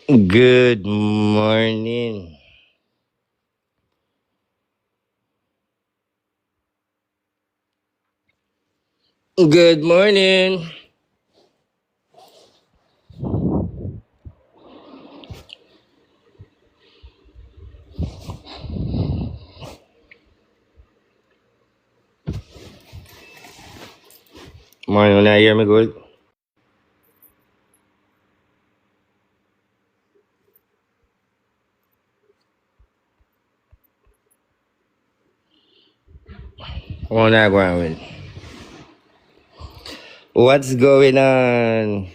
Good morning. Good morning. Morning, when I hear me good. What I going with? What's going on?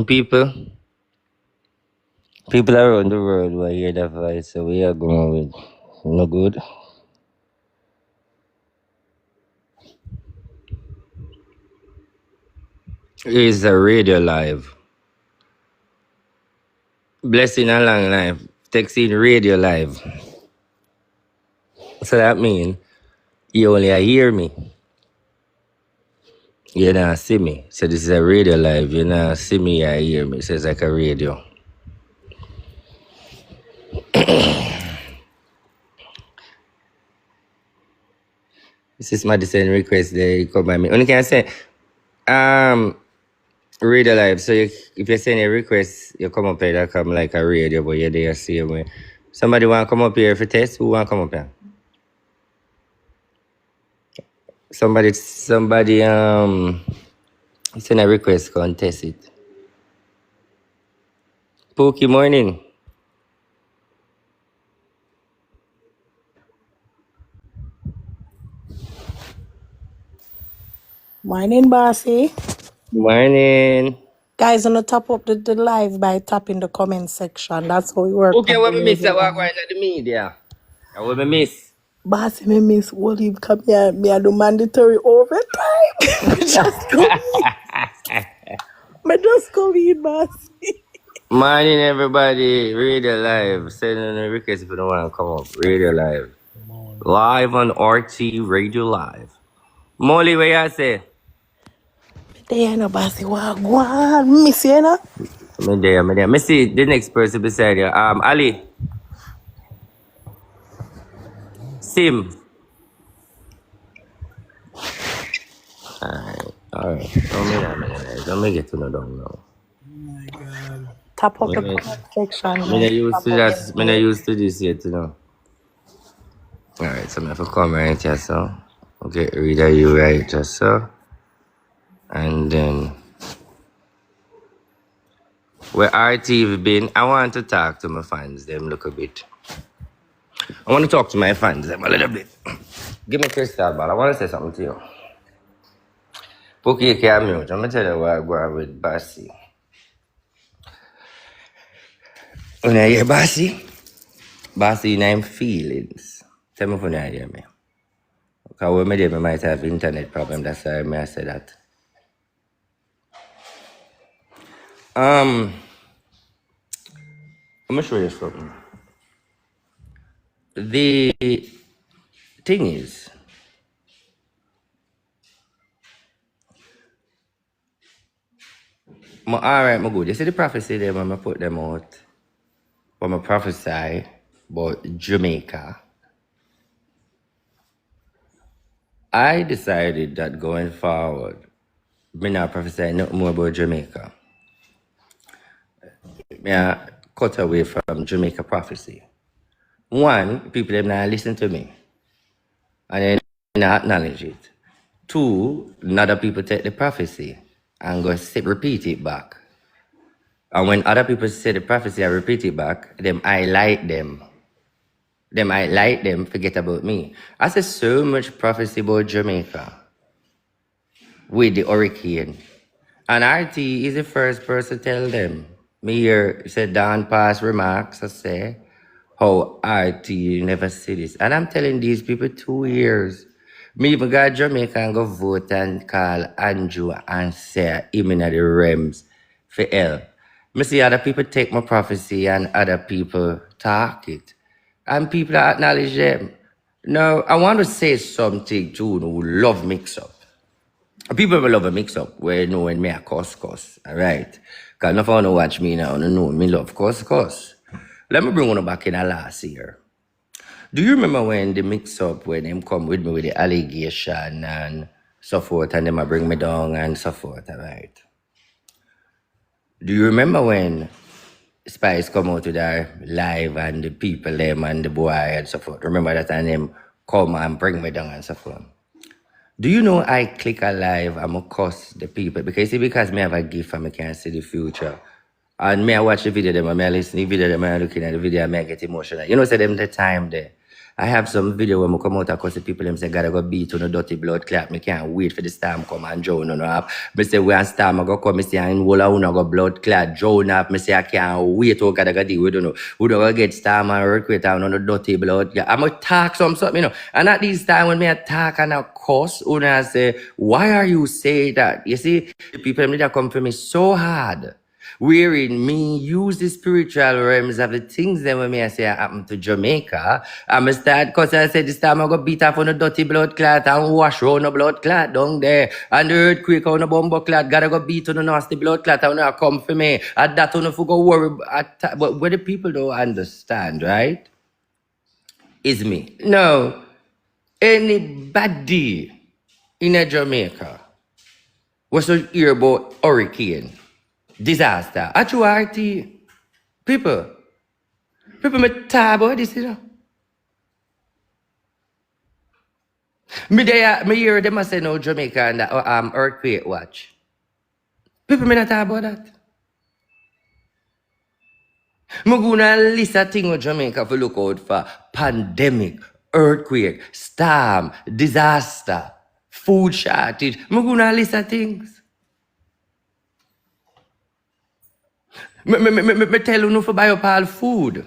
People? People around the world will hear that voice, so we are going with. No good. It's a radio live. Blessing a long life. Texting radio live. So that means you only hear me. You not see me. So this is a radio live. You not see me, you hear me. So it's like a radio. This is Madison request. They come by me. Only can I say, radio live. So if you send a request, you come up here, that come like a radio, but you're there same way. Somebody want to come up here for test? Who want to come up here? Somebody send a request, go and test it. Pookie morning. Morning, Bossy. Morning. Guys, on the top up the live by tapping the comment section. That's how we work. Okay, what me miss? I walk right at the media. I what me miss? Bossy, me miss Olive come here. Me I do mandatory overtime. Me just come in, Bossy. Morning, everybody. Radio live. Send in a request if you don't want to come up. Radio live. Live on RT Radio Live. Molly, where you say? There, no Bossy. Wagwan. Miss you, know? Me there. Me see the next person beside you. Ali. Sim. Alright. Don't make it to no down now. Tap up the comment section. Me not used to that. Me not used to this yet, you know. Alright, so I have to come right here, so. Okay, read you right just so. And then where RTV been, I want to talk to my fans, them look a bit. I want to talk to my fans, them a little bit. Give me crystal ball. I want to say something to you. Pookie, you can't mute. I'm going to tell you what I go on with Bassy. When I hear Bassy in I'm feelings. Tell me when you hear me. Because when I do, I might have internet problem. That's why I say that. I'm going to show you something. The thing is, alright, I'm good. You see the prophecy there when I put them out, when I prophesy about Jamaica, I decided that going forward, I'm not prophesy nothing more about Jamaica. I cut away from Jamaica prophecy. One, people them not listen to me, and they not acknowledge it. Two, other people take the prophecy and go repeat it back. And when other people say the prophecy and repeat it back, them highlight them. Forget about me. I say so much prophecy about Jamaica with the hurricane. And RT is the first person to tell them. Me here said down past remarks, I say, how RT never see this. And I'm telling these people 2 years. Me even got Jamaica and go vote and call Andrew and say him in the realms for hell. Me see other people take my prophecy and other people talk it. And people acknowledge them. Now, I want to say something to you who love mix up. People will love a mix up where you know when me a cuss. Alright. Cause if I wanna watch me now, you know me love cuss. Let me bring one back in a last year. Do you remember when the mix up when them come with me with the allegation and so forth and them a bring me down and so forth, alright? Do you remember when Spice come out with her live and the people them and the boy and so forth? Remember that and them come and bring me down and so forth? Do you know I click a live, I'm going to cuss the people? Because see, because me have a gift and I can see the future. And me I watch the video them and me I listen to the video them and I looking at the video and me I get emotional. You know, say them the time there. I have some video when I come out and cuss the people them say, gotta go beat on a dirty blood clot. Me can't wait for the storm come and drown on up. Me say, when storm I go come, me say, and whole of una go blood clot, drown up. Me say, I can't wait to gotta go deal with, you know. We don't go get storm and earthquake and on a dirty blood clot. I'm going to talk something, you know. And at this time when me I talk and I cuss, una say, why are you saying that? You see, the people them need to come for me so hard. Wherein me use the spiritual realms of the things that when me I say happen to Jamaica, I'm start because I said this time I go beat off on a dirty blood clot and wash on a blood clot down there. And the earthquake on a bumbo clot, gotta go beat on a nasty blood clot and not come for me. At that on go worry but what the people don't understand, right? Is me. No. Anybody in a Jamaica was to hear about hurricane. Disaster. Actuality, people me talk about this, you know. Me hear them say no Jamaica and that earthquake watch. People me not talk about that. Me gonna list a thing with Jamaica for look out for pandemic, earthquake, storm, disaster, food shortage. Me gonna list of things. Me tell you no for buy up all food.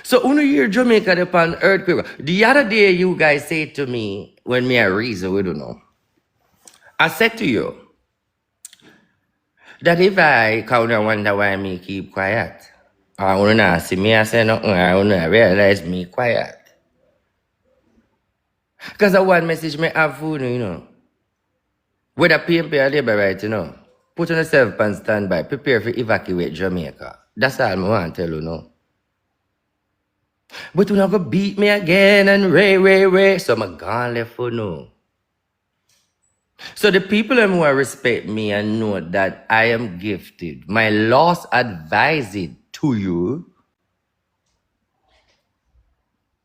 So when you hear Jamaica upon earthquake, the other day you guys say to me, when me a reason, we don't know. I said to you, that if I kind of wonder why me keep quiet, I want to see me, I say nothing, I want to realize me quiet. Because I want message me have food, you know. Whether pay or labor right, you know. Put on yourself on standby, prepare for evacuate Jamaica. That's all I want to tell you now. But you're not going to beat me again and ray. So I'm gone left for no. So the people who respect me and know that I am gifted, my laws advise it to you.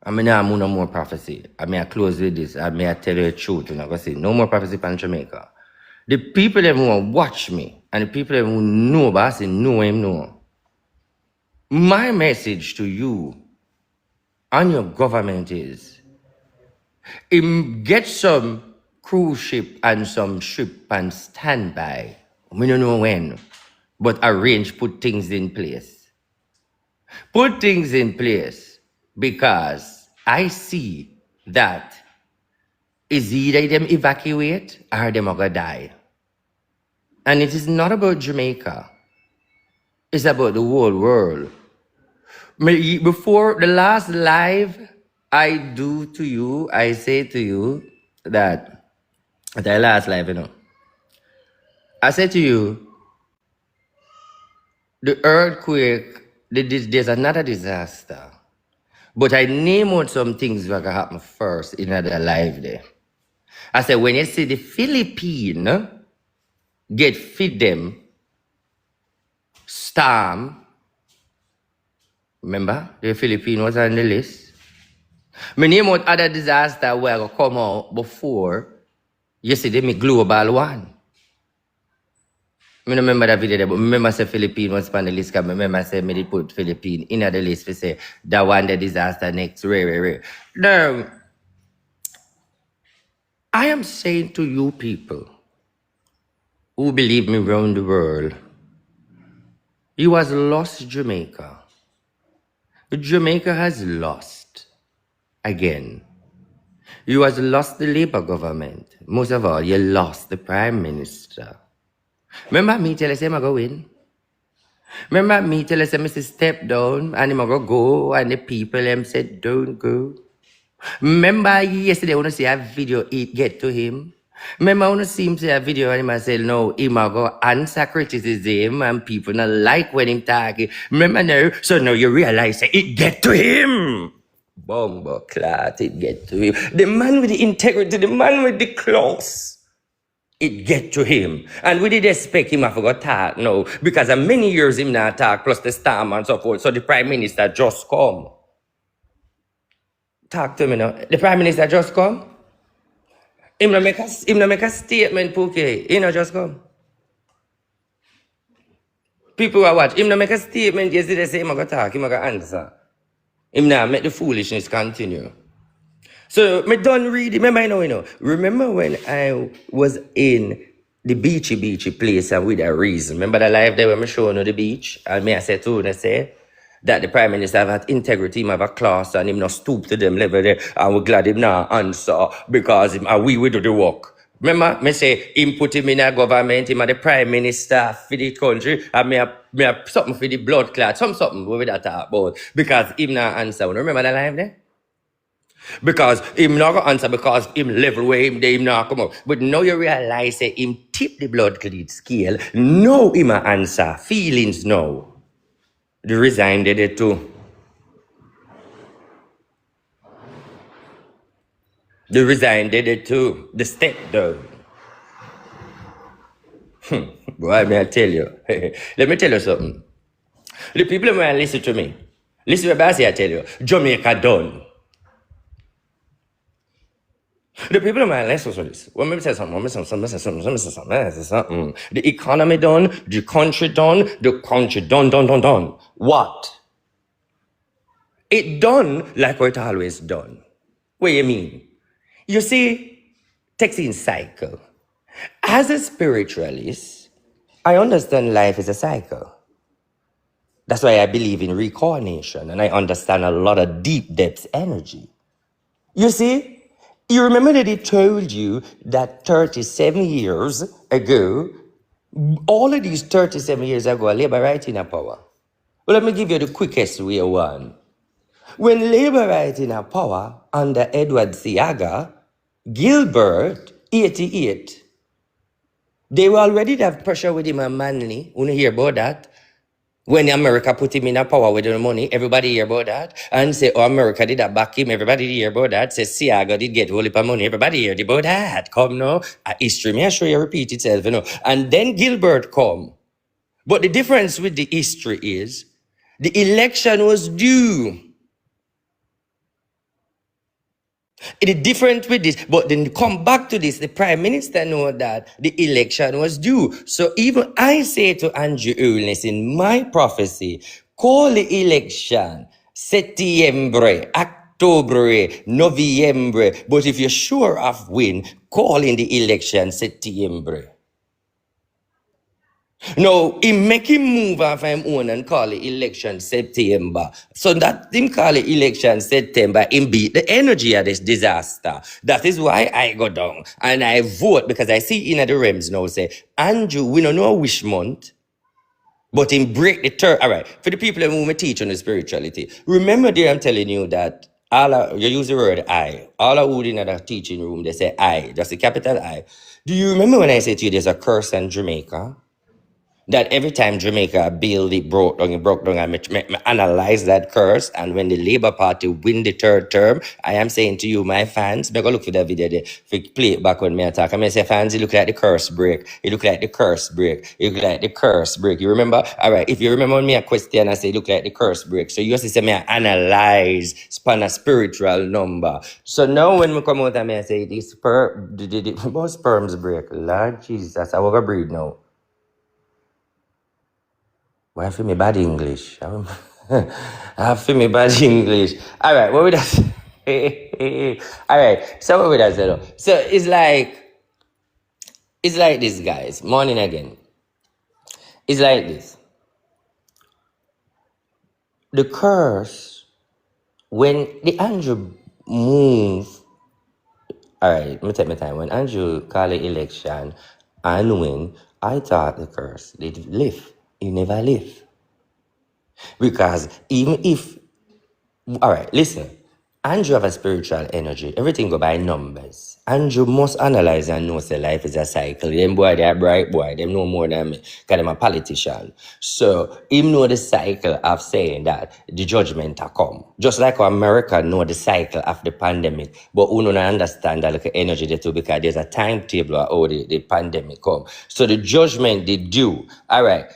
I mean, I'm no more prophecy. I mean, I close with this. I mean, I tell you the truth. You know, I say, no more prophecy from Jamaica. The people who watch me and the people who know about us, know him, know. My message to you and your government is, get some cruise ship and some ship and standby. We don't know when, but arrange, put things in place. Put things in place because I see that is either them evacuate or them are gonna die. And it is not about Jamaica. It's about the whole world. Before the last live I do to you, I say to you that at the last live, you know, I said to you, the earthquake, there's another disaster. But I name out some things that can happen first in another life there. I said, when you see the Philippines get feed them, storm, remember, the Philippines was on the list. I name out other disaster where I come out before you see them global one. I don't remember that video there, but I remember say Philippines was on the list. I remember say me put Philippines in the list to say that one the disaster next. Rare. Now, I am saying to you people who believe me around the world, you has lost Jamaica. Jamaica has lost again. You has lost the Labour government. Most of all, you lost the Prime Minister. Remember me tell us I'm going to win? Remember me tell us I step down and I'm going to go and the people them said don't go? Remember yesterday when I see a video it get to him? Remember when I see him say a video and him I say no, him a go answer criticism and people not like when him talking. Remember now? So now you realize that it get to him. Bumbo clat, it get to him. The man with the integrity, the man with the claws. It get to him. And we did expect him to forgot talk no. Because of many years him not talk, plus the storm and so forth. So the Prime Minister just come. Talk to me now. The Prime Minister just come. Him no make a statement, Pookie. He no just come. People who watch, him no make a statement yesterday say him a go talk, him a go answer. Him now make the foolishness continue. So me done read. Remember, you know. Remember when I was in the beachy place and with a reason. Remember the live there when me showing you the beach and me I said to I say that the Prime Minister have integrity, him have a class and him not stoop to them level there and we're glad him now answer because him, and we do the work. Remember, me say him put him in a government, him a the Prime Minister for the country and me have something for the blood clot, something what we that talk about because him not answer. Remember the live there? Because him not gonna answer because him level where him not come up. But now you realize that him tip the blood clot scale. No him a answer. Feelings no. The resign did it too. The resign did it too. The step down. Boy, may I tell you. Let me tell you something. The people who listen to me. Listen to what I say, I tell you. Jamaica done. The people in my lessons for this. Let me say something. The economy done, the country done. What? It done like what it always done. What do you mean? You see, takes in cycle. As a spiritualist, I understand life is a cycle. That's why I believe in reincarnation and I understand a lot of deep depths energy. You see? You remember that he told you that 37 years ago, all of these 37 years ago, Labour right in a power. Well, let me give you the quickest way one. When Labour right in a power under Edward Siaga, Gilbert, 88, they were already have pressure with him and Manley. You hear about that? When America put him in a power with the money, everybody hear about that. And say, oh, America did that back him, everybody hear about that. Say, Siaga did get whole heap of money, everybody hear about that. Come now, history may show you repeat itself, you know. And then Gilbert come. But the difference with the history is, the election was due. It is different with this, but then come back to this. The Prime Minister know that the election was due. So even I say to Andrew Eulness in my prophecy, call the election September, October, November. But if you're sure of win, call in the election September. Now, he make him move off him own and call it election September. So that him call it election September, him beat the energy of this disaster. That is why I go down and I vote because I see in the realms now say, Andrew, we don't know which month, but him break the third. All right, for the people who me teach on the spirituality, remember there I'm telling you that you use the word I. All of who in the teaching room, they say I, just a capital I. Do you remember when I said to you there's a curse in Jamaica? That every time Jamaica build it broke down, and me analyze that curse. And when the Labour Party win the third term, I am saying to you, my fans, me go look for that video there, play it back when me attack. I mean, say, fans, it look like the curse break. It look like the curse break. It look like the curse break. You remember? All right, if you remember me a question, I say, it look like the curse break. So you just say, me analyze, span a spiritual number. So now when we come out and me I say, this most sperms break. Lord Jesus, I will go breathe now. Why feel me bad English? I feel me bad English. All right, what would I say? All right, so what would I say? So it's like this, guys. Morning again. It's like this. The curse, when the Andrew move, all right, let me take my time. When Andrew call the election and win, I thought the curse did lift. It never lift. Because even if, all right, listen. Andrew have a spiritual energy. Everything go by numbers. Andrew must analyze and know say life is a cycle. Them boy, they are bright boy. Them know more than me. Because them a politician. So, him know the cycle of saying that the judgment a come. Just like how America know the cycle of the pandemic. But who don't understand that like energy there too because there's a timetable of how the pandemic come. So the judgment they do. All right.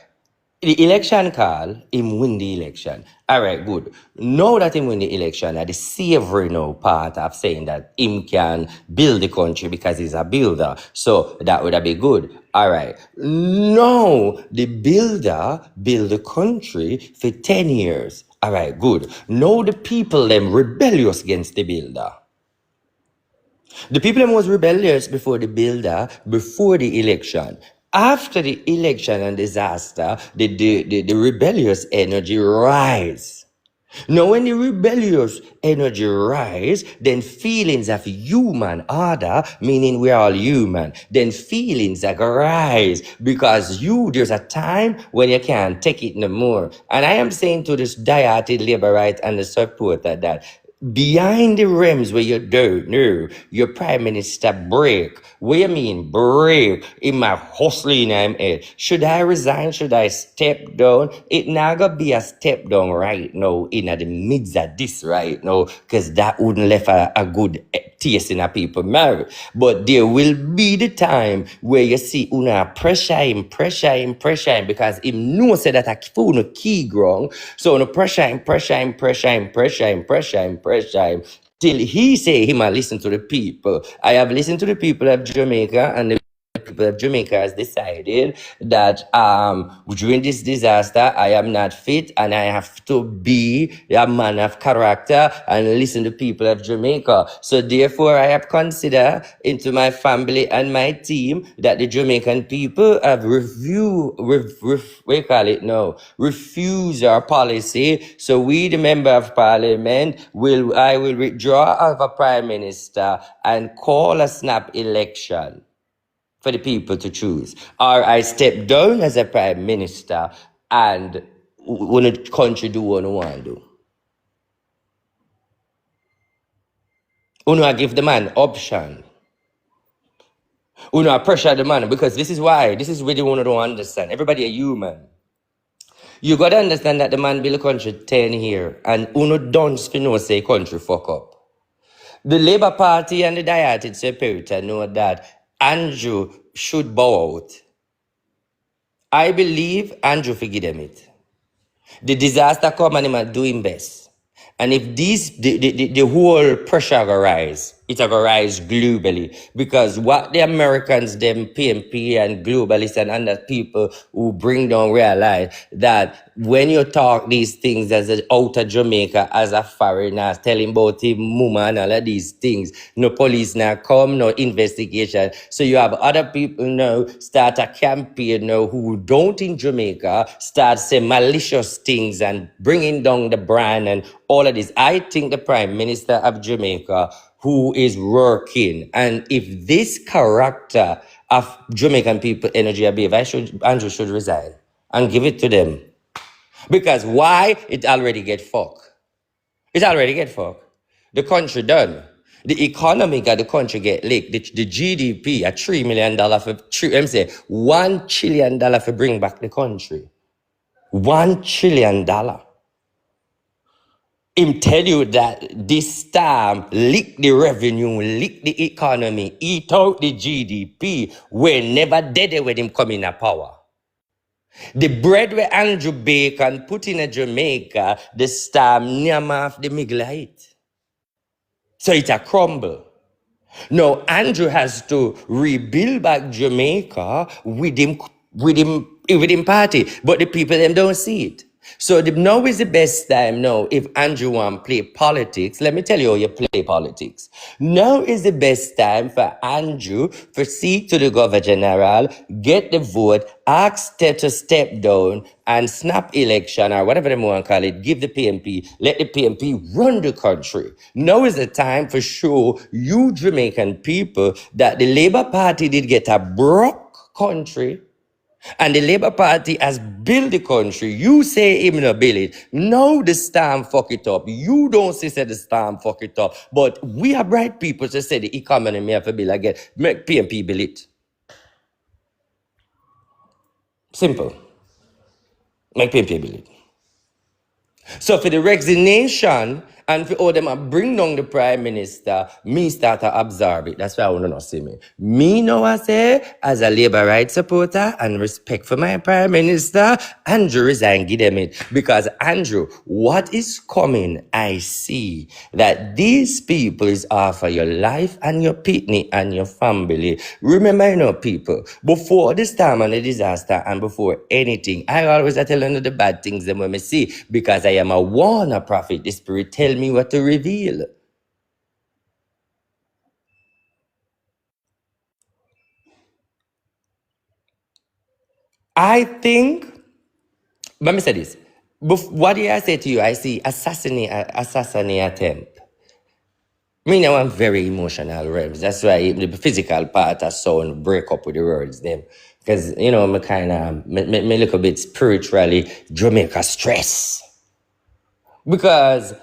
The election call, him win the election. All right, good. Now that him win the election, the savory now part of saying that him can build the country because he's a builder. So that would be good. All right. Now the builder build the country for 10 years. All right, good. Now the people them rebellious against the builder. The people them was rebellious before the builder, before the election. After the election and disaster, the rebellious energy rise. Now, when the rebellious energy rise, then feelings of human order, meaning we're all human, then feelings that rise because there's a time when you can't take it no more. And I am saying to this dieted labor right and the supporter that behind the realms where you don't know, your prime minister break. What you mean break? In my hustling I'm head. Should I resign? Should I step down? It not gonna be a step down right now in the midst of this right now, because that wouldn't left a good taste in a people mouth. But there will be the time where you see una pressure him because him know say that a phone key ground. So una pressure him till he say him a listen to the people. I have listened to the people of Jamaica, and the people of Jamaica has decided that during this disaster I am not fit and I have to be a man of character and listen to people of Jamaica. So therefore I have considered into my family and my team that the Jamaican people have refuse our policy. So we, the member of parliament, I will withdraw of a prime minister and call a snap election for the people to choose. Or I step down as a prime minister and when the country do what I want to do. I give the man option. I pressure the man because this is why. This is really one don't understand. Everybody a human. You gotta understand that the man build a country 10 years and don't know say country fuck up. The Labour Party and the dieted separator know that Andrew should bow out. I believe Andrew forgive them it. The disaster come and him do him best. And if the whole pressure will rise, it will rise globally. Because what the Americans, them PMP and globalists and other people who bring down realize that when you talk these things as an out of Jamaica, as a foreigner, telling about him, mama and all of these things, no police now come, no investigation. So you have other people now start a campaign now who don't in Jamaica start saying malicious things and bringing down the brand and all of this. I think the Prime Minister of Jamaica who is working, and if this character of Jamaican people energy abuse, Andrew should resign and give it to them. Because why? It already get fucked. It already get fucked. The country done. The economy of the country get licked. The GDP, a $3 million for, $1 trillion for bring back the country. $1 trillion. Him tell you that this time lick the revenue, lick the economy, eat out the GDP. We're never dead when him come in a power. The bread where Andrew Bacon put in a Jamaica, the star near off the middle of it. So it a crumble. Now Andrew has to rebuild back Jamaica with him party, but the people them don't see it. So now is the best time now if Andrew want play politics. Let me tell you how you play politics. Now is the best time for Andrew to seek to the Governor General, get the vote, ask Ted to step down and snap election or whatever they want to call it, give the PMP, let the PMP run the country. Now is the time for show you Jamaican people that the Labour Party did get a broke country. And the Labour Party has built the country. You say him no build it. Now the storm fuck it up. You don't say the storm fuck it up. But we are bright people to say the economy may have to build again. Make PMP build it. Simple. Make PMP build it. So for the resignation and for all them bring down the prime minister, me start to absorb it. That's why I want to not see me. Me know I say, as a Labour rights supporter and respect for my prime minister, Andrew resign, give them it. Because Andrew, what is coming, I see that these people is offer your life and your picnic and your family. Remember, you know, people, before this time and the disaster and before anything, I always tell you the bad things that when I see, because I am a warner prophet. The Spirit tell me what to reveal. I think, let me say this. What did I say to you? I see assassinate attempt. Me now I'm very emotional, Revs. That's why the physical part of sound break up with the words them. Because, you know, me kind of, me look a bit spiritually Jamaica stress. Because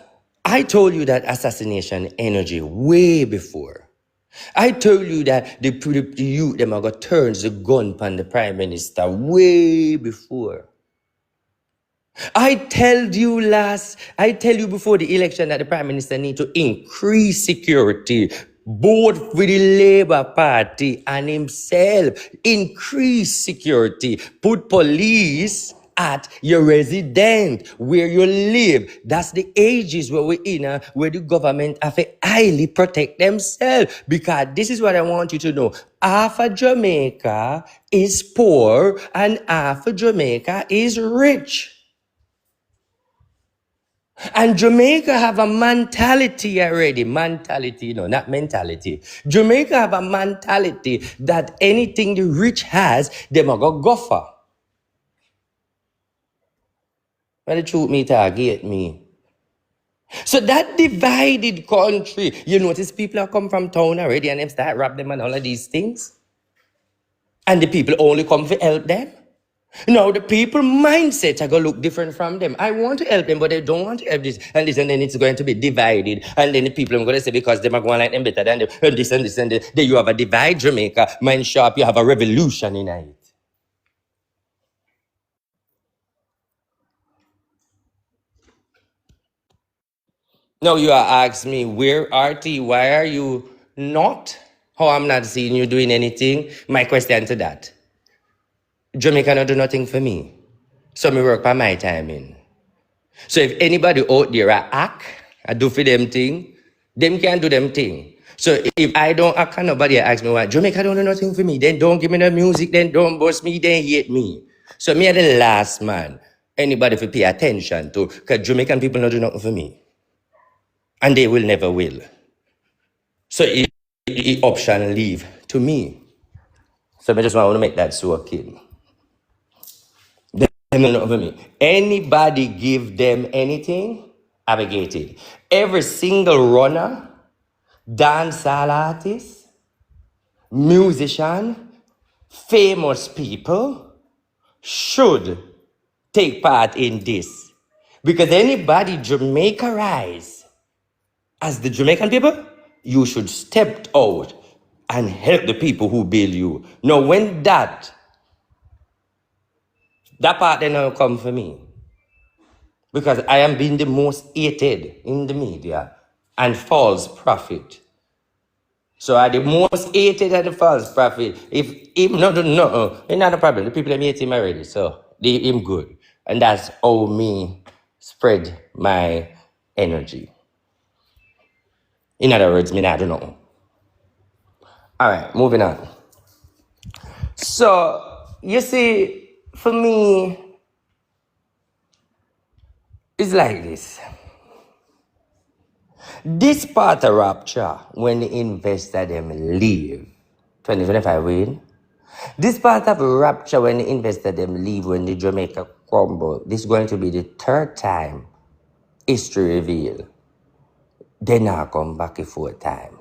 I told you that assassination energy way before. I told you that the youth them are going to turn the gun upon the prime minister way before. I tell you before the election that the prime minister need to increase security, both with the Labour Party and himself. Increase security, put police at your residence, where you live. That's the ages where we're in, where the government have to highly protect themselves. Because this is what I want you to know. Half of Jamaica is poor and half of Jamaica is rich. And Jamaica have a mentality already. Mentality, no, not mentality. Jamaica have a mentality that anything the rich has, them a go for. Well, the truth me target me. So that divided country, you notice people have come from town already and them start rap them and all of these things. And the people only come to help them. Now, the people mindset are going to look different from them. I want to help them, but they don't want to help this and this, and then it's going to be divided. And then the people are going to say, because they are going like them better than them, and this and this and this. Then you have a divide Jamaica, mind sharp, you have a revolution in it. Now you are asking me, where RT, why are you not? How I'm not seeing you doing anything? My question to that. Jamaica not do nothing for me. So me work by my timing. So if anybody out there act, I do for them thing, them can do them thing. So if I don't act and nobody asks me why, Jamaica don't do nothing for me, then don't give me the music, then don't boss me, then hate me. So me are the last man anybody to pay attention to, because Jamaican people don't do nothing for me. And they will never will. So the option leave to me. So I just want to make that so kid. Not for me. Anybody give them anything, I will get it. Every single runner, dancehall artist, musician, famous people should take part in this. Because anybody Jamaica rise as the Jamaican people, you should step out and help the people who build you. Now when that part then will come for me. Because I am being the most hated in the media and false prophet. So I the most hated and the false prophet. If him not it's not a problem. The people that hate him already, so they him good. And that's how me spread my energy. In other words, me not do nothing. Alright, moving on. So you see, for me, it's like this. This part of rapture, when the investor them leave, 2025 win. This part of rapture, when the investor them leave, when the Jamaica crumble, this is going to be the third time history reveal. They now come back a fourth time.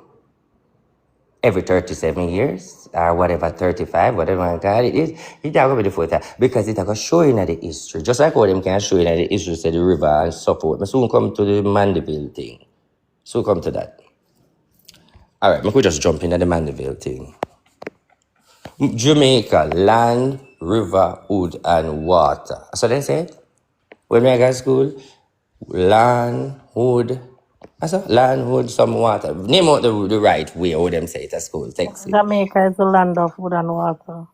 every 37 years or whatever, 35, whatever you call it is, it's not going to be the fourth time because it's going to show you in the history. Just like how them can show you in the history, say the river and so forth. I soon come to the Mandeville thing. So come to that. All right, we could just jump into the Mandeville thing. Jamaica, land, river, wood, and water. So they said, when we go to school, land, wood, I said, land, wood, some water. Name out the right way, how them say it at school. Text it. Jamaica is the land of wood and water.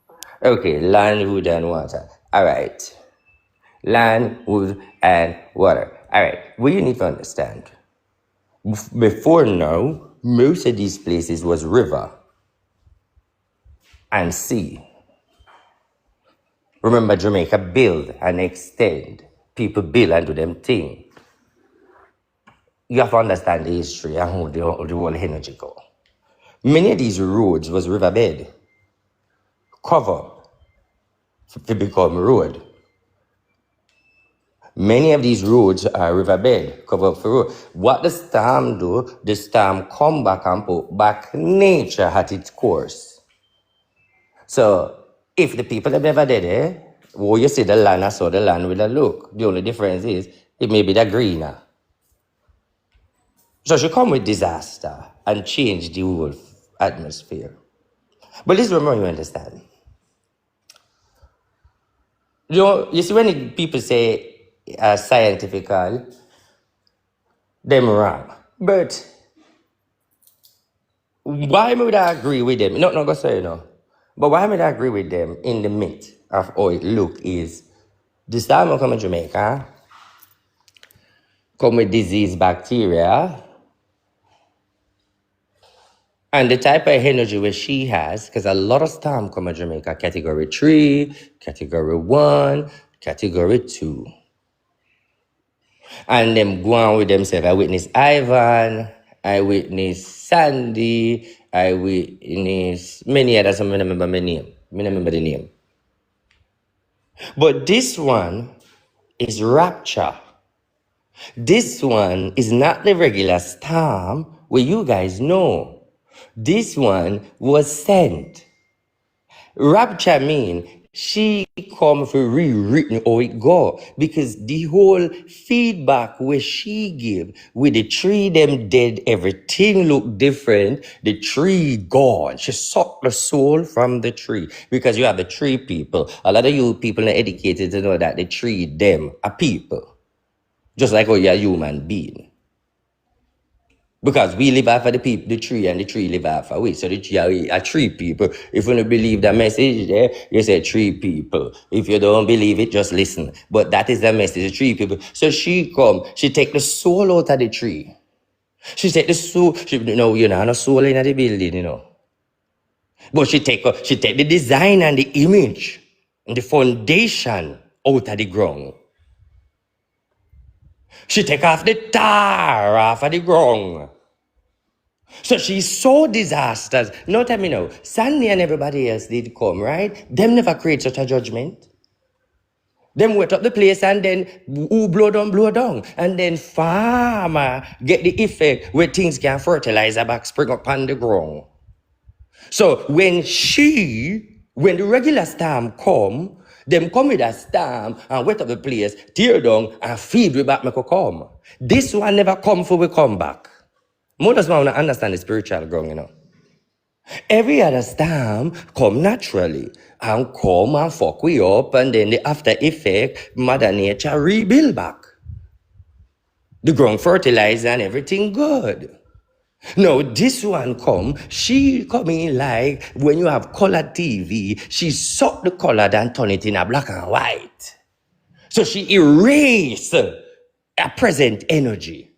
Okay, land, wood, and water. All right. Land, wood, and water. All right. What you need to understand, before now, most of these places was river and sea. Remember, Jamaica build and extend. People build and do them thing. You have to understand the history and how the whole energy go. Many of these roads was riverbed, cover to become road. Many of these roads are riverbed, covered for road. What the storm do, the storm come back and put back nature at its course. So, if the people have never did it, well, you see the land, I saw the land with a look. The only difference is, it may be the greener. So she come with disaster and change the whole atmosphere. But this is what you understand. You see when people say scientifical, them wrong. But why would I agree with them? Not gonna say no. But why would I agree with them in the myth of how it look is this time I come in Jamaica, come with disease bacteria, and the type of energy where she has, because a lot of storm come in Jamaica, category 3, category 1, category 2. And them go on with themselves. I witness Ivan, I witness Sandy, I witness many others. I don't remember my name. I don't remember the name. But this one is rapture. This one is not the regular storm where you guys know. This one was sent. Rapture mean she come for rewritten how it go because the whole feedback where she give with the tree them dead, everything look different. The tree gone. She sucked the soul from the tree because you have the tree people. A lot of you people are educated to know that the tree them are people, just like how you're a human being. Because we live off of the tree, and the tree live off of we. So the tree are tree people. If you don't believe the message there, you say tree people. If you don't believe it, just listen. But that is the message, the tree people. So she come, she take the soul out of the tree. She take the soul, you know, no soul in the building, you know. But she take the design and the image and the foundation out of the ground. She take off the tar off of the ground. So she's so disastrous. Now tell me now, Sandy and everybody else did come, right? Them never create such a judgment. Them wet up the place and then who blow down. And then farmer get the effect where things can fertilize back, spring up on the ground. So when the regular storm come, them come with a storm and wet up the place, tear down and feed we back make we come. This one never come for we come back. More does want to understand the spiritual ground, you know. Every other storm come naturally and come and fuck we up, and then the after effect, Mother Nature rebuild back. The ground fertilize and everything good. Now this one come, she coming like when you have color TV, she suck the color and turn it in a black and white. So she erase a present energy.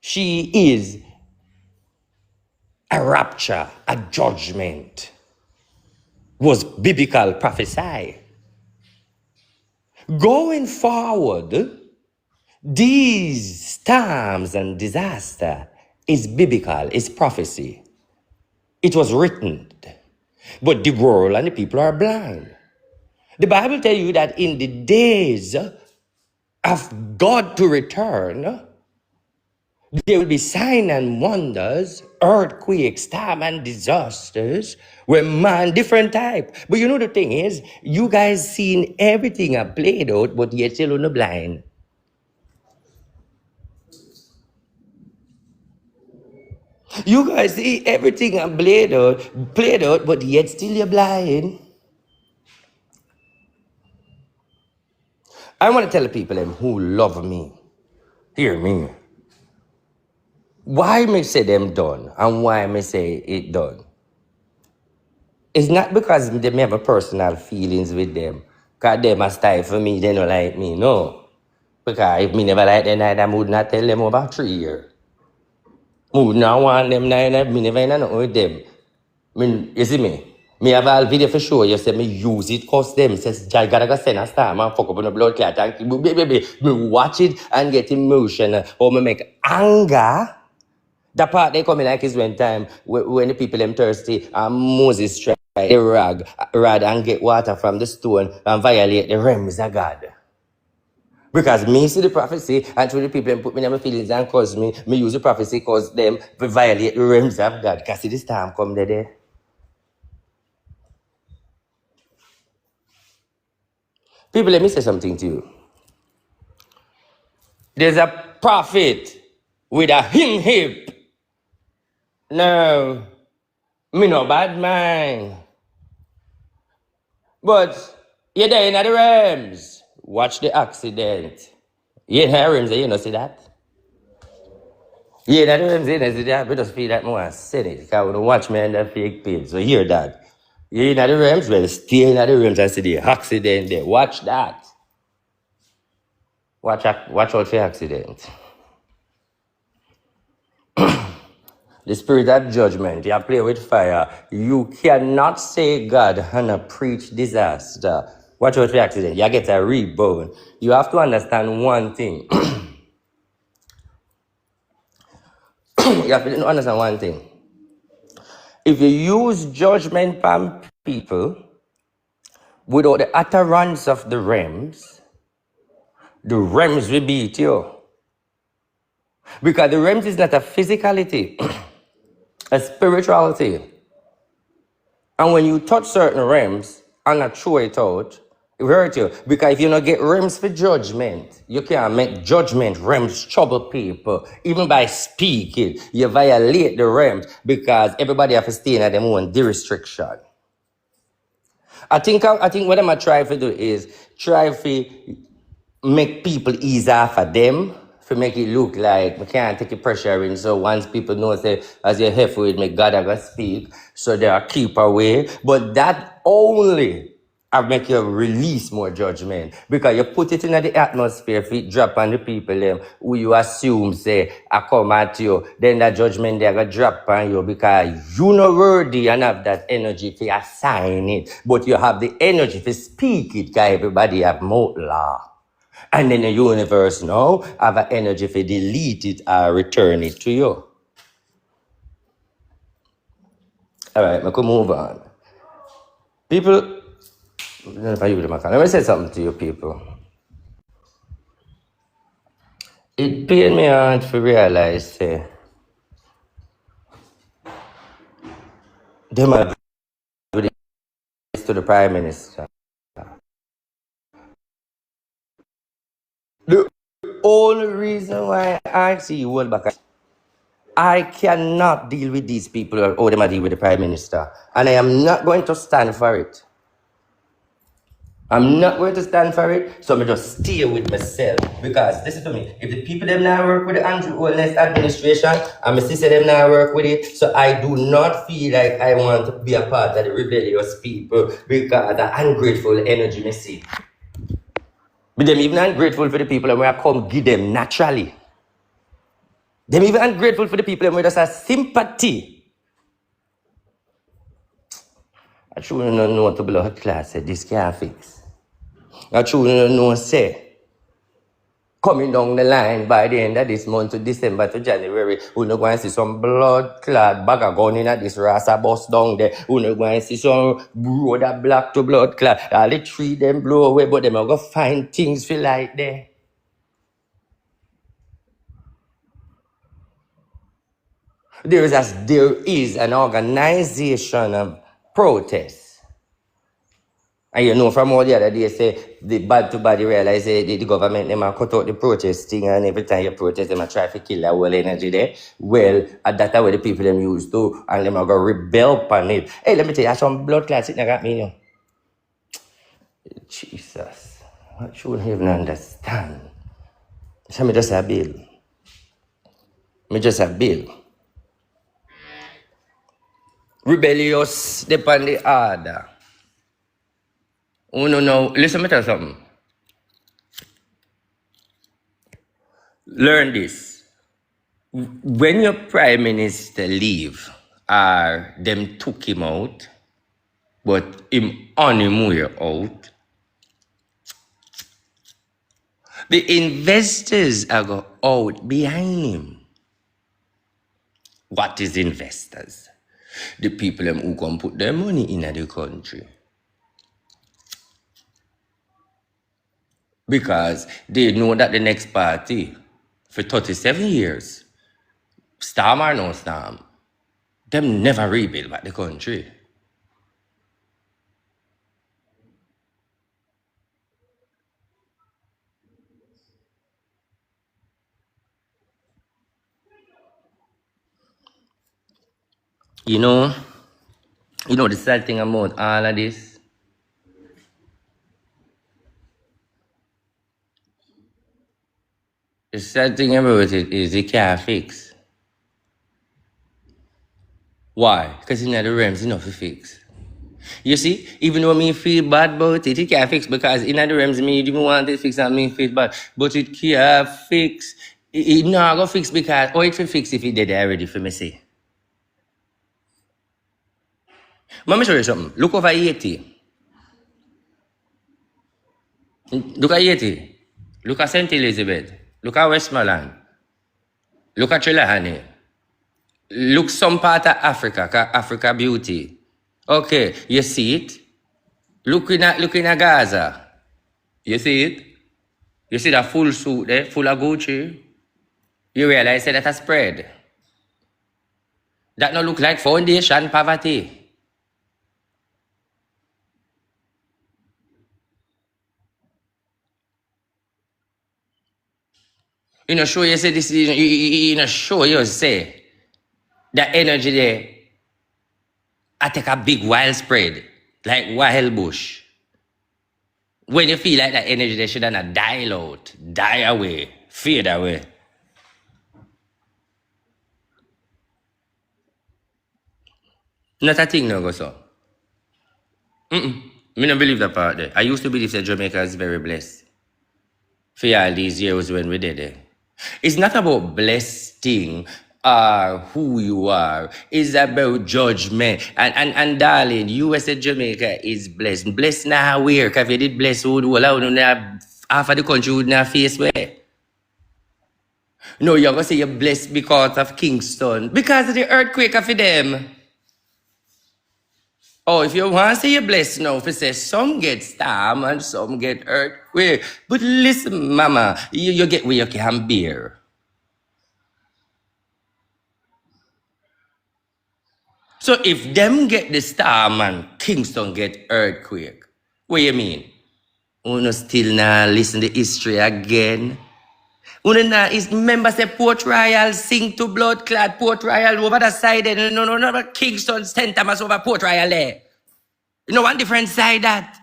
She is a rapture, a judgment, was biblical prophesy. Going forward, these storms and disaster is biblical, is prophecy. It was written. But the world and the people are blind. The Bible tells you that in the days of God to return, There will be signs and wonders, earthquakes, storm and disasters, where man, different type. But you know the thing is, you guys seen everything I played out, but yet still on the blind. You guys see everything I played out, but yet still you're blind. I want to tell the people them who love me, hear me. Why me say them done and why me say it done? It's not because they may have a personal feelings with them. Because them a style for me, they don't like me, no. Because if me never like them, I would not tell them about 3 years. I would not want them, me never know with them. You see me? Me have a video for sure. You say me use it cause them. Says I gotta go send a star man fuck up on the blood clot. And baby, me watch it and get emotional. Or me make anger. The part they come in like is when time when the people them thirsty and Moses try a rod and get water from the stone and violate the realms of God. Because me see the prophecy and through the people them put me in my feelings and cause me use the prophecy cause them to violate the realms of God. Because see this time come there. People, let me say something to you. There's a prophet with a hip. No, me no bad mind. But you're there in the realms. Watch the accident. You in the realms, you know see that? Yeah, the realms, you know see that? But just feel that more said it. Because I want to watch me on that fake page. So hear that. You in the realms, well, stay in the realms and see the accident there. Watch that. Watch out for accident. The spirit of judgment, you play with fire. You cannot say God and preach disaster. Watch out for accident. You get a rebound. You have to understand one thing. You have to understand one thing. If you use judgment on people without the utterance of the realms will beat you. Because the realms is not a physicality, a spirituality. And when you touch certain realms and not throw it out, it hurt you. Because if you don't get realms for judgment, you can't make judgment realms trouble people. Even by speaking, you violate the realms because everybody has to stay in their own restriction. I think what I'm going to try to do is try to make people ease off of them, to make it look like we can't take the pressure in. So once people know, say, as you're here with me, God I going to speak, so they are keep away. But that only I make you release more judgment. Because you put it in the atmosphere, if it drop on the people them, who you assume, say, I come at you, then that judgment they going to drop on you because you not worthy and have that energy to assign it. But you have the energy to speak it because everybody have mouth law. And then the universe now have an energy for delete it or return it to you. All right, I can move on. People, let me say something to you people. It pained me hard to realize, say, they might do this to the Prime Minister. The only reason why I see you hold back, I cannot deal with these people or them deal with the Prime Minister. And I am not going to stand for it. I'm not going to stand for it, so I'm just stay with myself. Because listen to me, if the people them now work with the Andrew Holness administration, and my sister them now work with it, so I do not feel like I want to be a part of the rebellious people because the ungrateful energy me see. But them even ungrateful for the people and we come give them naturally. Them even ungrateful for the people and we just have sympathy. I truly don't know what to blood class say, this can't fix. I truly don't know say. Coming down the line by the end of this month to December to January, we're not going to see some blood clot bag of gun in at this rasa bus down there. We're not going to see some road that black to blood clot. All the tree them blow away, but them are going to find things feel like there. There is an organization of protest. And you know from all the other day say the bad to body realize the government them a cut out the protest thing, and every time you protest them a try to kill that whole energy there. Well, that's what the people them used to, and them a go rebel upon it. Hey, let me tell you, some blood clots sitting got me, you know. Jesus. What you wouldn't even understand. So me just a bill. Me just a bill. Rebellious depend the order. Oh no. Listen me tell you something. Learn this. When your prime minister leave, or them took him out, but him on him way out, the investors are go out behind him. What is investors? The people them who can put their money in the country. Because they know that the next party, for 37 years, storm or no storm, them never rebuild back the country. You know the sad thing about all of this? The sad thing about it is it can't fix. Why? Because in the realms enough to fix. You see, even though me feel bad about it, it can't fix because in the realms me even want it fix and me feel bad. But it can't fix. It not go fix because it will fix if it did already for me see. Let me show you something. Look over 80. Look at 80. Look at St. Elizabeth. Look at Westmoreland. Look at Trelawney. Look some part of Africa, Africa beauty. Okay, you see it? Look in a Gaza. You see it? You see that full suit there, full of Gucci? You realize that a spread. That no look like foundation poverty. You know, show you say this, you know, show you say that energy there, I take a big wild spread, like wild bush. When you feel like that energy there should not die out, die away, fade away. Not a thing no go so. Me don't believe that part there. I used to believe that Jamaica is very blessed. For all these years when we did it. It's not about blessing who you are. It's about judgment. And darling, USA Jamaica is blessed. Blessed now where? Because if you did bless, who would half of the country would not face where? No, you're going to say you're blessed because of Kingston. Because of the earthquake of them. Oh, if you want to say you're blessed now, if you say some get storm and some get earthquake. But listen, mama, you get where you can bear. So if them get the storm and Kingston get earthquake, what you mean? Uno still now listen to history again? Uno now is remember say Port Royal sink to blood clot, Port Royal over the side there. No, Kingston St. Thomas over Port Royal there. You know one different side that?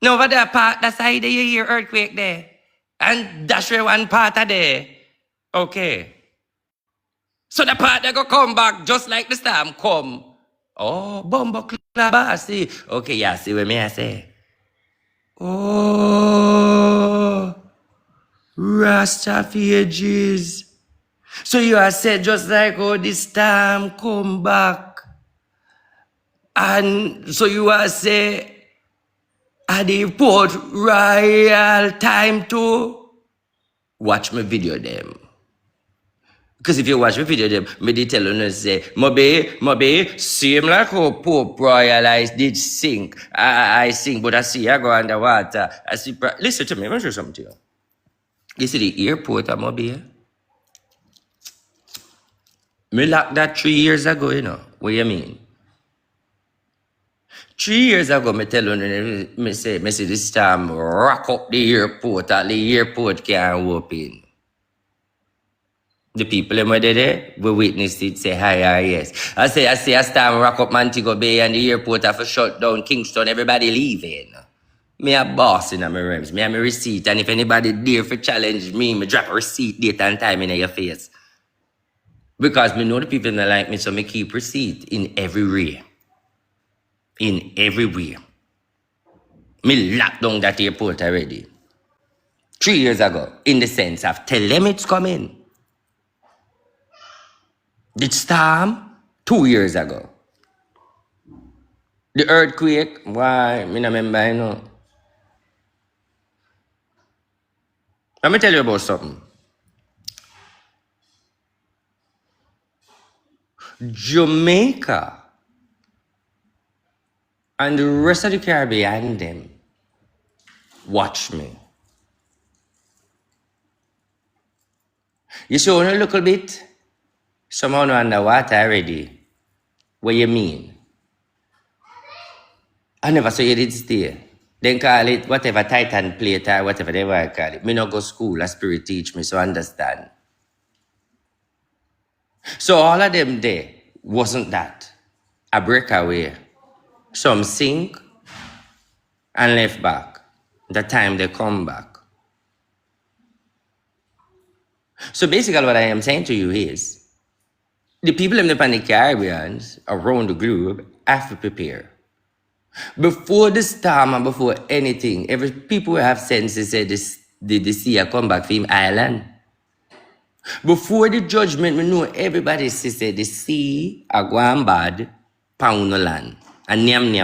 No, over the part that side there you hear earthquake there. And that's where one part of there. Okay. So the part that go come back just like the storm come. Oh, bumbo clap, see. Okay, yeah, see what me I say. Oh, Rastafages. So you are said just like how this storm come back. And so you are say at the Port Royal time to watch my video them. Because if you watch my video, them, me they tell you say, Moby, same like how Pope Royal I did sink. I sing, but I see I go underwater. I see. Listen to me, let me show something to you. You see the airport at Moby? Me locked that 3 years ago, you know. What you mean? 3 years ago, me tell you, me say this time rock up the airport, and the airport can't open. The people in where they there, we witnessed it, say hi, yes. I say, as time rock up Montego Bay and the airport have to shut down Kingston, everybody leaving. Me a boss in my rims, me have my receipt, and if anybody dare for challenge me, me drop a receipt, date and time in your face. Because me know the people that like me, so me keep receipt in every way. In every way. Me locked down that airport already. 3 years ago, in the sense of tell them it's coming. The storm, 2 years ago. The earthquake, why? Me not remember, you know. Let me tell you about something. Jamaica and the rest of the Caribbean, them, watch me. You see, only a little bit, somehow no underwater already. What you mean? I never saw you did stay. Then call it whatever Titan plate or whatever they want to call it. Me no go school, a spirit teach me, so understand. So all of them there wasn't that. A breakaway. Some sink and left back. The time they come back. So basically what I am saying to you is, the people in the Caribbeans around the globe have to prepare. Before the storm and before anything, every people have sense they say the sea a come back from island. Before the judgment, we know everybody say the sea a go bad, pound no land. And nyam,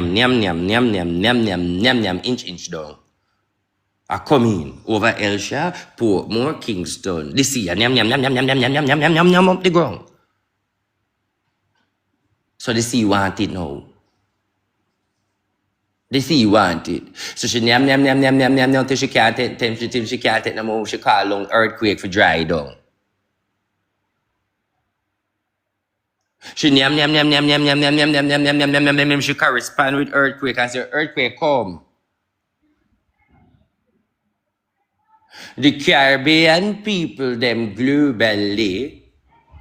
inch down. A come in over Elsha, Portmore, Kingston. The sea a nyam up the ground. So the sea want it now. The sea want it. So she nyam till she can't take no more. She call long earthquake for dry down. She nyam, she correspond with earthquake and say earthquake come. The Caribbean people, them globally,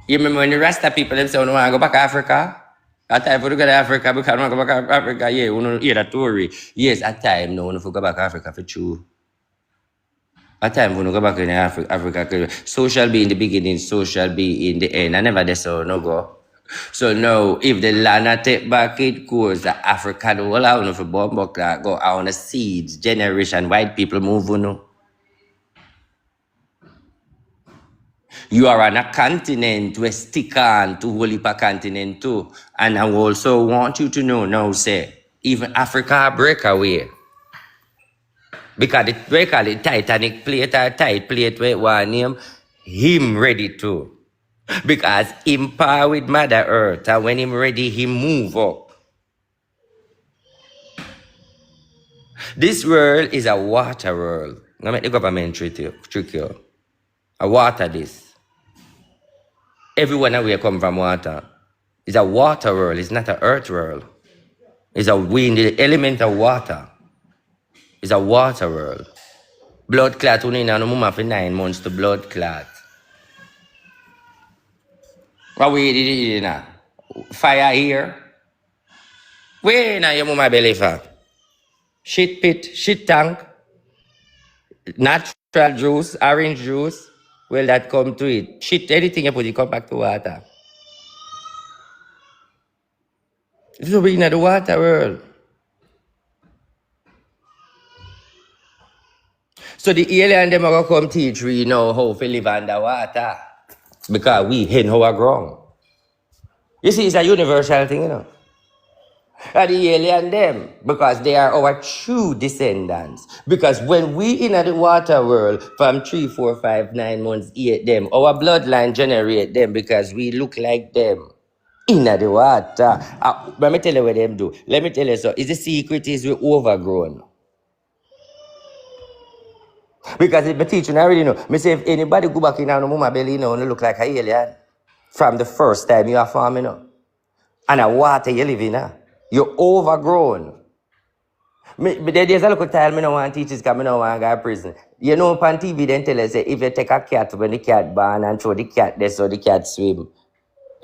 you remember when the Rasta people, them say, we want to go back to Africa? At time for to go to Africa, because we want to go back to Africa, yeah, we don't hear that story. Yes, at time, no, we want to go back to Africa for true. At time, we don't go back in Africa. So shall be in the beginning, so shall be in the end. I never did so, no go. So now, if the land take back it goes, the African will have for bomb go on the seeds, generation, white people move on. You are on a continent, we stick on to whole heap of continent too. And I also want you to know now, say, even Africa break away. Because we call it Titanic plate or tight plate, where one name, him ready to. Because him power with Mother Earth, and when him ready, he move up. This world is a water world. Now make the government trick you. A water this. Everyone away come from water. It's a water world, it's not an earth world. It's a wind, the element of water. It's a water world. Blood clot, only in a mama for 9 months to blood clot. What we did it, fire here. Where now your mama belly for? Shit pit, shit tank, natural juice, orange juice. Well, that come to it. Shit, anything you put, it come back to water. This is in the water world. So the alien them are going to come teach we know how to live underwater. Because we in our ground. You see, it's a universal thing, you know. And the alien them, because they are our true descendants. Because when we in the water world, from 3, 4, 5, 9 months, 8 them, our bloodline generate them because we look like them. In the water. Let me tell you what them do. Let me tell you so. Is the secret is we overgrown. Because if my teaching already know, me say if anybody go back in our mama belly, you know, look like an alien. from the first time you are farming up. And a water you live in. You're overgrown. There's a little time I don't want teachers because I don't want to go to prison. You know, on TV, then tell us if you take a cat when the cat born and throw the cat there so the cat swim.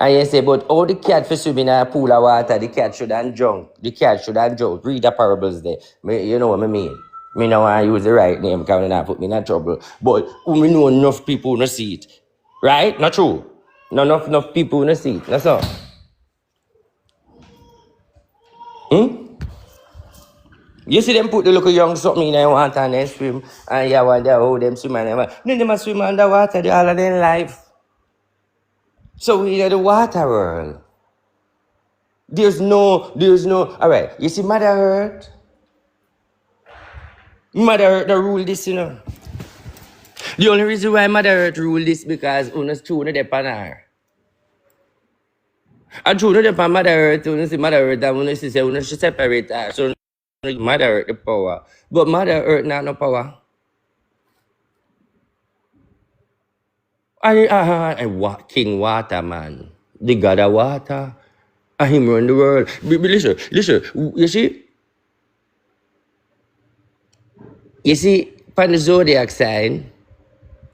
And you say, but all the cat for swim in a pool of water, the cat shouldn't jump. The cat shouldn't jump. Read the parables there. You know what I mean? Me don't want to use the right name because it not put me in trouble. But we know enough people don't see it. Right? Not true. Not enough people don't see it. That's all. You see them put the little young something in the water and they swim, and you wonder how them swim and them. Then they swim underwater the all of their life. So we in the water world. There's no, all right, you see Mother Earth? Mother Earth the rule this, you know. The only reason why Mother Earth rule this because uno's true no depend on her. And true no depend on Mother Earth, uno see Mother Earth and uno see say uno should separate her. So Mother Earth the power. But Mother Earth not no power. And King Water, man. The God of water. And him run the world. But listen, you see, from the zodiac sign,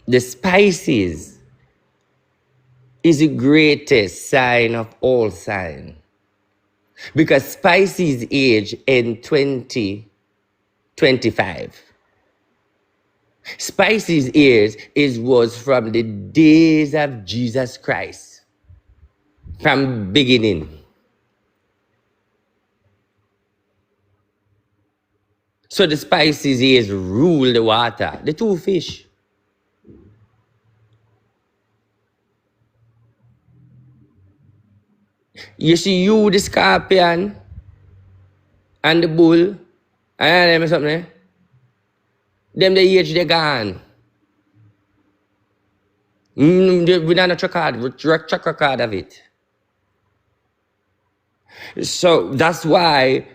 the Pisces is the greatest sign of all signs. Because Pisces age in 2025. Pisces age was from the days of Jesus Christ. From beginning. So the Pisces age rule the water. The two fish. You see you, the scorpion, and the bull, and something. Them the age they gone. We don't have track record of it. So that's why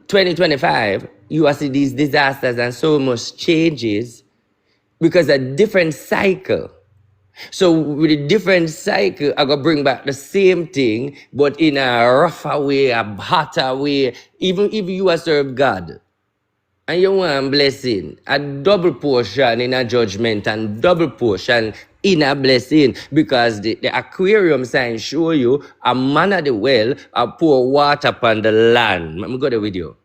2025, you will see these disasters and so much changes because a different cycle. So with a different cycle, I gonna bring back the same thing, but in a rougher way, a hotter way. Even if you are serve God and you want blessing, a double portion in a judgment and double portion in a blessing, because the aquarium sign show you a man at the well, a pour water upon the land. Let me go there with you.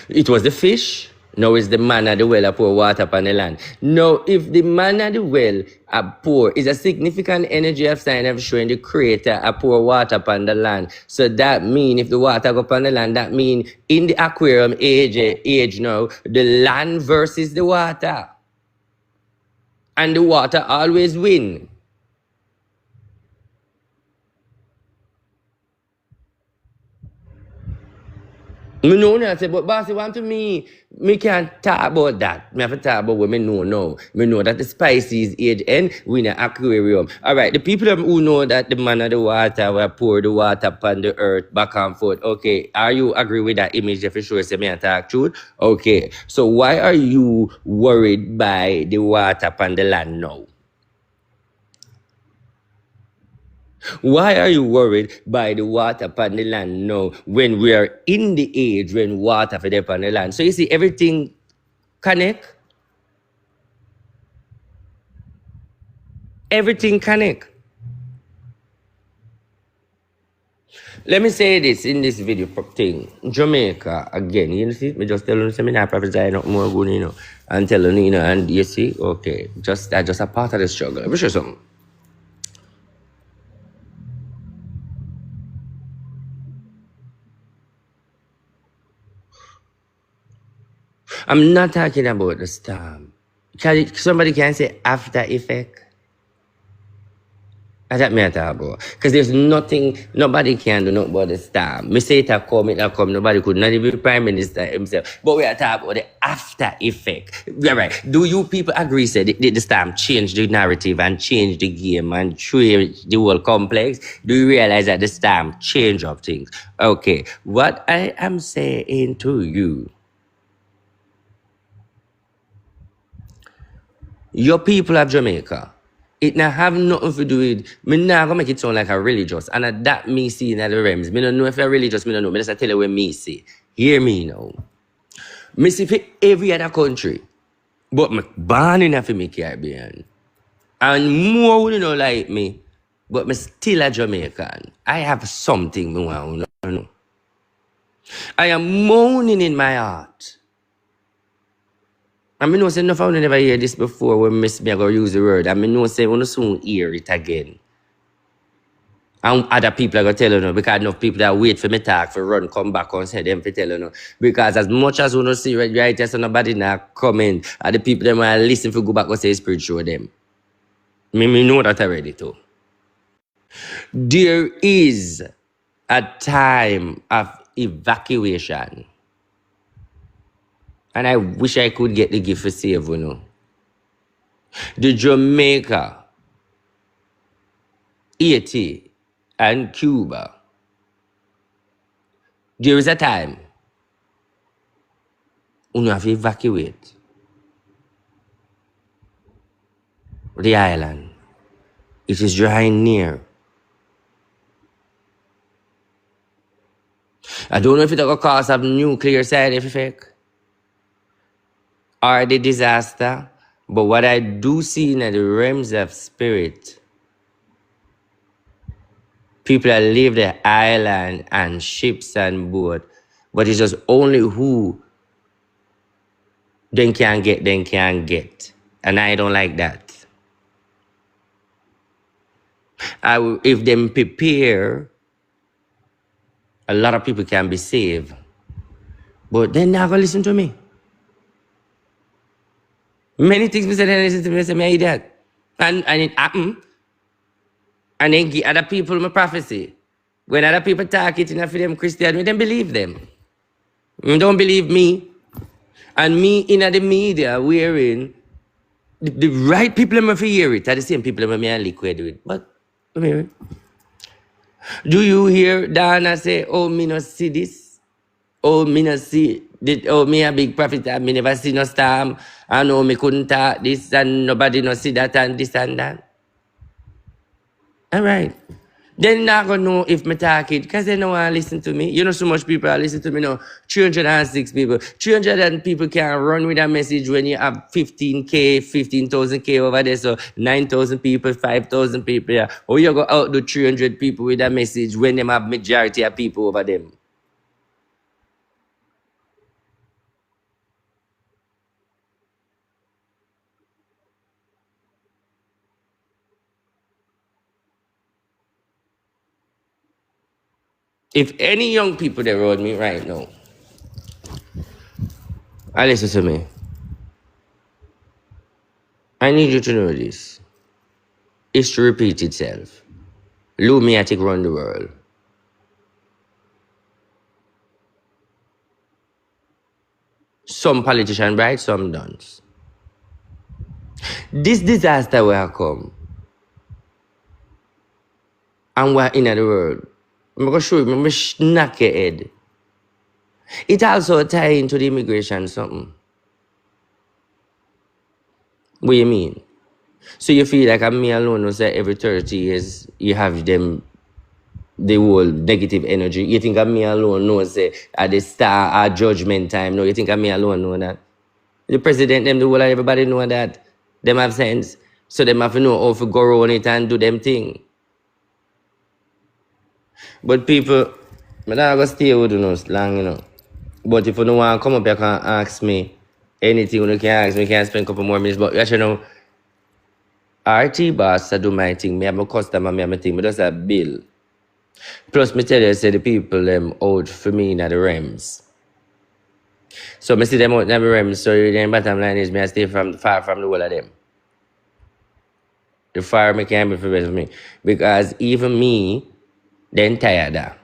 It was the fish. Now it's the man at the well a pour water upon the land. Now, if the man at the well a pour is a significant energy of sign of showing the creator a pour water upon the land. So that mean if the water go upon the land, that mean in the aquarium age now, the land versus the water. And the water always win. Me know that, but boss, want to me can't talk about that. Me have to talk about what me know now. Me know that the Pisces age end, we in an aquarium. All right, the people who know that the man of the water will pour the water upon the earth back and forth. Okay, are you agree with that image if you sure say me talk truth? Okay, so why are you worried by the water upon the land now? Why are you worried by the water upon the land now when we are in the age when water for upon the land? So you see everything connect. Everything connect. Let me say this in this video thing. Jamaica, again, you see, me just tell you, I'm not prophesying not more good, you know, and telling you, know, and you see, okay, that's just a part of the struggle. Let me show you something. I'm not talking about the storm. Somebody can say after effect. That's what I talk about. Because there's nothing, nobody can do nothing about the storm. Me say it'll come, nobody could, not even the Prime Minister himself. But we are talking about the after effect. Yeah, right. Do you people agree, say, the storm changed the narrative and changed the game and changed the whole complex? Do you realize that the storm changed of things? Okay, what I am saying to you, your people of Jamaica, It not have nothing to do with me not gonna make it sound like a religious. And that me see in the realms. Me don't know if you're religious, me don't know. Me just tell you what me see. Hear me now. Me see for every other country. But me born in a for me Caribbean. And more would not like me. But me still a Jamaican. I have something me want to know. I am moaning in my heart. And I know say enough of you never hear this before when Miss me I go use the word. And I know say we soon hear it again. And other people are going to tell you no, because enough people that wait for me talk for run, come back and say them for tell you no. Because as much as we don't see right there, so nobody not comment, and the people that want to listen for go back and say spirit show them. Me know that already too. There is a time of evacuation. And I wish I could get the gift for save, you know. The Jamaica, Haiti, and Cuba. There is a time when you have to evacuate the island. It is drawing near. I don't know if it's going to cause a nuclear side effect or the disaster, but what I do see in the realms of spirit, people that leave the island and ships and boat, but it's just only who they can get. And I don't like that. If them prepare, a lot of people can be saved. But they're not going to listen to me. Many things people say, they listen to me, I say, me that. And it happen. And then give other people my prophecy. When other people talk it enough for them Christian, we don't believe them. You don't believe me. And me in the media wearing the right people may hear it are the same people that may liquid with. But do you hear Dana say, oh, me not see this? Oh, me not see this. Oh, me a big prophet, me never see no storm. I know me couldn't talk this and nobody not see that and this and that. All right. Then not gonna know if me talk it because they don't want to listen to me. You know so much people are listening to me now. 306 people. 300 people can run with a message when you have 15K, 15,000K over there. So 9,000 people, 5,000 people. Yeah. Or you go out to 300 people with a message when them have majority of people over them. If any young people that around me right now, listen to me. I need you to know this. History repeats itself. Lumiatic run the world. Some politicians bright, some don't. This disaster will come. And we're in the world. I'm going to show you, I'm going to knock your head. It also tie into the immigration something. What do you mean? So you feel like I'm me alone who say every 30 years you have them, the whole negative energy. You think I'm me alone know say at the start, at judgment time. No, you think I'm me alone know that. The president, them, the whole everybody know that. Them have sense. So them have to know how to go around it and do them thing. But people, I'm not going to stay with you long, you know. But if you don't want to come up here, you can ask me anything. You can ask me, you can spend a couple more minutes. But you know, RT boss, I do my thing. I have my customer, I have my thing. I just have bill. Plus, me tell you, say the people them out for me in the realms. So I see them out in the realms. So the bottom line is, I stay far from the whole of them. The far me can't be for me. Because even me, they're tired of.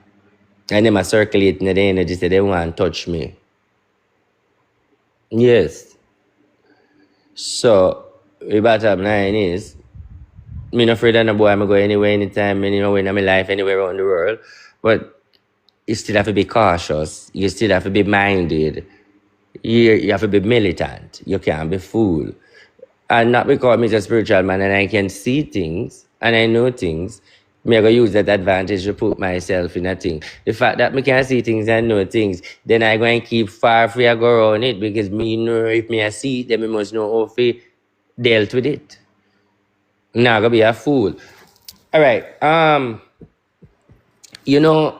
And them are circulating the energy, so they want to touch me. Yes. So, the bottom line is, I'm not afraid of no boy, I'm go anywhere, anytime, you know, in my life, anywhere around the world. But you still have to be cautious. You still have to be minded. You have to be militant. You can't be fooled. And not because I'm a spiritual man and I can see things and I know things, me I go use that advantage to put myself in a thing. The fact that me can see things and know things, then I go and keep far free I go around it because me know if me I see it, then me must know how to dealt with it. Now I go be a fool. All right. You know,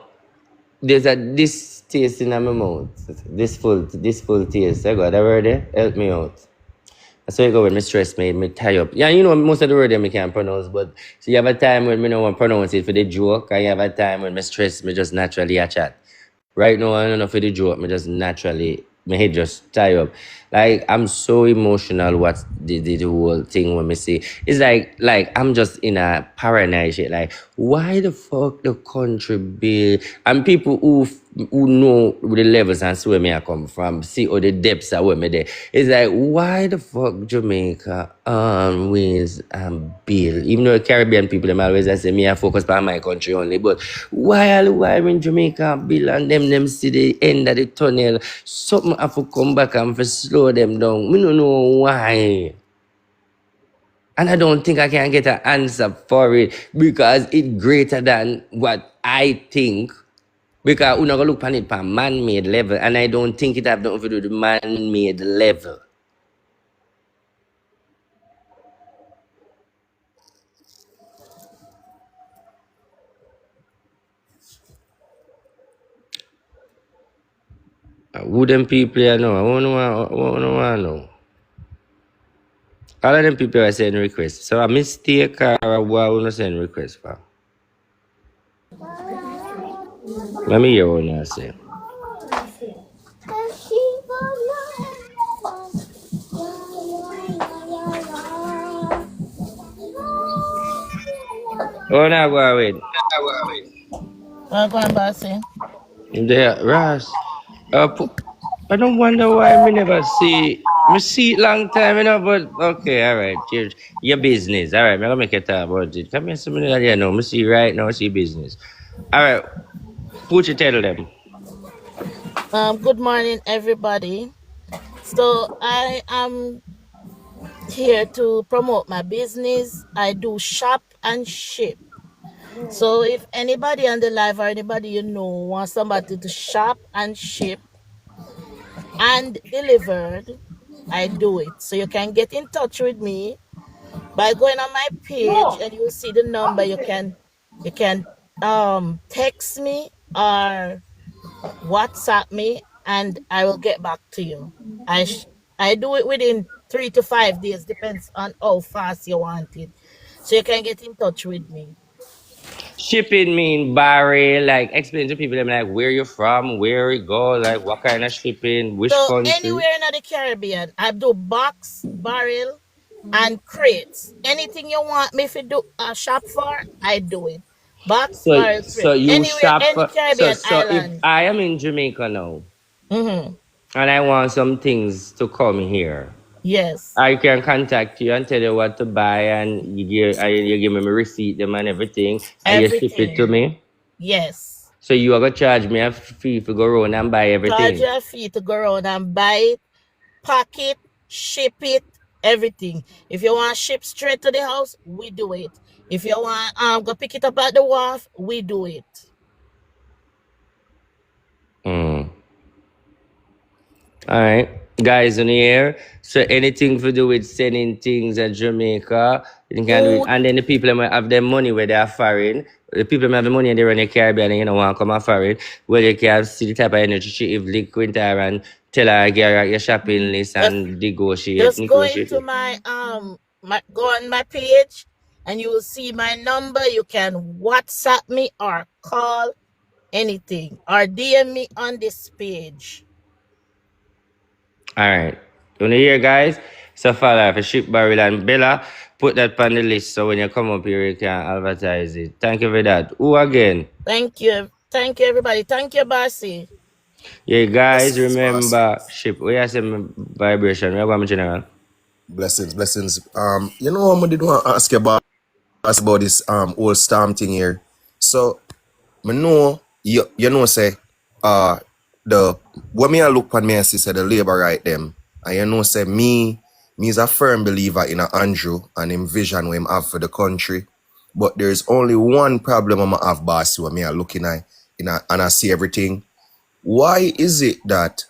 there's this taste in my mouth. This full taste. I got that word there? Help me out. So you go when me stress me tie up. Yeah, you know most of the word me can't pronounce, but so you have a time when me don't want to pronounce it for the joke, and you have a time when me stress me just naturally a chat. Right now, I don't know for the joke, me just naturally my head just tie up. Like I'm so emotional. What the whole thing when me see it's like I'm just in a paranoid shit. Like why the fuck the country bill and people who know the levels and see where me I come from, see all the depths are where me there. It's like why the fuck Jamaica always bill. Even though Caribbean people them always I say me I focus on my country only, but why in Jamaica bill and them see the end of the tunnel, something have to come back and for slow them down. We don't know why. And I don't think I can get an answer for it because it's greater than what I think. Because we're not going to look on it from man-made level, and I don't think it have nothing to do with the man-made level. Who them people I know? I want to know. All of them people are sending requests. So a mistake or what I want to send requests for? Let me hear what you say. Oh, now go away. Well, go on, bossy. There, Ross. I don't wonder why me never see me see it long time, but okay, all right. Your business. All right, I'm gonna make a talk about it. Come here, somebody that you know. Me see right now, see business. All right, put your tell them. Good morning, everybody. So I am here to promote my business. I do shop and ship. So if anybody on the live or anybody you know wants somebody to shop and ship and delivered, I do it. So you can get in touch with me by going on my page and you'll see the number. You can text me or WhatsApp me and I will get back to you. I do it within 3 to 5 days, depends on how fast you want it. So you can get in touch with me. Shipping mean barrel. Like explain to people them like where you from, where it go, like what kind of shipping, which So country. anywhere in the Caribbean, I do box, barrel, and crates. Anything you want me to do a shop for, I do it. Box, barrel, So crate. you Anywhere, shop. any Caribbean So if island. I am in Jamaica now Mm-hmm. and I want some things to come here. Yes. I can contact you and tell you what to buy, and you give me my receipt, them and everything, and you ship it to Everything. me. Yes. So you are gonna charge me a fee to go around and buy Charge everything. your fee to go around and buy it, pack it, ship it, everything. If you want ship straight to the house, we do it. If you want go pick it up at the wharf, we do it. Mm. All right, guys on the air. So anything to do with sending things at Jamaica, you can do it. Food, And then the people that might have their money where they are foreign, the people that have the money and they're in the Caribbean and you know want to come out foreign, where you can see the type of energy she if liquid her and tell her get your shopping list just and negotiate. just go into go on my page and you will see my number. You can WhatsApp me or call anything or DM me on this page. All right. You know here, guys? So far, for Ship Barrel and Bella, put that on the list so when you come up here, you can advertise it. Thank you for that. Who again? Thank you. Thank you, everybody. Thank you, Barcy. Yeah, guys, Blessings, boss. remember, Ship, we have some vibration. We have one general. Blessings. You know, I did want to ask you about this whole storm thing here. So, I know you know say the when me I look on me and see say the labor right them, and you know say me Me is a firm believer in a Andrew and him vision what him have for the country. But there's only one problem I'm have, boss, when me are looking at and I see everything. Why is it that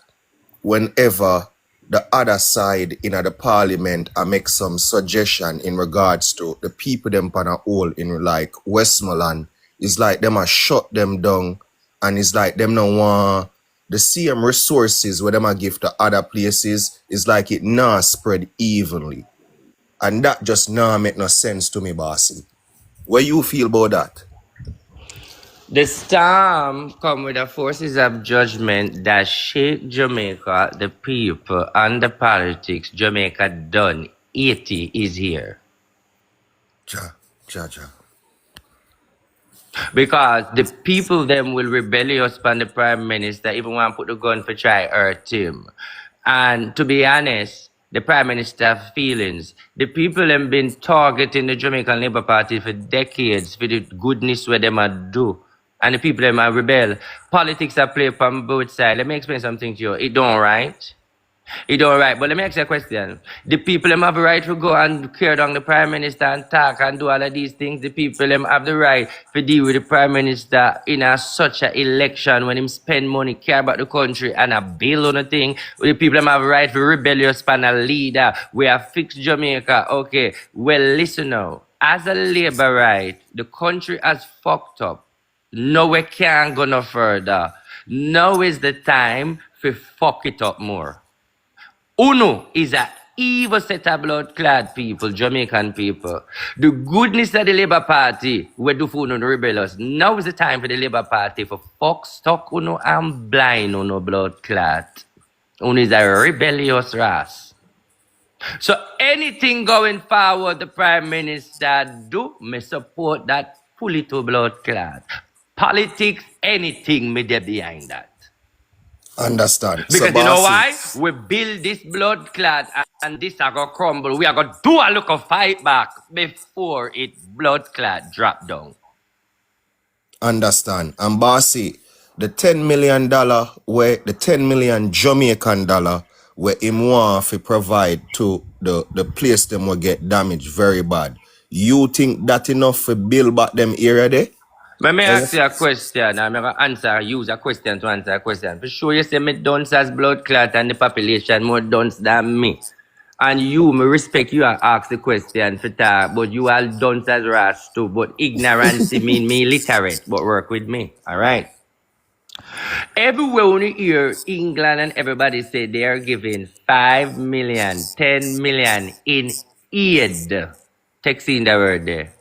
whenever the other side in the parliament I make some suggestion in regards to the people them pan a hole in like Westmoreland, it's like them a shut them down and it's like them no want the same resources where them a give to other places, is like it not spread evenly. And that just not make no sense to me, bossy. What you feel about that? The storm come with the forces of judgment that shake Jamaica, the people, and the politics. Jamaica done. 80 is here. Ja. Because the people them will rebellious upon the prime minister, even want to put the gun for try hurt him. And to be honest, the prime minister have feelings. The people them been targeting the Jamaican Labour Party for decades for the goodness where them a do. And the people them a rebel. Politics are play from both sides. Let me explain something to you. It don't right. It all right, but let me ask you a question. The people them have the right to go and carry down the prime minister and talk and do all of these things. The people them have the right to deal with the prime minister in such an election when him spend money, care about the country and a bill on a thing. The people them have the right for rebellious pan a leader. We have fixed Jamaica. Okay, well listen now. As a labor right, the country has fucked up. No, we can't go no further. Now is the time to fuck it up more. Uno is a evil set of blood-clad people, Jamaican people. The goodness of the Labour Party, we do for Uno the rebellious. Now is the time for the Labour Party for fuck, stuck Uno and blind Uno blood-clad. Uno is a rebellious race. So anything going forward the Prime Minister do, me support that fully to blood-clad. Politics, anything me there behind that. Understand. Because So you know bossy, why? We build this blood clot and this are gonna crumble. We are gonna do a look of fight back before it blood clot drop down. understand. And bossy, the $10 million where the 10 million Jamaican dollar where him want to provide to the place them will get damaged very bad. You think that enough for build back them area there? But me Or ask you a question, I'm gonna answer, use a question to answer a question. For sure you say me dunce as blood clot and the population more dunce than me. And you, me respect you and ask the question for talk, but you all dunce as rash too. But ignorance mean me illiterate, but work with me. Alright. Everywhere when you hear England and everybody say they are giving 5 million, 10 million in aid. Text in the word there.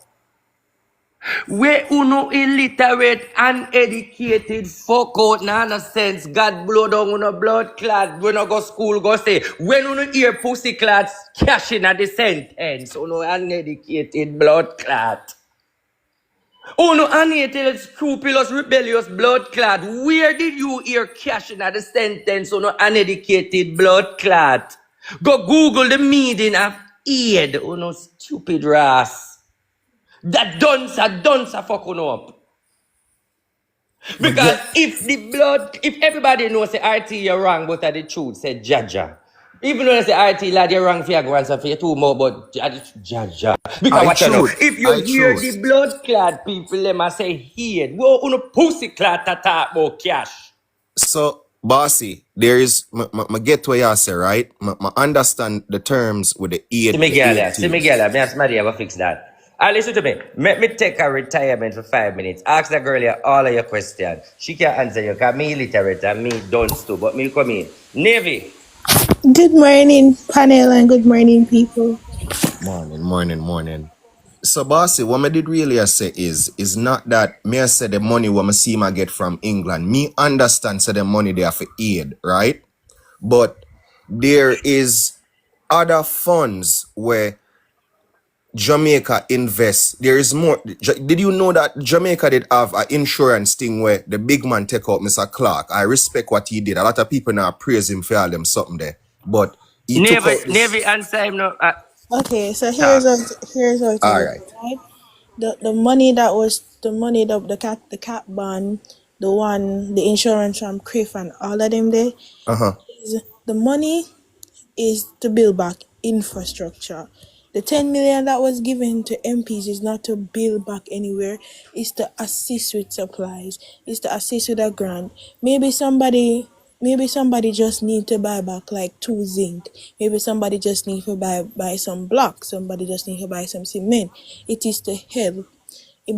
Where uno illiterate, uneducated, fuck out, no sense, God blow down uno blood clad, when I go school, go say, when uno hear pussy clads cashing at the sentence, uno uneducated blood clad. Uno uneducated, scrupulous, rebellious blood clad. Where did you hear cashing at the sentence, uno uneducated blood clad? Go Google the meaning of aid, uno stupid ass. That dunce fucking up. Because if everybody knows the RT you're wrong, but the truth said Jaja. Even though they say RT lad you're wrong for your grandson for your two more, but Jaja. Because I what you know, truth. if you I hear truth. the blood clad people, them a say here, go on a pussy clad to talk about cash. So bossy, there is I get what you say, right? I understand the terms with the See me team. girl, me ask Maria will fix that. Listen to me. Let me take a retirement for 5 minutes. Ask the girl here all of your questions. She can answer you because me illiterate and me dunce too. But me come in. Navy. Good morning, panel, and good morning, people. Morning. So bossy, what I did really say is not that me I say the money what I see I get from England. Me understand say the money they have for aid, right? But there is other funds where Jamaica invest. There is more. Did you know that Jamaica did have an insurance thing where the big man take out Mr. Clark? I respect what he did. A lot of people now praise him for all them something there. But he took out this. Navy answer him no. Okay, so Talk. here's how it All is, right. right? The money that was the money the cat bond, the insurance from Criff and all of them there Uh-huh. is the money is to build back infrastructure. The 10 million that was given to MPs is not to build back anywhere, it's to assist with supplies, it's to assist with a grant. Maybe somebody just need to buy back like two zinc. Maybe somebody just need to buy some blocks. Somebody just need to buy some cement. It is to help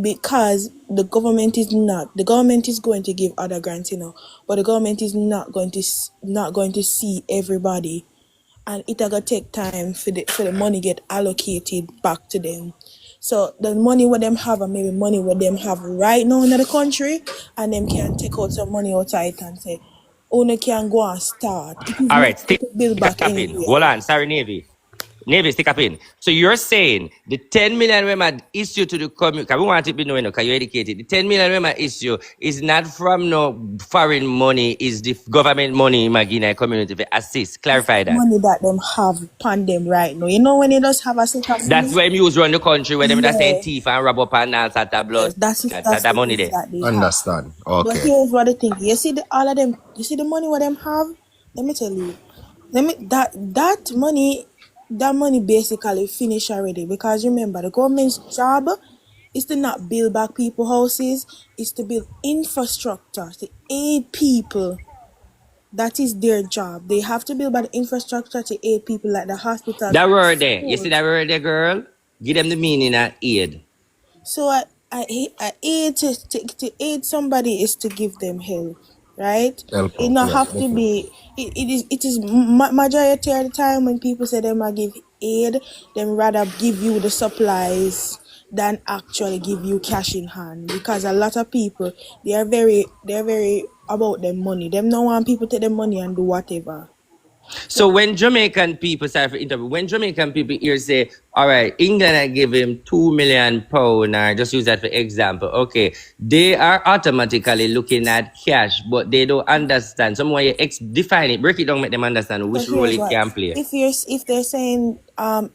because the government is going to give other grants, but the government is not going to see everybody, and it gonna take time for the money get allocated back to them. So the money what them have and maybe money what them have right now in the country, and them can take out some money outside and say, "Owner can go and start." It is All not right, going to build stick back up in. anywhere. Hold on, sorry, Navy. Navy, stick up in. So you're saying the 10 million women issue to the community, because we want to be knowing, because you're educated. The 10 million women issue is not from no foreign money, is the government money in Magina community to assist. Clarify that. Money that them have upon them right now. When they just have a set of That's money, where use run the country, where them just saying yeah, thief and rob up and all sort of blood. yes, that's That the money money there. that they have. Understand. But Okay. here's what I think. You see all of them. You see the money what them have. Let me tell you. That money basically finished already, because remember the government's job is to not build back people houses. Is to build infrastructure to aid people. That is their job. They have to build back the infrastructure to aid people like the hospitals, That word there. You see schools. that word there, girl? Give them the meaning of aid. So I aid to aid somebody is to give them help, right? Help It out. not Yeah, have to definitely. be. It is majority of the time when people say them I give aid, them rather give you the supplies than actually give you cash in hand, because a lot of people they are very about their money. Them no want people take their money and do whatever. So So when Jamaican people, sorry for interview, when Jamaican people here say, all right, England I give him £2 million, or just use that for example, okay, they are automatically looking at cash, but they don't understand. Someone you define it, break it down, make them understand So which role here's it what: can play. if they're saying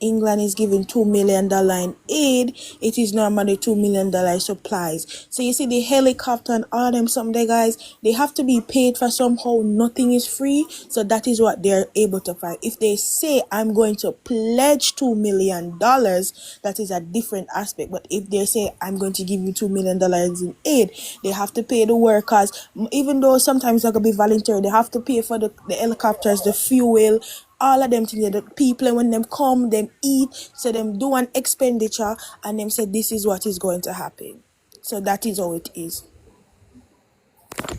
England is giving $2 million in aid, it is normally $2 million supplies. So you see the helicopter and all them someday guys, they have to be paid for somehow. Nothing is free, so that is what they're able to find. If they say I'm going to pledge $2 million, that is a different aspect. But if they say I'm going to give you $2 million in aid, they have to pay the workers. Even though sometimes they're gonna be voluntary, they have to pay for the helicopters, the fuel, all of them things. The people when them come, them eat, so them do an expenditure, and them say this is what is going to happen. So that is how it is.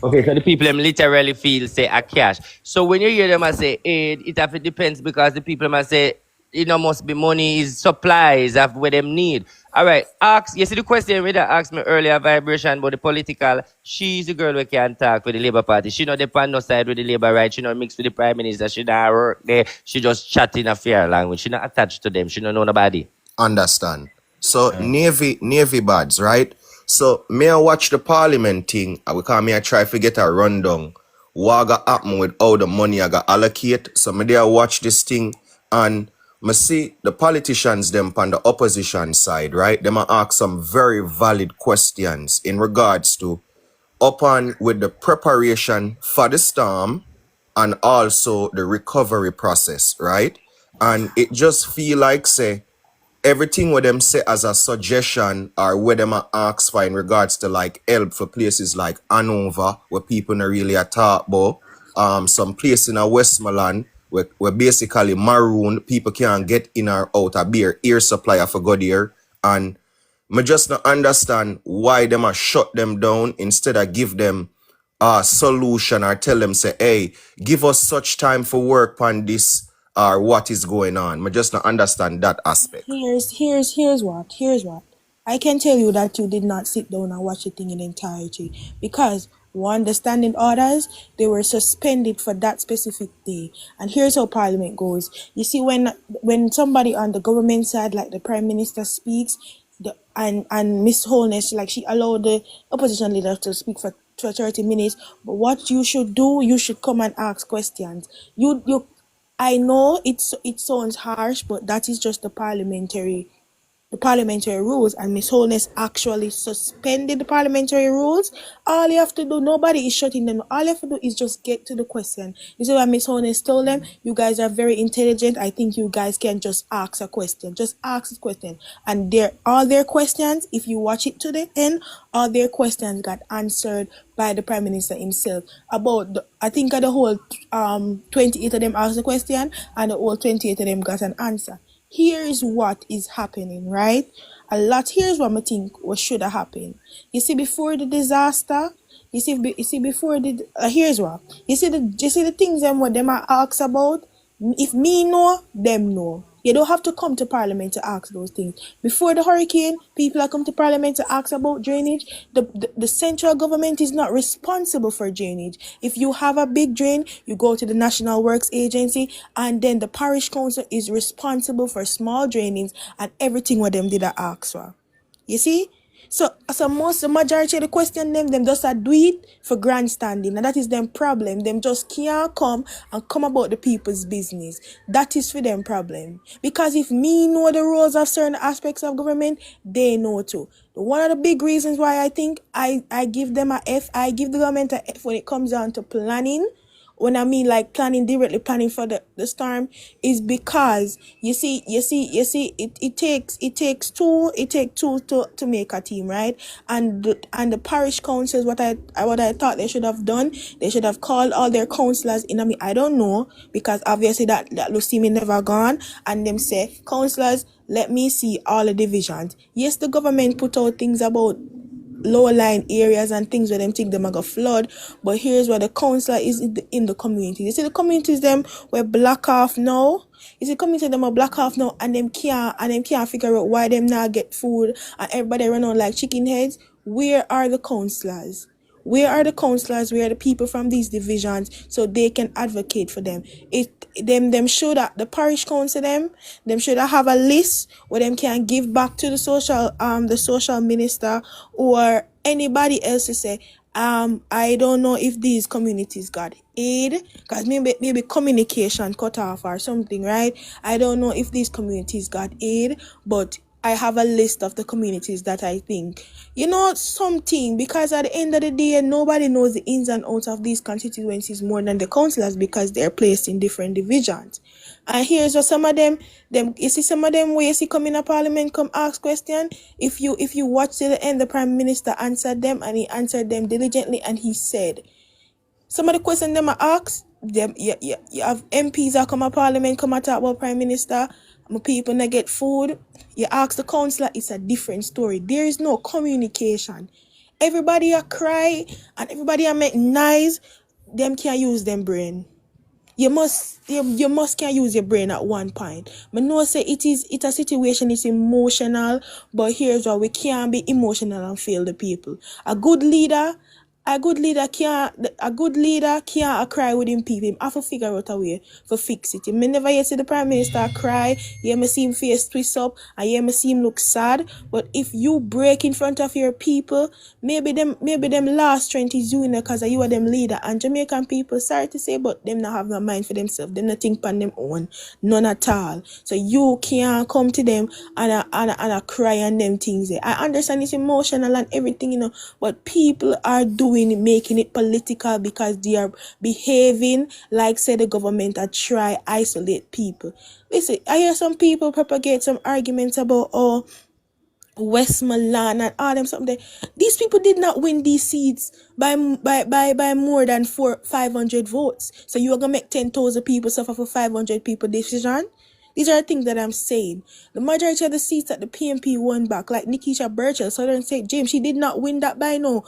Okay, so the people them literally feel say a cash. So when you hear them say aid, it have to depends because the people must say it no must be money is supplies of what them need. All right, ask. You see the question that asked me earlier, vibration about the political. She's the girl who can talk with the Labour Party. She not depend no side with the Labour, right? She not mix with the Prime Minister. She not work there. She just chat in a fair language. She not attached to them. She don't know nobody. Understand. So Navy bads, right? So may I watch the parliament thing, because me I try to get a rundown. What got happen with all the money I got allocate. So me there watch this thing, and me see the politicians them on the opposition side, right? Them a ask some very valid questions in regards to upon with the preparation for the storm and also the recovery process, right? And it just feel like say everything what them say as a suggestion or what them a ask for in regards to like help for places like Hanover where people not really a talk about, some place in a Westmoreland where basically maroon people can't get in or out a beer air supply for good here, and me just not understand why them a shut them down instead of give them a solution or tell them say, hey, give us such time for work on this or what is going on. Me just not understand that aspect. Here's what I can tell you that you did not sit down and watch the thing in entirety, because one, the standing orders, they were suspended for that specific day. And here's how parliament goes. You see, when somebody on the government side, like the prime minister, speaks, and Miss Holness, like, she allowed the opposition leader to speak for 30 minutes. But what you should do, you should come and ask questions. You I know it sounds harsh, but that is just the the parliamentary rules, and Miss Holness actually suspended the parliamentary rules. All you have to do, nobody is shutting them. All you have to do is just get to the question. You see what Miss Holness told them? You guys are very intelligent. I think you guys can just ask a question. Just ask a question. And all their questions, if you watch it to the end, all their questions got answered by the Prime Minister himself. I think the whole 28 of them asked the question, and the whole 28 of them got an answer. Here is what is happening, right? Here's what I think what should have happened. You see, before the disaster, before the here's what you see the things them what them are asked about. If me know, them know. You don't have to come to Parliament to ask those things. Before the hurricane, people are come to Parliament to ask about drainage. The central government is not responsible for drainage. If you have a big drain, you go to the National Works Agency, and then the parish council is responsible for small drainings and everything what them did ask for. You see? So the majority of the question them just do it for grandstanding, and that is them problem. Them just can't come about the people's business. That is for them problem. Because if me know the roles of certain aspects of government, they know too. One of the big reasons why I think I give them a F, I give the government a F when it comes down to planning. When I mean like directly planning for the storm, is because you see it takes two to make a team, right? And the parish councils, what I thought they should have done, they should have called all their councillors in. I don't know, because obviously that Lucimi never gone, and them say, councillors, let me see all the divisions. Yes, the government put out things about lower lying areas and things where them think them are gonna flood, but here's where the councillor is in the community. You see the communities them were block off now. You see community them are block off now, and them can't figure out why them not get food, and everybody run on like chicken heads. Where are the councillors? Where are the councillors? Where are the people from these divisions so they can advocate for them? Them should have the parish council them should have a list where them can give back to the social minister or anybody else to say, I don't know if these communities got aid, because maybe communication cut off or something, right? I don't know if these communities got aid, but I have a list of the communities that I think, something, because at the end of the day, nobody knows the ins and outs of these constituencies more than the councillors, because they're placed in different divisions. And here's what some of them, you see some of them where you see come in a parliament, come ask question. If you watch till the end, the Prime Minister answered them, and he answered them diligently, and he said, some of the questions them are asked, you have MPs that come to Parliament, come and talk about Prime Minister, my people not get food. You ask the councillor, it's a different story. There is no communication. Everybody a cry and everybody a make noise. Them can't use them brain. You must can use your brain at one point. But no say it's a situation, it's emotional, but here's why we can't be emotional and fail the people. A good leader can't cry with him people. Him have to figure out a way to fix it. Me never yet see the Prime Minister cry. You me see him face twist up, and you me see him look sad. But if you break in front of your people, maybe them last strength is you in because you are them leader. And Jamaican people, sorry to say, but them not have no mind for themselves. Them not think on them own, none at all. So you can't come to them and cry on them things. I understand it's emotional and everything, but people are making it political because they are behaving like say the government are try isolate people. Listen, I hear some people propagate some arguments about Westmoreland and all them something. These people did not win these seats by more than 500 votes. So you are gonna make 10,000 people suffer for 500 people decision? These are the things that I'm saying. The majority of the seats that the PNP won back, like Nikisha Burchell, Southern St. James, she did not win that by no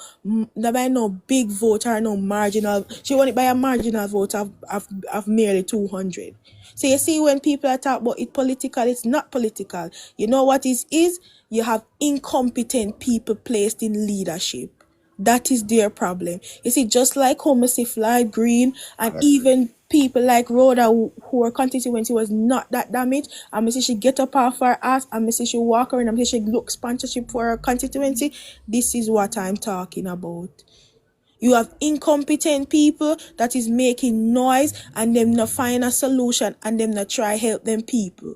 big vote or no marginal. She won it by a marginal vote of merely 200. So you see, when people are talking about it political, it's not political. You know what it is? You have incompetent people placed in leadership. That is their problem. You see, just like Homer Floyd Green and even people like Rhoda who her constituency was not that damaged, and say she get up off her ass, and say she walk around and she look sponsorship for her constituency. This is what I'm talking about. You have incompetent people that is making noise and them not find a solution and them not try help them people.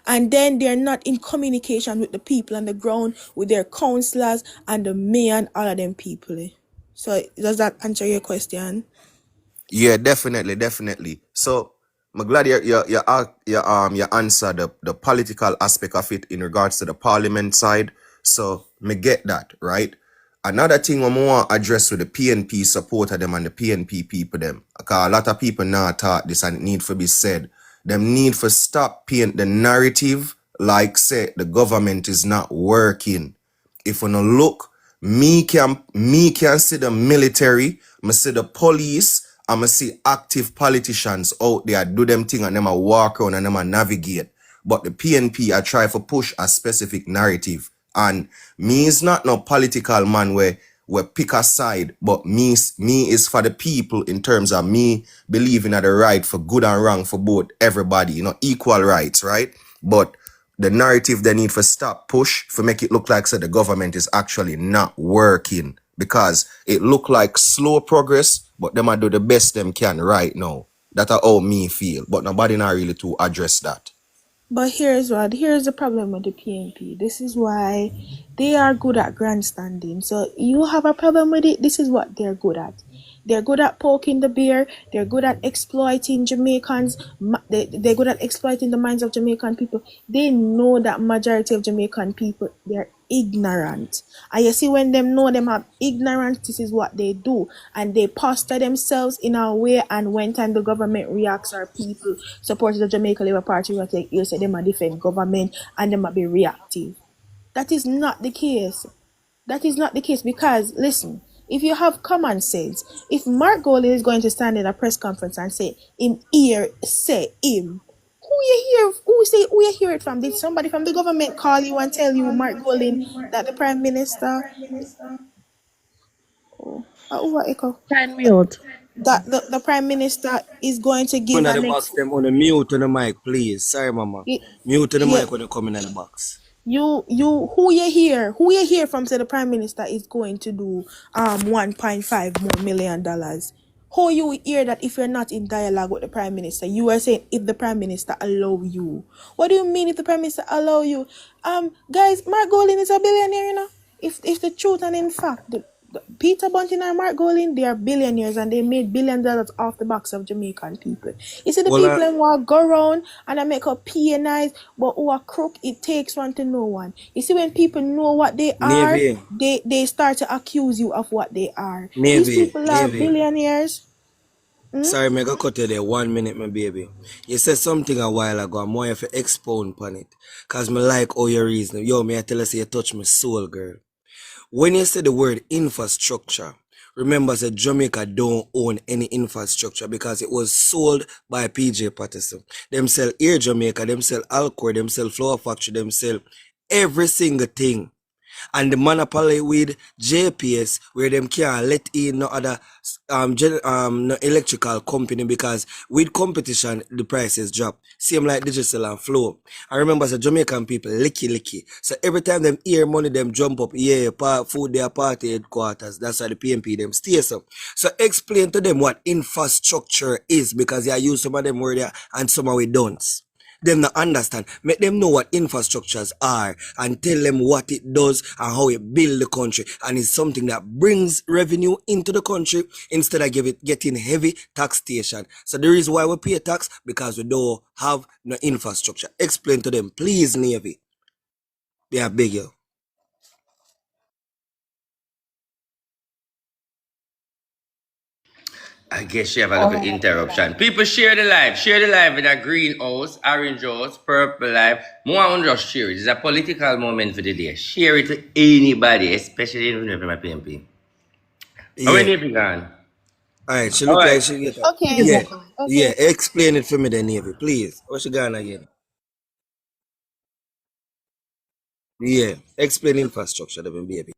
And then they're not in communication with the people on the ground, with their councillors and the mayor and all of them people. So does that answer your question? Yeah, definitely, definitely. So I'm glad you answered the political aspect of it in regards to the parliament side. So me get that, right? Another thing I want to address with the PNP supporter them and the PNP people them. Because a lot of people now thought this and it need for be said. Them need for stop paint the narrative like say the government is not working. If we no look, me can see the military, me see the police, and me see active politicians out there do them thing and them a walk around and them a navigate. But the PNP I try to push a specific narrative. And me is not no political man where we pick a side, but me is for the people in terms of me believing in the right for good and wrong for both everybody, equal rights, right? But the narrative they need for stop push for make it look like so the government is actually not working because it look like slow progress, but them a do the best them can right now. That's how me feel, but nobody not really to address that. But here's the problem with the PNP. This is why they are good at grandstanding. So you have a problem with it, this is what they're good at. They're good at poking the bear. They're good at exploiting Jamaicans. They're good at exploiting the minds of Jamaican people. They know that majority of Jamaican people, they're ignorant. And you see, when them know them have ignorance, this is what they do. And they posture themselves in a way, and when time the government reacts or people supporters of Jamaica Labour Party will take you say them a defend government and them might be reactive. That is not the case. That is not the case because listen, if you have common sense, if Mark Golding is going to stand in a press conference and say him ear say him, who you hear it from? Did somebody from the government call you and tell you, Mark Golding, that the Prime Minister, over echo, Can mute. that the Prime Minister is going to give Coming at an the box, them on the mute on the mic, please. Sorry, mama. Mute on the yeah, mic when you come in the box. who you hear from say the Prime Minister is going to do 1.5 more million dollars. How you hear that if you're not in dialogue with the Prime Minister? You are saying if the Prime Minister allow you. What do you mean if the Prime Minister allow you? Guys, Mark Golding is a billionaire, If the truth and in fact, Peter Bunting and Mark Golding, they are billionaires and they made $1 billion off the backs of Jamaican people. You see the Well, people who are go around and I make up nice, but who are crook, it takes one to know one. You see, when people know what they are, Navy, they start to accuse you of what they are. These Navy, people are Navy. billionaires. Sorry, mega cut you there 1 minute, my baby. You said something a while ago. I'm more of a expound on it. Cause me like all your reason. Yo, me I tell you, say you touch my soul, girl. When you say the word infrastructure, remember that Jamaica don't own any infrastructure because it was sold by PJ Patterson. Them sell Air Jamaica, them sell Alcor, them sell Flower Factory, them sell every single thing. And the monopoly with JPS where them can't let in no other no electrical company because with competition the prices drop. Same like digital and flow. I remember the Jamaican people licky. So every time them hear money them jump up, yeah, food their party headquarters. That's why the PMP them stay so. So explain to them what infrastructure is because they use some of them word there and some of it don't. Them not understand. Make them know what infrastructures are and tell them what it does and how it build the country. And it's something that brings revenue into the country instead of getting heavy taxation. So the reason why we pay tax because we don't have no infrastructure. Explain to them, please, Navy. They are big you. I guess you have a little interruption. People share the live. Share the live in a green house, orange house, purple live. More on just share it. It's a political moment for the day. Share it to anybody, especially if you're from a PMP. How Yeah. many people gone? Alright, she All look right. like she get up. Okay, Yeah. Yeah. okay. Explain it for me then, Navy, please. What's she gone again? Yeah. Explain infrastructure, then, baby.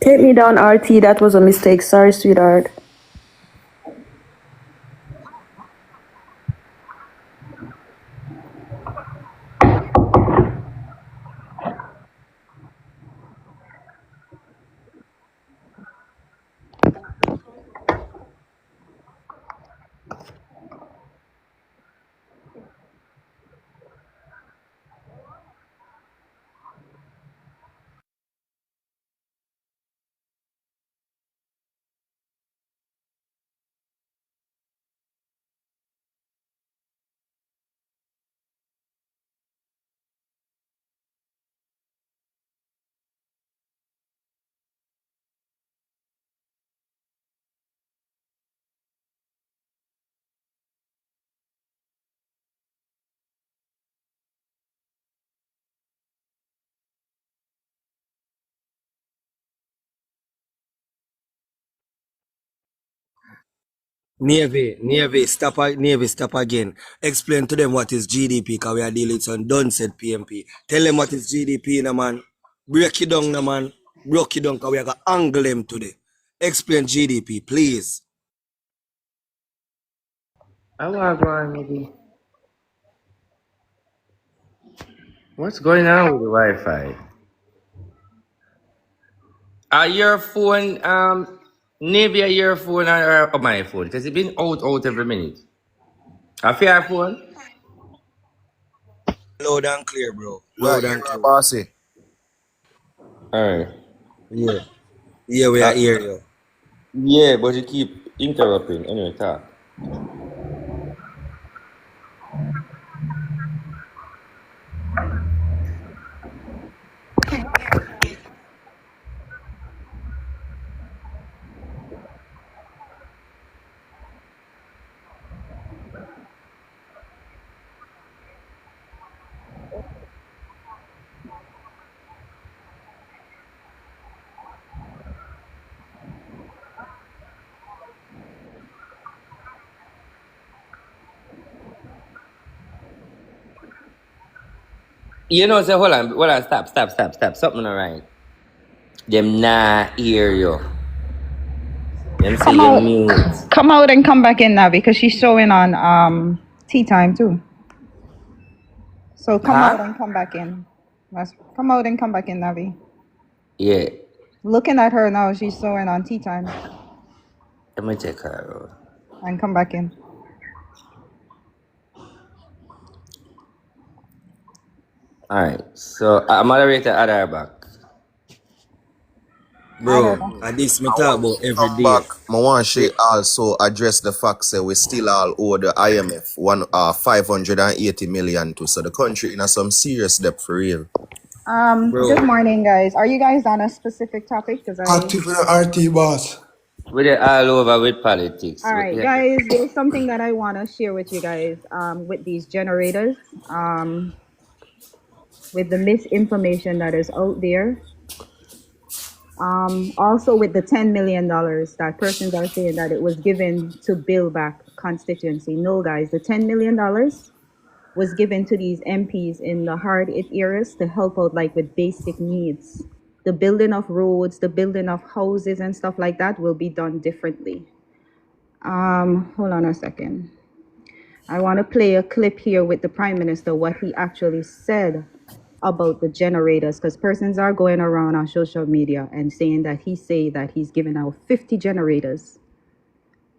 Take me down, RT. That was a mistake. Sorry, sweetheart. Navy, stop again. Explain to them what is GDP, because we are dealing with some done said PMP. Tell them what is GDP, na man. Break it down, na man. Break it down, because we are going to angle them today. Explain GDP, please. I want to go on, maybe. What's going on with the Wi-Fi? Are your phone, Navy, your phone or my phone? Because it's been out every minute. Have your phone? Loud and clear, bro. Right Loud here, and clear. bossy. Alright. Yeah. Yeah, we are here, yo. Yeah, but you keep interrupting. Anyway, talk. You know, say, hold on, stop. Something alright. Them nah hear you. Them say Come you out, mute. come out and come back in now because she's showing on tea time too. So come out Huh? and come back in. Come out and come back in, Navi. Yeah. Looking at her now, she's showing on tea time Let me check her out. and come back in. Alright. So, moderator, add her back. Add her Bro, back. and this me And talk once about she every come day. back, I want she also address the fact that we still all owe the IMF 580 million to. So the country in a some serious debt for real. Good Bro, morning, guys. Are you guys on a specific topic? Because Active in the RT boss. We're all over with politics. all right, Yeah. guys, there's something that I want to share with you guys with these generators, with the misinformation that is out there. Also with the $10 million that persons are saying that it was given to build back constituency. No, guys, the $10 million was given to these MPs in the hard hit areas to help out like with basic needs. The building of roads, the building of houses and stuff like that will be done differently. Hold on a second. I want to play a clip here with the Prime Minister, what he actually said about the generators, because persons are going around on social media and saying that he's giving out 50 generators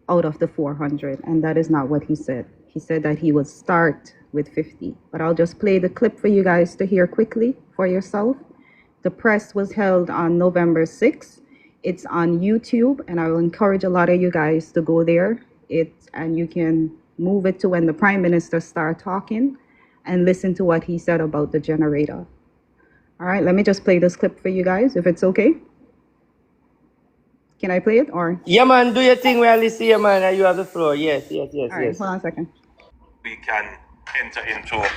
out of the 400, and that is not what he said. He said that he would start with 50, but I'll just play the clip for you guys to hear quickly for yourself. The press was held on November 6th. It's on YouTube, and I will encourage a lot of you guys to go there. And you can move it to when the Prime Minister start talking and listen to what he said about the generator. All right, let me just play this clip for you guys, if it's okay. Can I play it or? Yeah, man, do your thing where I listen, yeah, man, and you have the floor. All right, hold on a second. We can enter into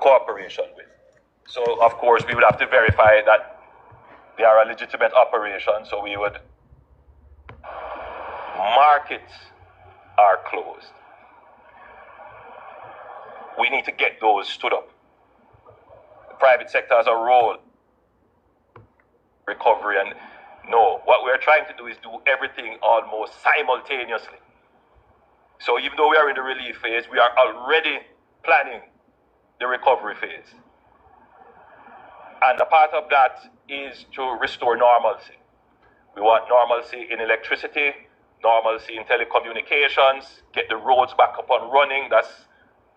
cooperation with. So, of course, we would have to verify that they are a legitimate operation, so we would. Markets are closed. We need to get those stood up. The private sector has a role recovery. And no, what we're trying to do is do everything almost simultaneously. So even though we are in the relief phase, we are already planning the recovery phase. And a part of that is to restore normalcy. We want normalcy in electricity, normalcy in telecommunications, get the roads back up and running. That's,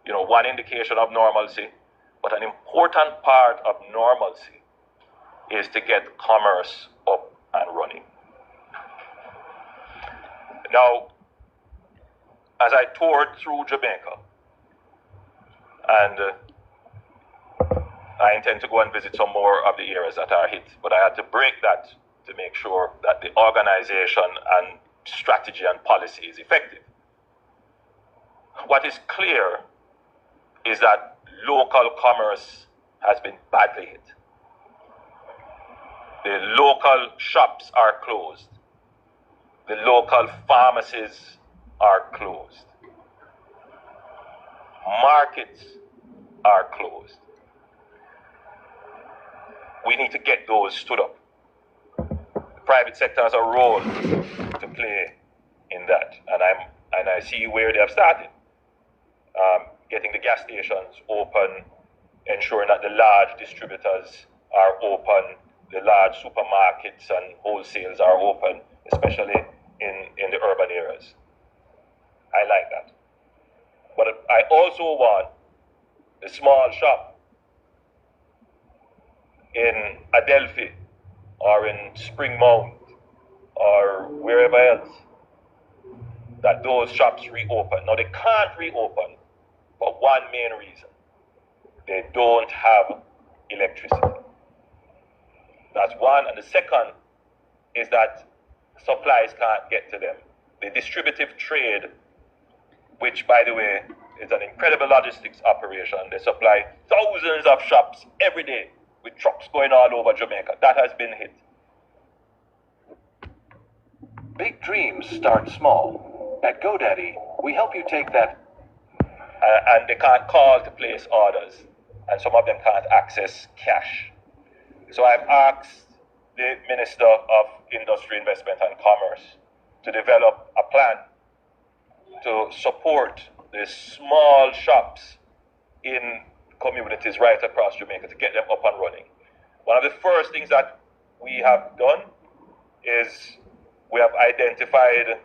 one indication of normalcy. But an important part of normalcy is to get commerce up and running. Now, as I toured through Jamaica, and I intend to go and visit some more of the areas that are hit, but I had to break that to make sure that the organization and strategy and policy is effective. What is clear is that local commerce has been badly hit. The local shops are closed. The local pharmacies are closed. Markets are closed. We need to get those stood up. The private sector has a role to play in that, and I see where they have started. Getting the gas stations open, ensuring that the large distributors are open, the large supermarkets and wholesales are open, especially in the urban areas. I like that. But I also want the small shop in Adelphi or in Spring Mount or wherever else, that those shops reopen. Now, they can't reopen for one main reason. They don't have electricity. That's one. And the second is that supplies can't get to them. The distributive trade, which, by the way, is an incredible logistics operation. They supply thousands of shops every day with trucks going all over Jamaica. That has been hit. Big dreams start small. At GoDaddy, we help you take that. And they can't call to place orders. And some of them can't access cash. So I've asked the Minister of Industry, Investment and Commerce to develop a plan to support the small shops in communities right across Jamaica to get them up and running. One of the first things that we have done is we have identified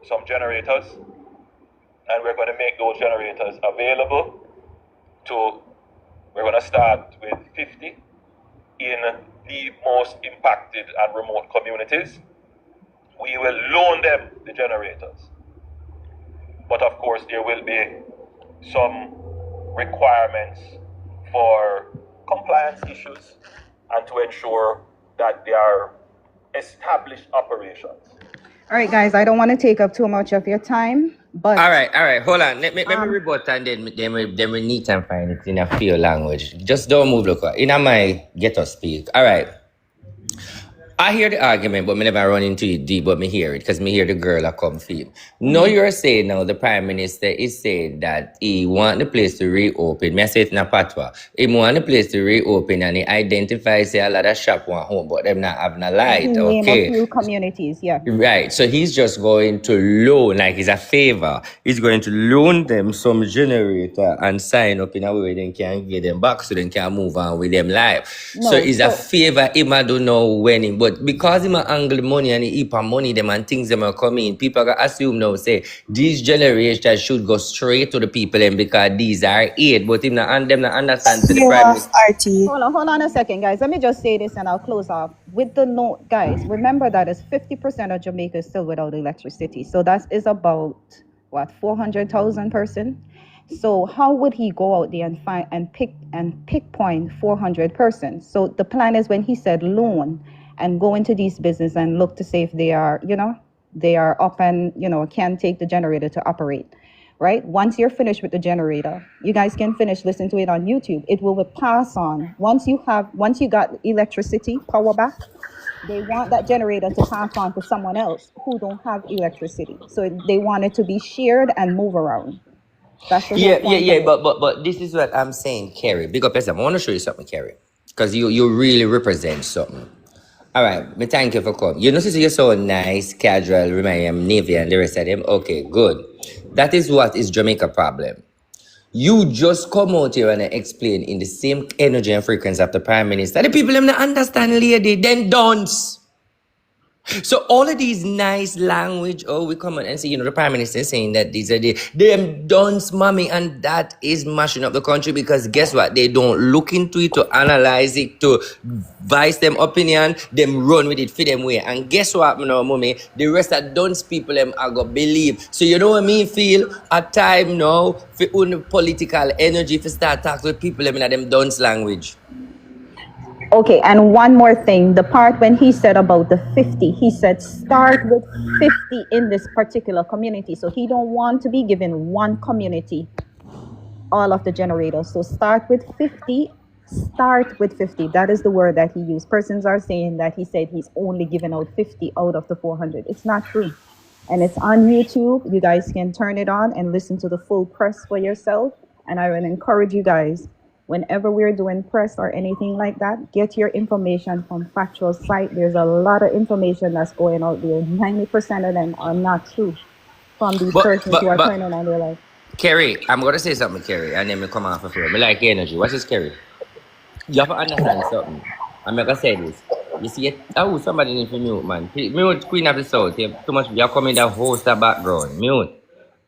some generators, and we're going to make those generators available we're going to start with 50 in the most impacted and remote communities. We will loan them the generators. But of course, there will be some requirements for compliance issues and to ensure that they are established operations. All right, guys, I don't want to take up too much of your time, but All right. Hold on. Let me rebut and then we need to find it in a few language. Just don't move, look. In my get us speak. All right. I hear the argument, but me never run into it deep, but me hear it, because me hear the girl a come feed. No, you're saying now the Prime Minister is saying that he want the place to reopen. Me I say it in a patwa. He want the place to reopen and he identifies say a lot of shop want home, but them not having a light. he named a Okay. few communities, yeah. Right, so he's just going to loan, like it's a favor. He's going to loan them some generator and sign up in a way where they can get them back so they can move on with them life. No, So it's a so favor. Him I don't know when him, but because him a angle money and he heap of money them and things them are coming, people are assume now say these generators should go straight to the people and because these are aid, but him not and them not understand to the You Prime off, Minister. RT. hold on a second, guys. Let me just say this and I'll close off. With the note, guys, remember that it's 50% of Jamaica is still without electricity. So that is about, 400,000 person? So how would he go out there and find and pick point 400 persons? So the plan is when he said loan and go into these business and look to see if they are, they are up and, can take the generator to operate. Right? Once you're finished with the generator, you guys can finish listening to it on YouTube. It will pass on. Once you got electricity, power back, they want that generator to pass on to someone else who don't have electricity. So they want it to be shared and move around. That's the whole point of it. But this is what I'm saying, Kerry. Big up yourself. I want to show you something, Kerry. Because you really represent something. All right, me thank you for coming. You notice you're so nice, casual, remind Navy and the rest of them. Okay, good. That is what is Jamaica problem. You just come out here and explain in the same energy and frequency of the Prime Minister. The people them not understand, lady, then don't. So all of these nice language, oh, we come on and say, the Prime Minister is saying that these are them dunce, mommy, and that is mashing up the country because guess what? They don't look into it to analyze it, to voice them opinion, them run with it for them way. And guess what, mommy? The rest of dunce people them are gonna believe. So you know what me feel? At time now for own political energy to start talking with people them in them dunce language. Okay, and one more thing. The part when he said about the 50, he said start with 50 in this particular community. So he don't want to be given one community all of the generators. So start with 50. Start with 50. That is the word that he used. Persons are saying that he said he's only given out 50 out of the 400. It's not true. And it's on YouTube. You guys can turn it on and listen to the full press for yourself. And I will encourage you guys, whenever we're doing press or anything like that, get your information from factual site. There's a lot of information that's going out there. 90% of them are not true from these persons who are But turning on their life. Kerry, I'm gonna say something, Kerry, and then me come off of here. Me like energy. What's this, Kerry? You have to understand something. I'm gonna say this. You see, oh, somebody need to mute, man. Mute Queen of the South. You have too much. You're coming the host the background. Mute.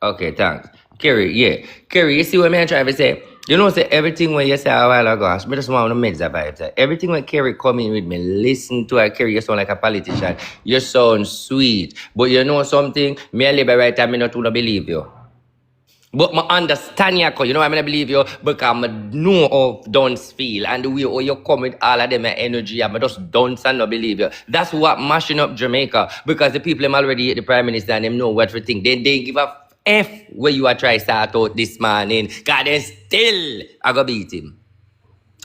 Okay, thanks. Kerry, yeah. Kerry, you see what I'm trying to say? You know, say everything when you say a while ago, I just want to make that vibe. Everything when Kerry come in with me, listen to her. Kerry, you sound like a politician. You sound sweet. But you know something? Me a labor right time, me not to believe you. But I understand you, you know, I'm gonna believe you because I know how dance feel and the way how you come with all of them energy. I'm just dance and not believe you. That's what mashing up Jamaica because the people them already hate the Prime Minister and them know what to think. They give a F where you are trying to start out this morning. God, then still I go beat him.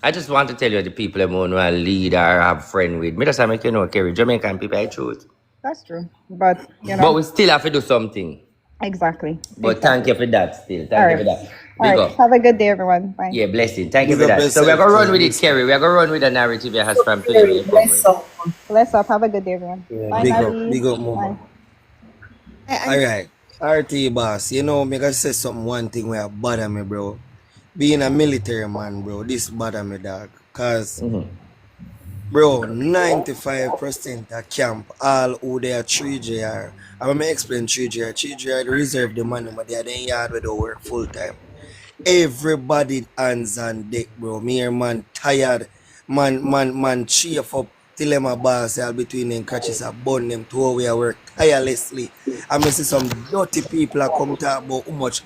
I just want to tell you the people them want to lead or have friend with. Me just make you know, Kerry, Jamaican people I choose. That's true. But, you know. But we still have to do something. Exactly. But thank you for that still. Thank you for that. All right. Have a good day, everyone. Bye. Yeah, blessing. Thank you Big for up that. So we're yourself, going to run Kerry. with it, Kerry. We're going to run with the narrative you has from today. Where you come with. Bless up. Have a good day, everyone. Yeah, Bye, big up, mama. All right, RT boss. You know, me gonna say something. One thing where bother me, bro. Being a military man, bro, this bother me, dog. Cause, bro, 95% of camp, all who they are 3GR. I'm gonna explain 3GR. 3GR, they reserve the money, but they are in yard where they work full time. Everybody hands on deck, bro. Me and man tired. Man chief up till them a boss all between them catches a bun them to how we work tirelessly. I mean see some dirty people are come talk about how much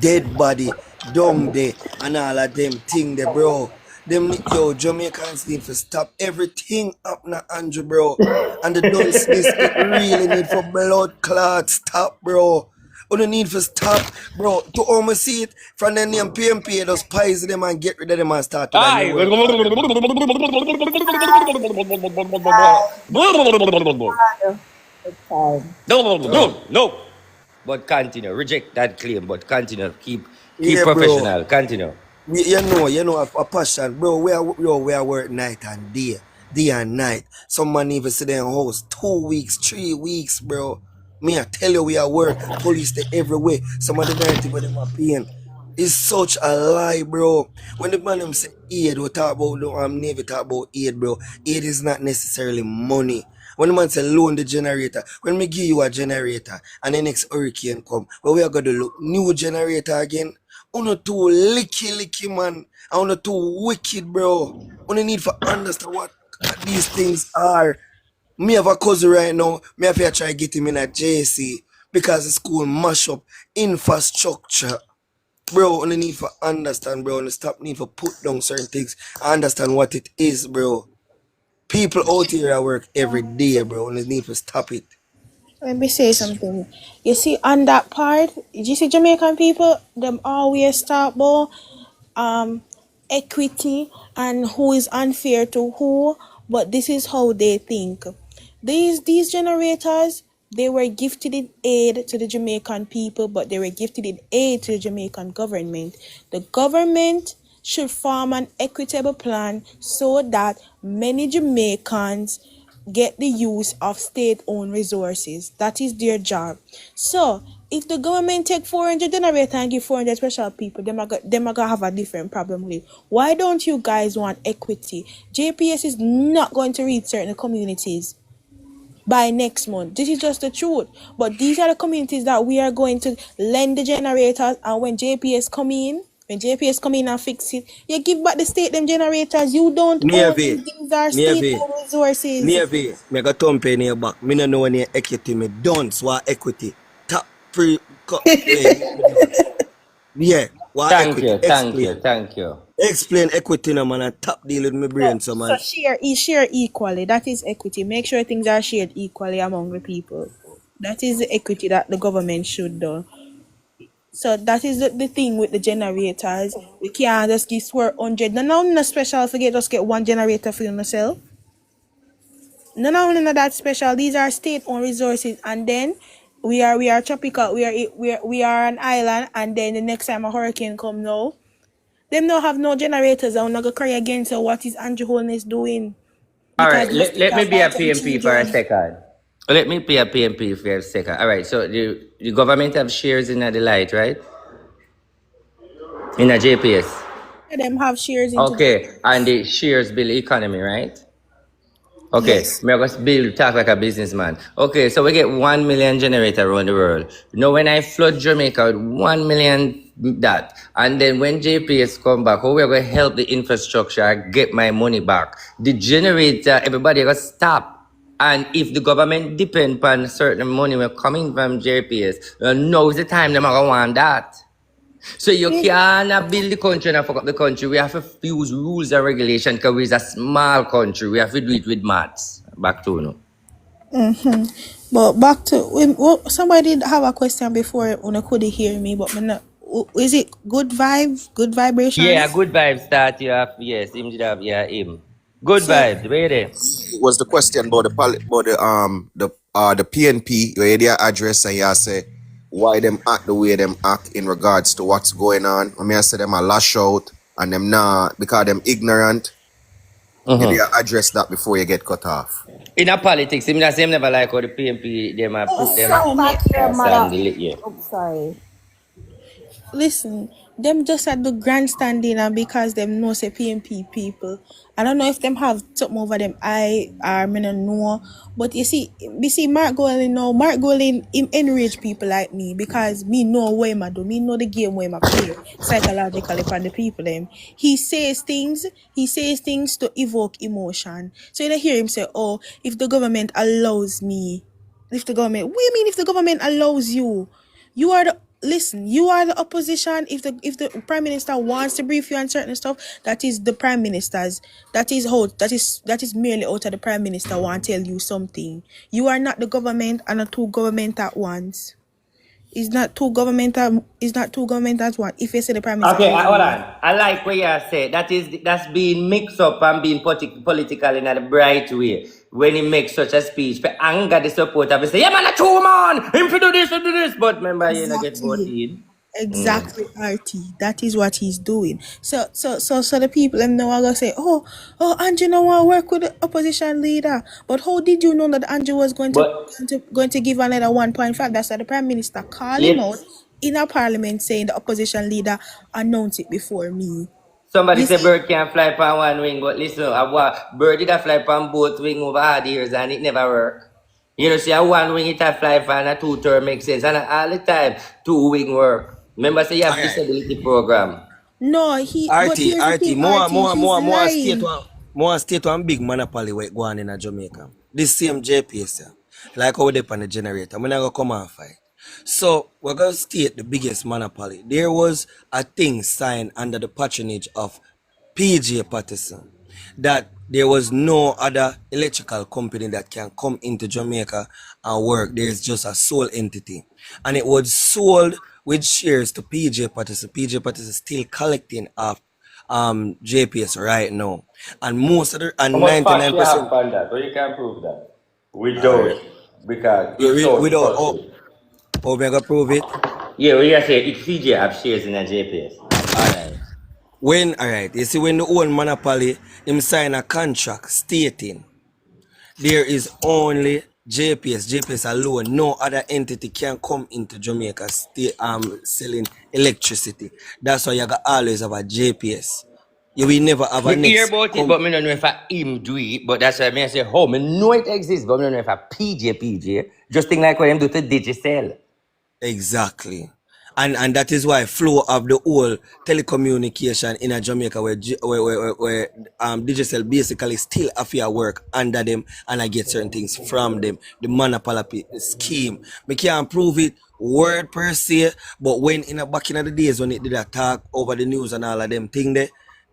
dead body down there and all of them thing there, bro. Jamaicans need to stop everything up now, Andrew, bro. And the dunce this, it really need for blood clot stop, bro. You don't need to stop, bro. To almost see it from the name PMP, just poison them and get rid of them and start to the new work. No. But continue. Reject that claim, but continue. Keep Yeah, professional. bro. Continue. You know, a passion, bro. We are work night and day and night. Some man even sit there in house 2 weeks, 3 weeks, bro. Me, I tell you, we are work. Police they everywhere. Some of the narrative with them are paying. It's such a lie, bro. When the man them say aid, we talk about Navy talk about aid, bro. Aid is not necessarily money. When the man say loan the generator, when me give you a generator and the next hurricane come, well, we are gonna look new generator again. Uno too licky, man. I uno too wicked, bro. Uno need to understand what these things are. Me have a cousin right now. Me have to try to get him in a JC because the school mash up infrastructure. Bro, uno need to understand, bro. Uno stop need to put down certain things. I understand what it is, bro. People out here at work every day, bro. Uno need to stop it. Let me say something. You see, on that part, you see Jamaican people, them always talk about equity and who is unfair to who, but this is how they think. These generators, they were gifted in aid to the Jamaican people, but they were gifted in aid to the Jamaican government. The government should form an equitable plan so that many Jamaicans get the use of state-owned resources. That is their job. So, if the government take 400 generator and give 400 special people, them are gonna have a different problem with it. Why don't you guys want equity? JPS is not going to reach certain communities by next month. This is just the truth. But these are the communities that we are going to lend the generators, and when JPS come in, and fix it, you give back the state them generators. You don't own Navy, them. These are Navy, state-owned resources. Navy. Me got thump in your back. Me no know any equity. Me done. So equity. Top pre. Me done. Yeah. What Thank equity? you, thank you, Explain. thank you. Explain equity, no man. And top deal with my brain, so So man. share equally. That is equity. Make sure things are shared equally among the people. That is the equity that the government should do. So that is the thing with the generators. We can't just give 400. No special. Forget just get one generator for yourself. None of that special. These are state-owned resources, and then we are tropical. We are an island, and then the next time a hurricane come now, them don't have no generators. I'm not gonna cry again. So what is Andrew Holness doing? All Because right, the state let me have be a vital PMP for a children. second. Let me be a PMP for a second. All right, so the government have shares in the light, right? In a JPS. Them have shares into Okay, and JPS. the shares build economy, right? Okay, Yes. me I go build talk like a businessman. Okay, so we get 1 million generator around the world. You know, when I flood Jamaica with 1 million that, and then when JPS come back, how we are going to help the infrastructure get my money back? The generator, everybody got stop. And if the government depend on certain money we're coming from JPS, now is the time them are going to want that. So you can't build the country and fuck up the country. We have to use rules and regulation because we're a small country. We have to do it with maths. Back to you. But back to somebody did have a question before when I couldn't hear me, but me not. Is it good vibes, good Yeah, vibrations? good vibes start you have. Yes, him did have, yeah, him. Good So vibes, ready? It was the question about the PNP, you hear their address and you say why them act the way them act in regards to what's going on. I mean I say them a lash out and them not because them ignorant. You dare address that before you get cut off. In a politics, him not say him never like how the PMP, them put them so me Pat your stand mother. the yeah. Oh, sorry. listen, them just at the grandstanding and because them know say PMP people. I don't know if them have something over them. I me no know. But you see Mark Golin now. Mark Golin him enrage people like me because me know what him a do. Me know the game where him a play psychologically upon the people them. He says things to evoke emotion. So you hear him say, oh, if the government allows me. If the government, what do you mean if the government allows you? You are the listen, you are the opposition. If the prime minister wants to brief you on certain stuff, that is the prime minister's. That is merely out of the prime minister want to tell you something. You are not the government and not two government at once. It's not two government at once. If you say the prime minister Okay, allow hold you. on. I like what you say. That's being mixed up and being political in a bright way. When he makes such a speech, for anger the supporter, we say, yeah man, a true man, him to do this, to do this. But remember, you not get voted Exactly. in. Exactly, RT. That is what he's doing. So the people them now are gonna say, oh, Andrew now want to work with the opposition leader. But how did you know that Andrew was going to But going to give another 1.5? That's why the prime minister called him let out in a parliament saying the opposition leader announced it before me. somebody You say see, bird can fly on one wing, but listen, bird did a fly on both wing over all the years and it never work. You know, see, a one wing it a fly and a two turn makes sense. And all the time, two wing work. Remember, say you have Alright. disability program. no, but here's the thing, RT, he's lying. More state one big monopoly where go on in a Jamaica. This same JPS, yeah. Like how they on the generator. I'm not gonna come and fight. So we're gonna state the biggest monopoly. There was a thing signed under the patronage of PJ Patterson that there was no other electrical company that can come into Jamaica and work. There's just a sole entity. And it was sold with shares to PJ Patterson. PJ Patterson is still collecting off JPS right now. And most of the How and much facts you have 99%. on that? So you can prove that. Alright. Without, because it's so Without trusted. how we gonna prove it? Yeah, we can say it's CJ have shares in a JPS. Alright. Alright, you see when the old monopoly, him sign a contract stating there is only JPS alone. No other entity can come into Jamaica selling electricity. That's why you got always have a JPS. You will never have a Me hear next about it, come. but me don't know if I him do it. But that's why me say, oh, me know it exists, but me don't know if I PJ. Just think like what them do to Digicel. Exactly. And that is why flow of the whole telecommunication in a Jamaica where Digicel basically still have to work under them and I get certain things from them. The monopoly scheme. Me can't prove it word per se, but when back in the days when it did attack over the news and all of them thing there,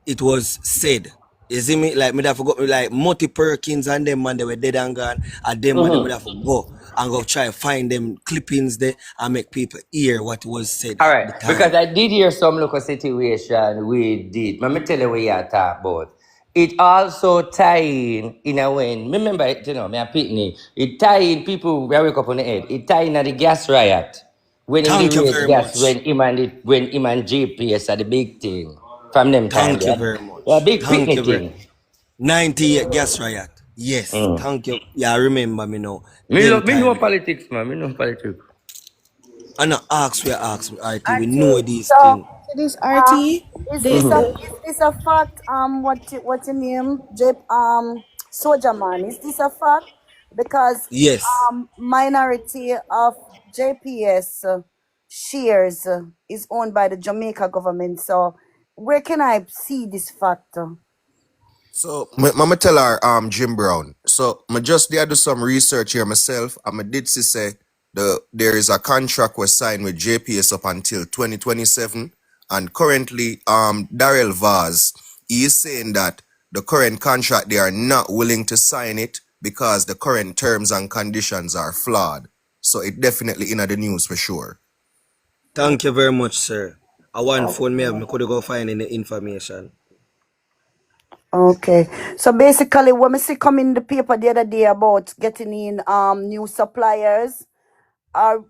it was said. You see me? Like, me that forgot me like Multi Perkins and them man, they were dead and gone. And them man, they would have to go and go try find them clippings there and make people hear what was said All the right, time. because I did hear some local situation we did. Let me tell you what you talk about. It also tie in a way. Remember, you know, me a pitney. It tie in people where wake up on the head. It tie in at the gas riot. When him the Thank you raise very gas, much. when him and GPS are the big thing. From them time, Thank you yeah. very Yeah, much. big Thank you picnic very thing. 98 gas riot. Yes. Mm. Thank you. Yeah, I remember me now. Me, Them me know time there. politics, man. Me know politics. And I ask where ask RT. We Auntie, know these so things. So this um, RT, is they this a Mm-hmm. is this a fact? What's your name? Soldier Man. Is this a fact? Because Yes. minority of JPS shares is owned by the Jamaica government. So where can I see this fact? So, Mama tell her, Jim Brown. So, I just did do some research here myself. I did see say there is a contract was signed with JPS up until 2027, and currently, Darrell Vaz, he is saying that the current contract they are not willing to sign it because the current terms and conditions are flawed. So, it definitely in the news for sure. Thank you very much, sir. I want phone me have me could go find any information. Okay. So basically when we see come in the paper the other day about getting in new suppliers are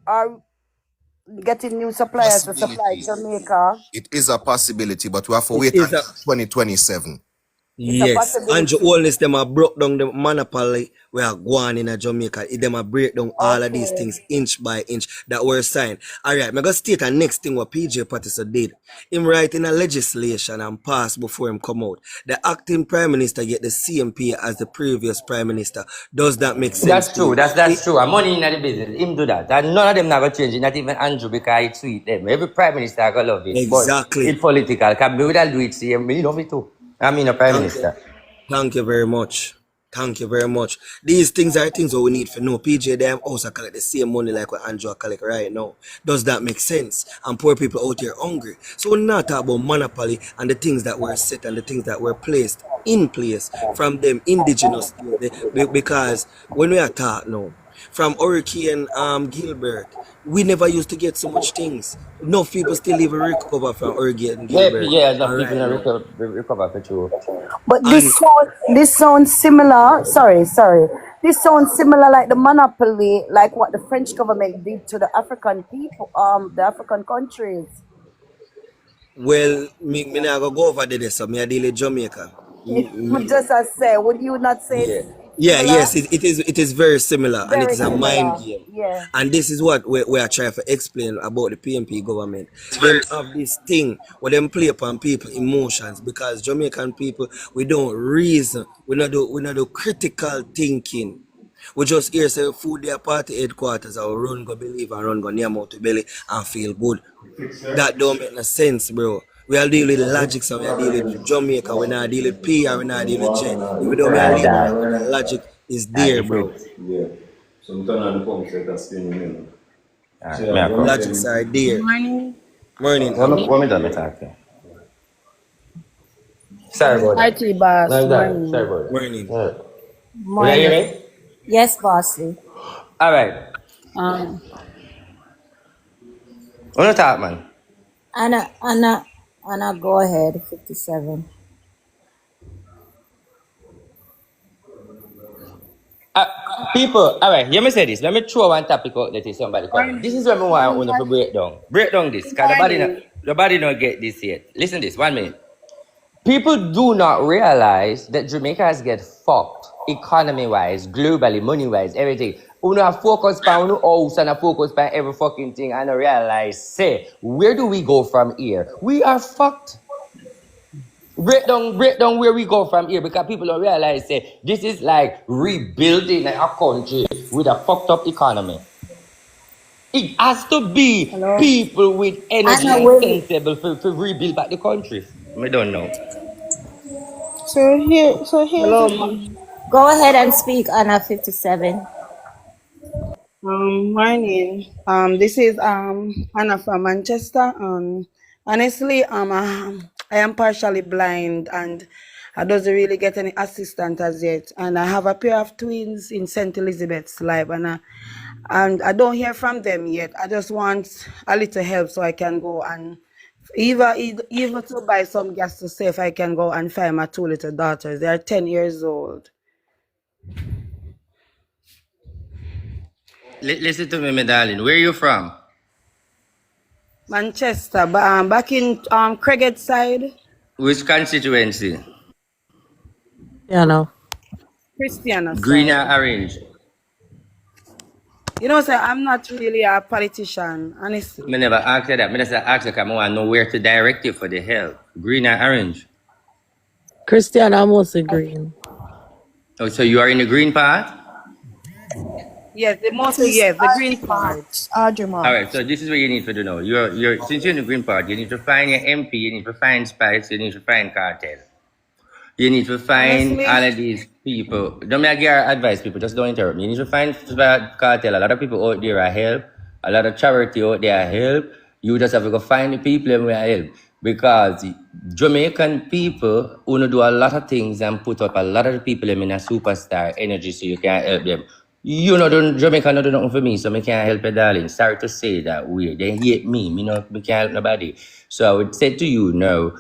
getting new suppliers to supply Possibility. Jamaica. It is a possibility, but we have to It wait is a until 2027. It's a yes. Andrew possibility. Holness them a broke down the monopoly we are going in a Jamaica. It them a break down all of these Okay. things inch by inch that were signed. Alright, me go state the next thing what PJ Patterson did. Him write in a legislation and pass before him come out. The acting prime minister get the same pay as the previous prime minister. Does that make sense That's to true. you? That's true. I'm money in the business. Him do that. And none of them never change it. Not even Andrew because it's sweet them. Every prime minister gonna love it. But Exactly. it's political. Cause me would do it same. Me love it too. I mean a prime Thank you. minister. Thank you very much. Thank you very much. These things are things that we need for no PJ them also collect the same money like what Andrew collect right now. Does that make sense? And poor people out here hungry. So we're not talking about monopoly and the things that were set and the things that were placed in place from them indigenous things. Because when we are taught now, from Hurricane Gilbert, we never used to get so much things. No people still even recover from Hurricane Yeah, Gilbert. yeah, enough All people right not now. recover for true. But And this sounds similar. Sorry. This sounds similar like the monopoly, like what the French government did to the African people, the African countries. well, me not go over there, so me I deal with Jamaica. Just as say, would you not say Yeah. it's Yeah, similar? yes, it is very similar and it Very is a mind similar. game. Yeah. And this is what we are trying to explain about the PNP government. Them have this thing where them play upon people emotions because Jamaican people we don't reason, we not do critical thinking. We just hear say food their party headquarters and we run go believe and run go near mouth to belly and feel good. That don't make no sense, bro. We are dealing with logic, so we are dealing with Jamaica. We not dealing with P or we not dealing with J. Even though me I leave right, but the logic is there, bro. Different. Yeah. So I'm turning on the pump set and spinning in. So Me yeah, I go come. ahead Logics and are Good there. morning. Morning, What Apple. me done me talking? Sorry Morning, about that. RT boss. No, that. Sorry Morning. about that. Morning. Yeah. You can hear Morning. me? Yes, bossy. All right. Um, Wanna talk, man? Anna, go ahead. 57. Uh, People, all right, let me say this. Let me throw one topic out there to somebody. This is what I want to break down. Break down this, because the body not get this yet. Listen this, 1 minute. People do not realize that Jamaica has get fucked economy-wise, globally, money-wise, everything. Uno have focus on uno house and a focus on every fucking thing and I realize, say, where do we go from here? We are fucked. Break down where we go from here because people don't realize, say, this is like rebuilding a country with a fucked up economy. It has to be Hello. people with energy Anna, and wait. sensible to rebuild back the country. I don't know. So here's Hello. the thing. Go ahead and speak, Anna 57. Morning. This is Anna from Manchester. Honestly, I am partially blind and I doesn't really get any assistance as yet. And I have a pair of twins in St. Elizabeth's Live, and I don't hear from them yet. I just want a little help so I can go and even to buy some gas to see if I can go and find my two little daughters. They are 10 years old. Listen to me, my darling. Where are you from? Manchester, but back in Craiggate side, Which constituency? You know. Christiana Green or side. orange? You know, sir, I'm not really a politician, honestly. Me never ask you that. Me just ask you because I want to know where to direct you for the help. Green or orange? Christian, I'm also green. Oh, so you are in the green part? Yes, It is the green Audrey part. Marks. Audrey All right, so Marks. this is what you need to do now. Since you're in the green part, you need to find your MP, you need to find Spice, you need to find Cartel. You need to find Honestly, all of these people. Don't make your advice, people. Just don't interrupt me. You need to find Cartel. A lot of people out there are help. A lot of charity out there are help. You just have to go find the people and we are help. Because Jamaican people who do a lot of things and put up a lot of the people in a superstar energy so you can help them. You know, Jamaica not do nothing for me, so I can't help you, darling. Sorry to say that way. They hate me. Me can't help nobody. So I would say to you now,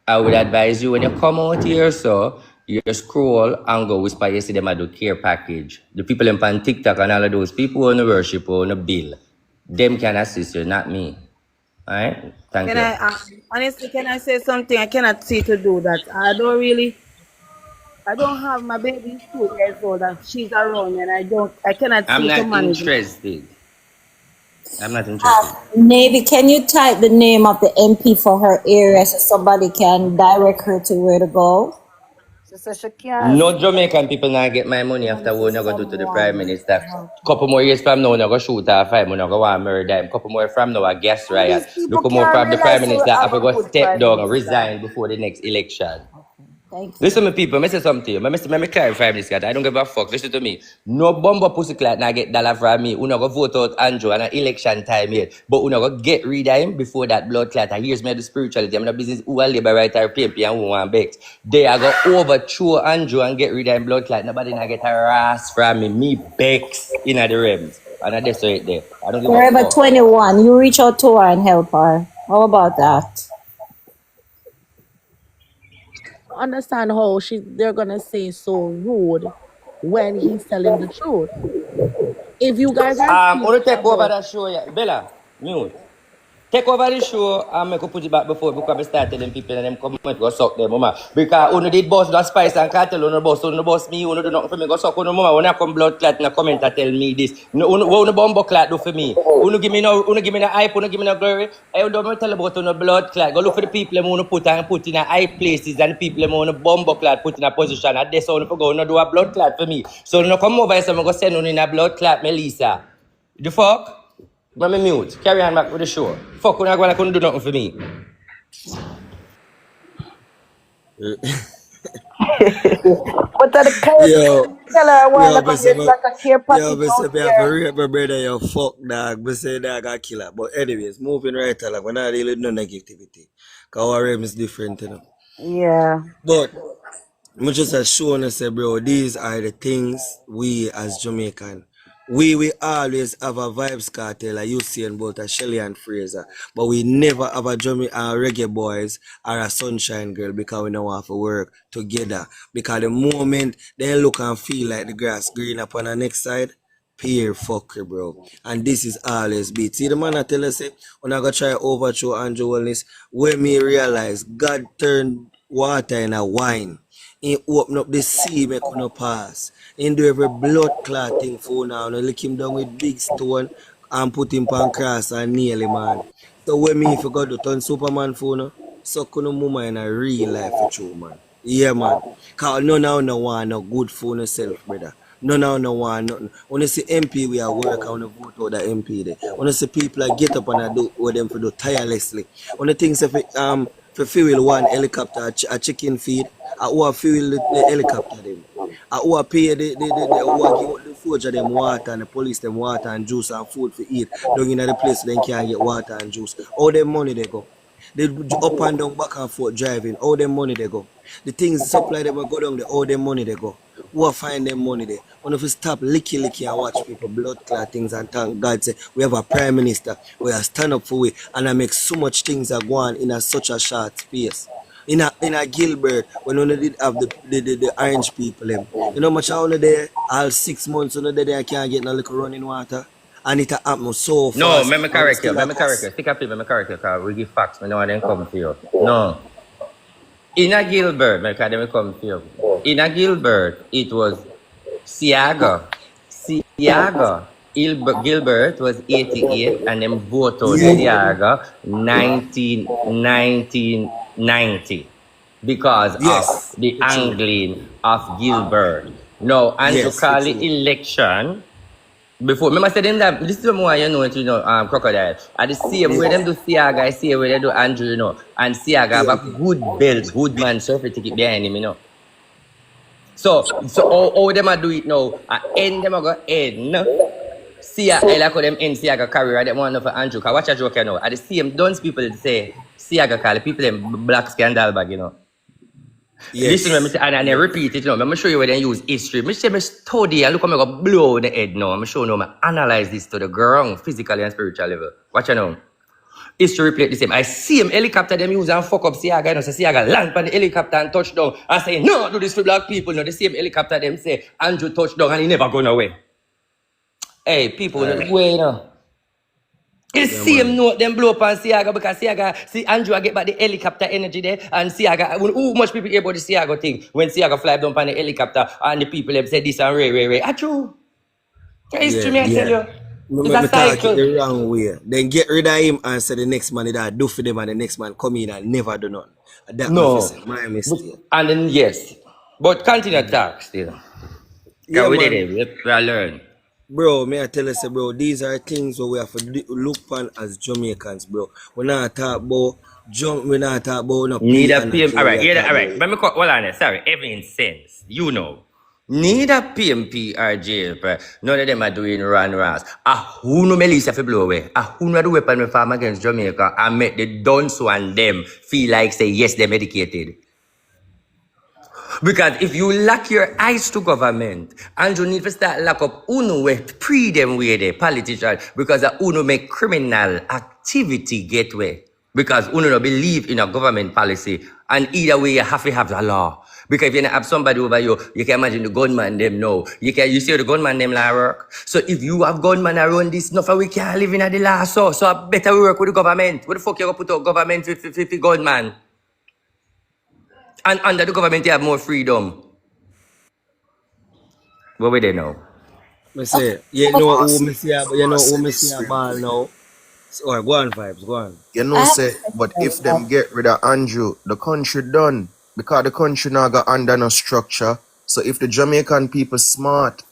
I would advise you when you come out here, so you scroll and go whisper, you see them at the care package. The people on TikTok and all of those people who on the worship who on the bill, them can assist you, not me. Alright? Thank can you. honestly, can I say something? I cannot see to do that. I don't have my baby is 2 years old and she's around and I cannot I'm see to not manage. interested. I'm not interested. Navy, can you type the name of the MP for her area so somebody can direct her to where to go? She said she can't No see that. Jamaican people now get my money after Once what I go do to the Prime someone Minister. help her. Couple more years from now, I go shoot her five, I go want to murder him. Couple more from now, a gas And riot. these people Look more can't from the Prime realize that we Minister, I have a go good step prime down and minister. resign before the next election. Thank you. Listen to me, people. I say something to you. Let me clarify this, guy. I don't give a fuck. Listen to me. No bumper pussy clat now get dollar from me. Uno go vote out Andrew and an election time here. But uno go get rid of him before that blood clot. And here's me the spirituality. I'm not business who are labor right or PMP and who want bex. They are go overthrow Andrew and get rid of him blood clot. Nobody not get a ras from me. Me bex in the rims. And I just right there. I don't give a Forever fuck. 21, you reach out to her and help her. How about that? Understand how they're gonna say so rude when he's telling the truth. If you guys are Wanna speaking take over about that show, yeah. Bella, mute. Take over the show and make put it back before because I start telling people and them come and go suck them, mama. Because uno did boss the spice and cartel, uno boss me, uno do nothing for me, go suck uno mama. When I come blood clot in a comment and tell me this. Uno bombo clot do for me. Uno give me no hype, uno give me no glory. I don't tell about uno blood clot. Go look for the people who uno put in a high places and the people who uno bombo clot put in a position. And this uno go uno do a blood clot for me. So uno come over and say, I'm go send uno in a blood clot, Melissa. The fuck? Let me mute. Carry on back with the show. Fuck, when I go and I couldn't do nothing for me. But at the care Yo, tell her a while yo, ago there's like a care package me say out me have to there. rape my brother, you fuck dog. Me say dog a killer. But anyways, moving right along. We're not really no negativity. Cause our rape is different, you know. Yeah. But I'm just as showing us, say, bro, these are the things we as Jamaican. We always have a vibes cartel, like you see both a Shelly and Fraser. But we never have a reggae boys or a sunshine girl because we don't have to work together. Because the moment they look and feel like the grass green up on the next side, peer fucker, bro. And this is always beat. See the man I tell us, say, when I go try overthrow Andrew Wellness, when me realize God turned water in a wine. He open up the sea, make no pass. He do every blood clotting for now. And lick him down with big stone and put him on cross and nail him, man. So when me if you got to turn Superman for now, so kuno mama in a real life for true, man. Yeah, man. Cause none of no want no good for yourself, brother. None of no want nothing. When you see MP, we are work, I want to vote out the MP there. When you see people that get up and I do what them for do tirelessly. When the things if for fuel one helicopter, a chicken feed, I who fuel the helicopter them. I who pay who give the soldier them water and the police them water and juice and food for eat. Down in the place they can't get water and juice. All them money they go. They up and down, back and forth driving. All them money they go. The things supply them go down there. All them money they go. Who are find them money there? One of you stop licky and watch people blood clot things and thank God say we have a prime minister. We are stand up for it and I make so much things that go on in such a short space. In a Gilbert, when we did have the orange people them. You know much how there all 6 months they can't get no little running water. And it happen so No, fast. let me And we correct you. still Let a me correct you. cuss. Stick up here, let me correct you, because we give facts. I know I didn't come for you. No. In a Gilbert, because they will come for you. In a Gilbert, it was Siaga. Gilbert was 88 and then vote out Siaga 1990 because of Yes, the for true. angling of Gilbert. Now, Andrew Yes, for Carley true. election. Before, remember say them that this is the more you know it, crocodile. At the same way them do Siaga, I see where they do Andrew, and Siaga have a good belt, good man surfer ticket behind him. So how them a do it now? At end them a go end. I like how them end Siaga career, them want for Andrew. Cause watch a joke, At the same dance people say Siaga call people them black scandal bag. Listen, Yes. and I repeat it, I'm show you where they use history. I say, I study and look how I go blow the head now. I'm showing you, I analyze this to the ground, physically and spiritual level. Watch now. History replay the same. I see him helicopter them use and fuck up Siaga. So Siaga land on the helicopter and touch down. I say, no, do this to black people. No, the same helicopter them say, Andrew touch down and he never gone away. Hey, people, All right. wait, It's Yeah, same man. note them blow up on Siaga because Siaga, see Andrew get back the helicopter energy there and Siaga, who much people hear about the Siaga thing when Siaga fly down on the helicopter and the people them say this and Ray. True. It's true, Yeah. me I tell you. It's a Me talk it cycle. the wrong way. Then get rid of him and say the next man that do for them and the next man come in and never do nothing. That my No. say, my mistake. And then yes. But continue to talk still. Because Yeah, we did man. it. We learn. Bro, may I tell you, say, bro, these are things where we have to look upon as Jamaicans, bro. We're not talk about we're not talk about no Need pay a and no PM. All pay. We right, are yeah, talk all right. about Let me call, hold on there. Sorry, everything sense. Neither PMP or JP, none of them are doing run ras. Who no Melissa fi blow away? Who no do weapon me farm against Jamaica and make the dunce and them feel like say yes, they're medicated. Because if you lock your eyes to government and you need to start lock up uno with pre them way the politician because uno make criminal activity get way. Because uno no believe in a government policy and either way you have to have the law. Because if you have somebody over you, you can imagine the gunman them know. You see how the gunman them like work. So if you have gunman around this, nothing we can't live in the law. So I better work with the government. What the fuck you gonna put out government with gunman? And under the government you have more freedom. What we they know? me say, you know who me see, but you know who me see a ball now. So, go on, vibes, go on. You I know, have say, but if them get rid of Andrew, the country done. Because the country now got under no structure. So if the Jamaican people smart,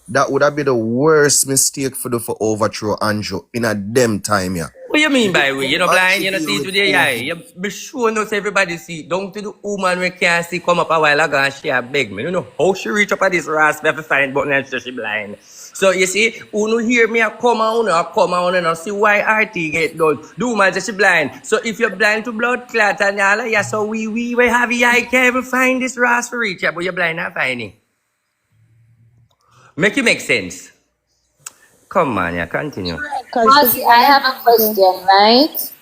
that would have been the worst mistake for overthrow Andrew in a them time, yeah. What you mean by we? You know blind, Andrew you know deal see it with with your eye. over. You be sure not everybody see. Down to the woman we can't see come up a while ago and she a beg me. You know how she reach up at this rasp, have to find button and she blind. So you see, uno hear me a come on and see why RT get done. The woman say she blind. So if you're blind to blood clot and all, yeah, so we have your eye can't even find this rasp for reach, yeah, but you're blind not finding. Make it make sense. Come on, yeah, continue. Because to Bossy, give I an have a example, question, right?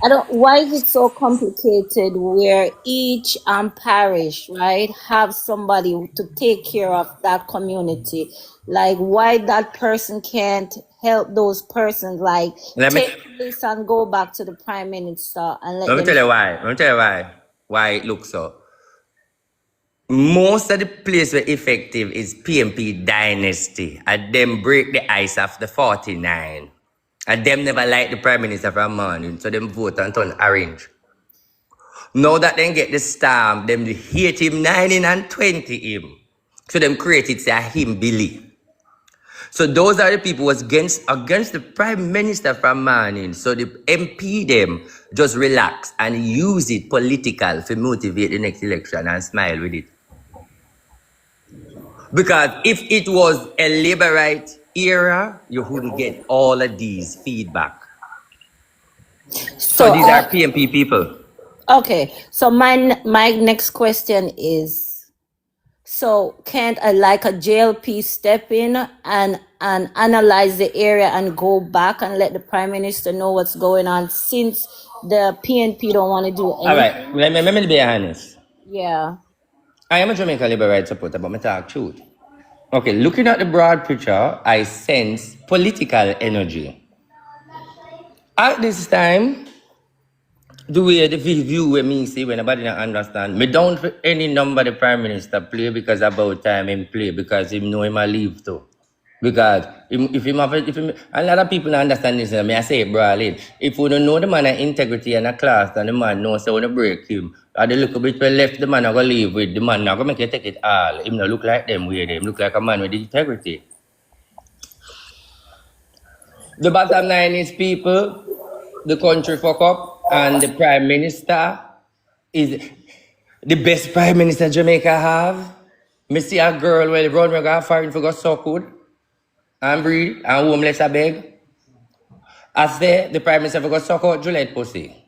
I don't. Why is it so complicated where each parish, right, have somebody to take care of that community? Like, why that person can't help those persons? Like, Let me take this and go back to the prime minister and let Let me them. tell you why. Let me tell you why. Why it looks so. Most of the place where effective is PMP dynasty. And them break the ice of the 49. And them never like the Prime Minister from morning, so them vote and turn orange. Now that them get the stamp, them hate him 19 and 20 him. So them create it say him Billy. So those are the people was against the Prime Minister from morning. So the MP them just relax and use it political to motivate the next election and smile with it. Because if it was a Labourite era, you wouldn't get all of these feedback. So So these are PMP people. okay. So my next question is, so can't like a JLP step in and analyze the area and go back and let the Prime Minister know what's going on, since the PNP don't want to do All anything? right, let me be honest. Yeah. I am a Jamaica Labourite supporter, but I talk truth. Okay, looking at the broad picture, I sense political energy. At this time, the way the view where me see when nobody don't understand, me don't for any number the Prime Minister play because about time him play because him know him a leave too. Because if him a lot of people don't understand this, I say it broadly. If you don't know the man of integrity and a class, then the man knows so when you break him. Or the little bit we left the man I go leave with the man not gonna make you take it all. Him not look like them way them look like a man with integrity. The bottom line is people, the country fuck up and the Prime Minister is the best Prime Minister Jamaica have. Me see a girl where run we got foreign for go so good and breed and homeless a beg. I say the Prime Minister for go suck out Juliet pussy.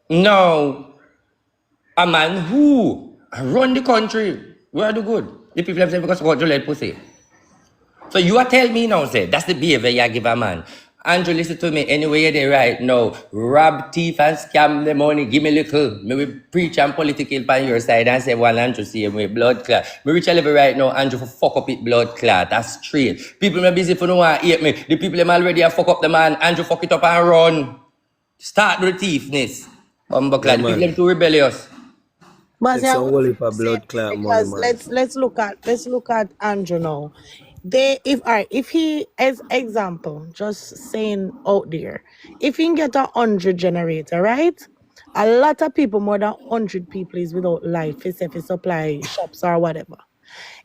No, a man who run the country, where do good? The people have said because suck out Juliet pussy. So you are telling me now, say, that's the behavior you give a man. Andrew, listen to me. Anyway, they right now. Rob, thief, and scam the money. Give me little. Me will preach and political on your side and say, well, Andrew, see him with blood clot. Me reach a level right now, Andrew, for fuck up it blood clot. That's straight. People are busy for no one hate me. The people them already have fuck up the man. Andrew, fuck it up and run. Start with the thiefness. Yeah, The people man. them too rebellious. But Take I some want whole to heap of say blood clot money, because man. let's look at Andrew now. They if all right, if he as example, just saying out there, if he can get 100 generator, right? A lot of people, more than 100 people is without life, if supply shops or whatever.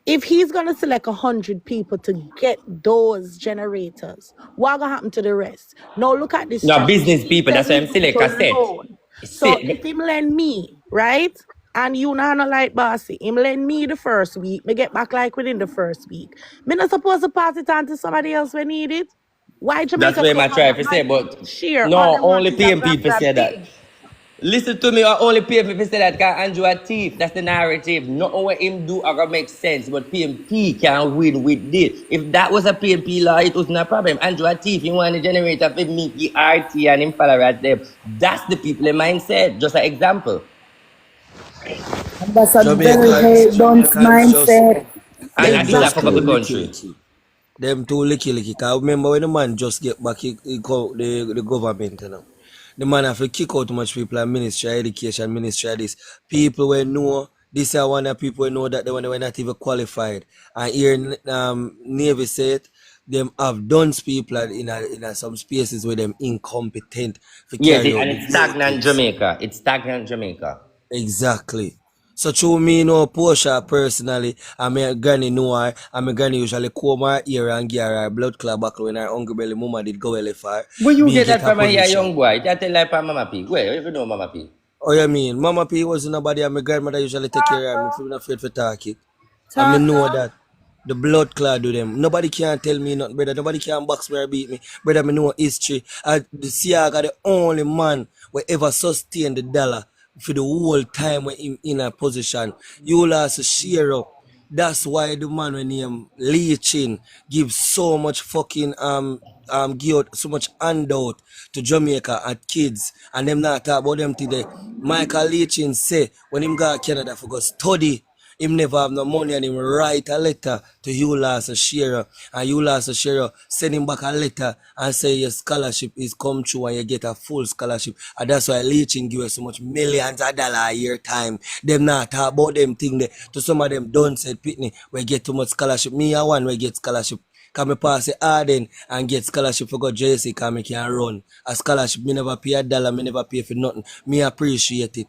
If he's gonna select 100 people to get those generators, what gonna happen to the rest? Now look at this No, strategy. business He people, said that's why he's I'm going select to a set. loan. So if him lend me, right? And you know not like bossy, him lend me the first week, me get back like within the first week. Me not supposed to pass it on to somebody else when need it. Why That's Jamaica what can't I have try that? to My say, but share, all no, them want only is a PM grab people say that. big. Listen to me, I only PM people say that because Andrew a thief. That's the narrative. Not what him do are gonna make sense, but PMP can win with this. If that was a PMP law, it was no problem. Andrew a thief, he want to generate a meet the RT and him follow at them. That's the people mindset. Just an example. And that's a very, very dunce Jamaicans just mindset. And them I still have just fuck up too the Exactly. licky country. licky. Them too licky licky. Cause remember when the man just get back the government, you know. The man have to kick out too much people and ministry of education, ministry of this. People will know this are one of people will know that they were not even qualified. And here Navy said them have done people in some spaces where them incompetent to Yes, carry out and the it's stagnant duties. Jamaica. It's stagnant Jamaica. Exactly. So through me know Portia personally, and my granny know her, and my granny usually comb her ear and give her blood clot buckle when her hungry belly mama did go well for her. Where you Be get get that a from a position. young boy? That tell like Mama P. Where? If you know Mama P. Oh, you mean? Mama P wasn't nobody, and my grandmother usually take care of me. If I'm not afraid for talk it. And me know that. The blood clot do them. Nobody can tell me nothing, brother. Nobody can box me or beat me. Brother, me know history. The Siaga the only man who ever sustain the dollar for the whole time when him in a position. You will also share up. That's why the man when him leeching give so much fucking give out so much handout to Jamaica and kids, and them not talk about them today. Michael Leachin say when him go to Canada for go study, Him never have no money and him write a letter to you last a share and you last a share send him back a letter and say your scholarship is come true and you get a full scholarship. And that's why Leaching give us so much millions of dollars a year time. Them not talk about them thing there. To some of them don't said Pitney we get too much scholarship. Me a one we get scholarship. Can me pass the Arden and get scholarship for go JC can me can run. A scholarship me never pay a dollar, me never pay for nothing. Me appreciate it.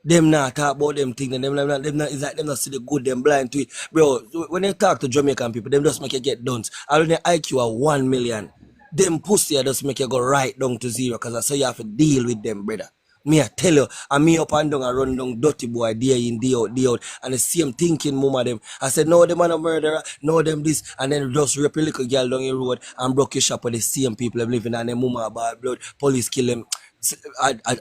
Them not talk about them things, and them not, it's like them not see the good, them blind to it. Bro, when they talk to Jamaican people, them just make you get done. And when the IQ are 1 million, them pussy just make you go right down to zero, because that's how you have to deal with them, brother. Me I tell you, and me up and down and run down dirty boy day in, day out, and the same thinking mama them. I said, no, them are a murderer, no, them this, and then just rape a little girl down the road and broke your shop with the same people them living and them mama bad blood, police kill them.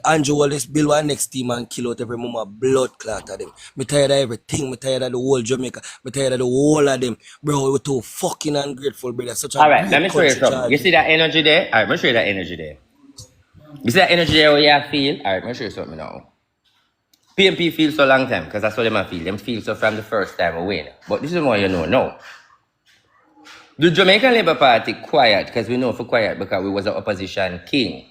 Andrew Wallace build one next team and kill out every mama blood clot of them. Me tired of everything, me tired of the whole Jamaica, me tired of the whole of them. Bro, we're too fucking ungrateful, brother. Such a Alright, let great me show you country, something. You Georgie. see that energy there? Alright, let me show you that energy there. You see that energy there where you feel? Alright, let me show you something now. PMP feels so long time, because that's what them feel. Them feel so from the first time we win. But this is what you know now. The Jamaican Labour Party quiet, because we know for quiet because we was an opposition king.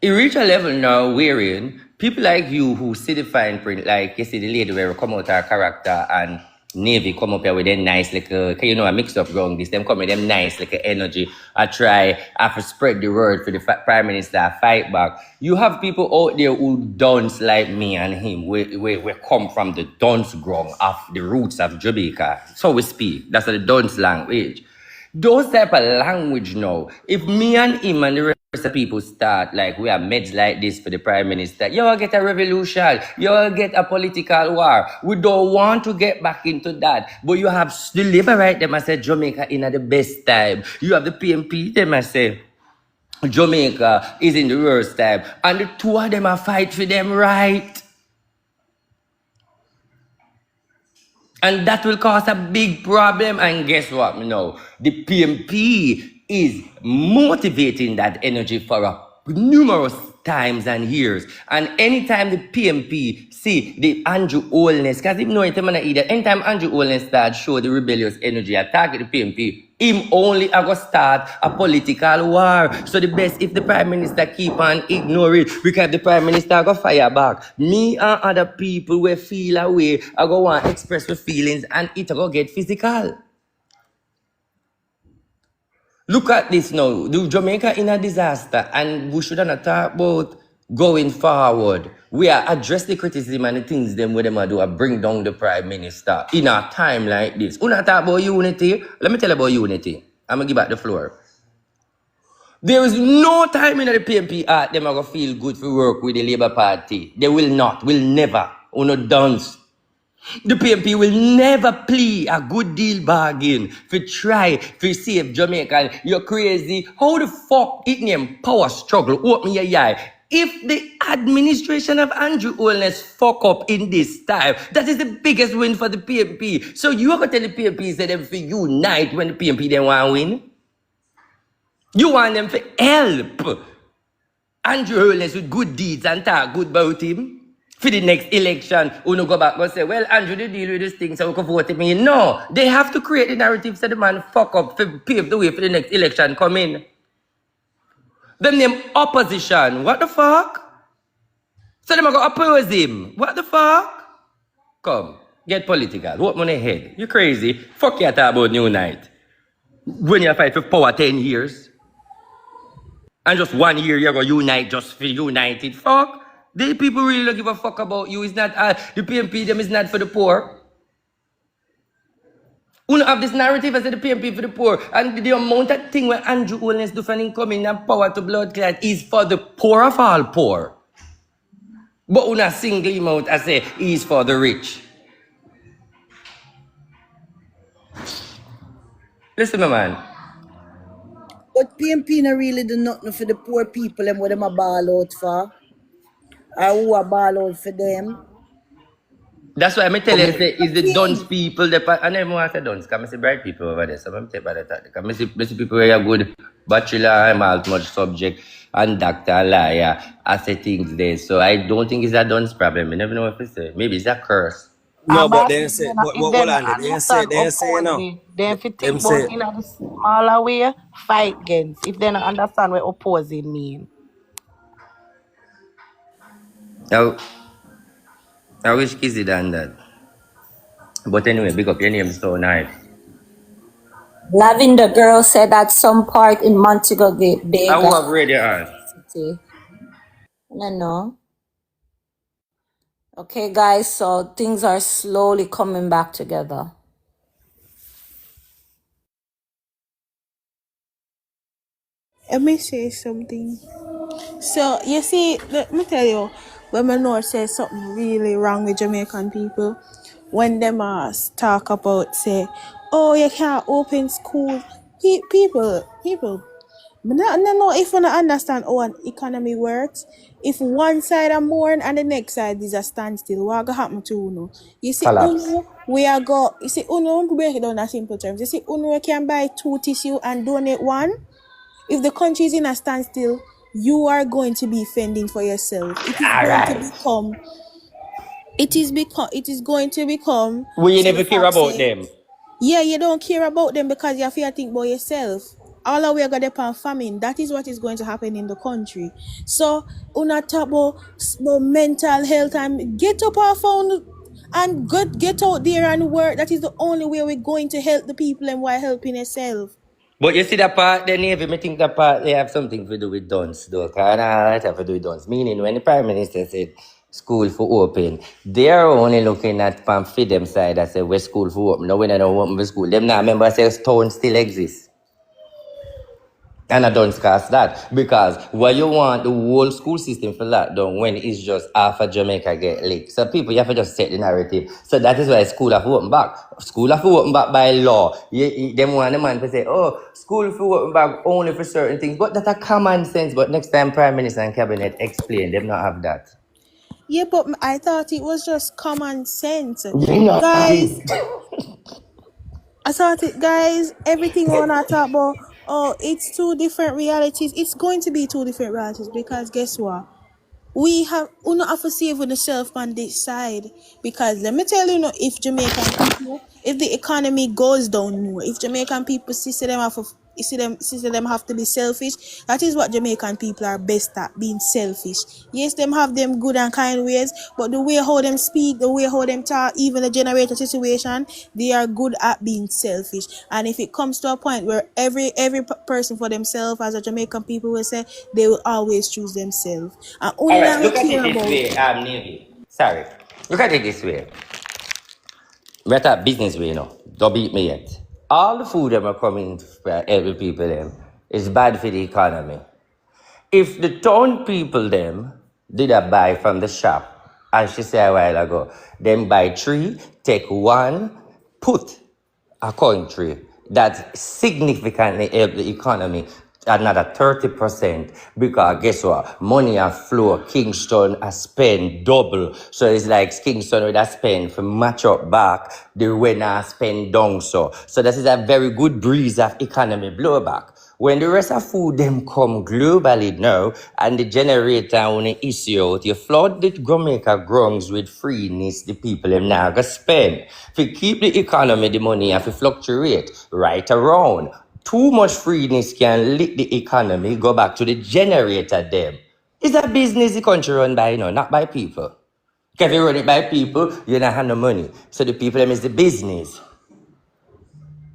It reach a level now wherein people like you who see the fine print, like you see the lady where we come out our character and Navy come up here with them nice little, you know, a mix up wrong this, them come with them nice little energy. I try, I have to spread the word for the Prime Minister, fight back. You have people out there who dance like me and him, we come from the dance ground of the roots of Jamaica. So we speak, that's the dance language. Those type of language now, if me and him and the rest of people start like we are meds like this for the Prime Minister, you'll get a revolution, you'll get a political war. We don't want to get back into that. But you have the Labour right, them I say Jamaica in at the best time. You have the PMP, them I say Jamaica is in the worst time. And the two of them are fight for them right. And that will cause a big problem. And guess what? No, the PMP is motivating that energy for numerous times and years. And anytime the PMP see the Andrew Holness, because him know it, either. Anytime Andrew Holness start show the rebellious energy attack the PMP, him only a go start a political war. So the best if the Prime Minister keep on ignore it, because the Prime Minister go fire back. Me and other people will feel away, I go want to express the feelings and it go get physical. Look at this now. The Jamaica in a disaster, and we should not talk about going forward. We are address the criticism and the things them with them do are bring down the Prime Minister in a time like this. We not talk about unity. Let me tell you about unity. I'm gonna give back the floor. There is no time in the PMP art them are gonna feel good for work with the Labour Party. They will not, will never. Uno dance. The PMP will never play a good deal bargain for try to save Jamaica. You're crazy. How the fuck it name power struggle? Open your eye. If the administration of Andrew Holness fuck up in this time, that is the biggest win for the PMP. So you are going to tell the PMP say them for unite when the PMP then want to win? You want them to help Andrew Holness with good deeds and talk good about him? For the next election, who no go back and say, well, Andrew, they deal with this thing, so we can vote him in. No, they have to create the narrative so the man fuck up, to pave the way for the next election come in. Them name opposition. What the fuck? So them are going to oppose him. What the fuck? Come, get political. Vote money head. You crazy. Fuck you talk about New Night. When you fight for power 10 years. And just 1 year you're going to unite just for united. Fuck. The people really don't give a fuck about you. It's not, the PMP, them is not for the poor. You have this narrative as the PMP for the poor. And the amount of thing where Andrew Holness do from incoming and power to blood clot is for the poor of all poor. But una single him out and say he's for the rich. Listen, my man. But PMP no really do nothing for the poor people and what them a ball out for. Or who a ball out for them. That's why I tell you, say, is the dunce people, I never want to say dunce, because I see bright people over there, so I'm take by the time. Because I see people who are good bachelor and alt much subject, and doctor and lawyer, I say things there. So I don't think it's a dunce problem. I never know what to say. Maybe it's a curse. No, but Bossy, then say, if but they hold not on, they say, you oppose know, it, then if you them think about say, in a smaller way, fight against. If they not understand what opposing mean. I, I wish Kizzy done that. But anyway, big up your name so nice. Lavender girl said at some part in Montego Bay, I will have radio on. City. I don't know. Okay, guys, so things are slowly coming back together. Let me say something. So you see, let me tell you, when my North says something really wrong with Jamaican people, when them talk about say, oh you can't open schools, people. But no, no, if you don't understand how an economy works, if one side are mourn and the next side is a standstill, what gonna happen to Uno? You see, Collapse. Uno, you see, Uno, break it down in simple terms. You see, Uno can buy 2 tissue and donate one. If the country is in a standstill, you are going to be fending for yourself. It is going to Alright. become, it is going to become, We so the never care fact about say, them. yeah, you don't care about them because you have to think about yourself. All our way got upon famine. That is what is going to happen in the country. So, una talk about mental health and get up our phone and get out there and work. That is the only way we're going to help the people and while helping yourself. But you see that part, the Navy, me think that part, they have something to do with dunce, though. Because it have to do with dunce. Meaning, when the Prime Minister said school for open, they're only looking at from them side that say, where school for open. No, when they don't open the school. Them now remember say stone still exists. And I don't cast that because what you want the whole school system for that done when it's just half of Jamaica get licked. So people you have to just set the narrative. So that is why school have to open back. School have to open back by law. Them want the man to say, oh, school for open back only for certain things. But that's a common sense. But next time Prime Minister and Cabinet explain, them not have that. Yeah, but I thought it was just common sense. They not have Guys, it. I thought it, guys, everything on our talk about, oh, it's two different realities. It's going to be two different realities because guess what? We have have to save on the self on this side because let me tell you, if Jamaican people, if the economy goes down more, if Jamaican people see them have to be selfish, that is what Jamaican people are best at, being selfish. Yes, them have them good and kind ways, but the way how them speak, the way how them talk, even the generator situation, they are good at being selfish. And if it comes to a point where every person for themselves, as a Jamaican people will say, they will always choose themselves. And All only right, not look at care it this about. way, Navy. Sorry. Look at it this way. We're at business way, Don't beat me yet. All the food that are coming for every people them is bad for the economy. If the town people them did a buy from the shop, as she said a while ago, them buy 3, take 1, put a country that significantly help the economy another 30% because guess what? Money a flow, Kingston a spend double. So it's like Kingston would have spend for match up back the when I spend down so. So that is a very good breeze of economy blowback. When the rest of food them come globally now and the generator on the issue out, you flood the Jamaica grounds with freeness, the people them now go spend. To keep the economy, the money have to fluctuate right around. Too much freeness can lick the economy, go back to the generator them. It's a business the country run by, not by people. If you run it by people, you don't have no money. So the people them is the business.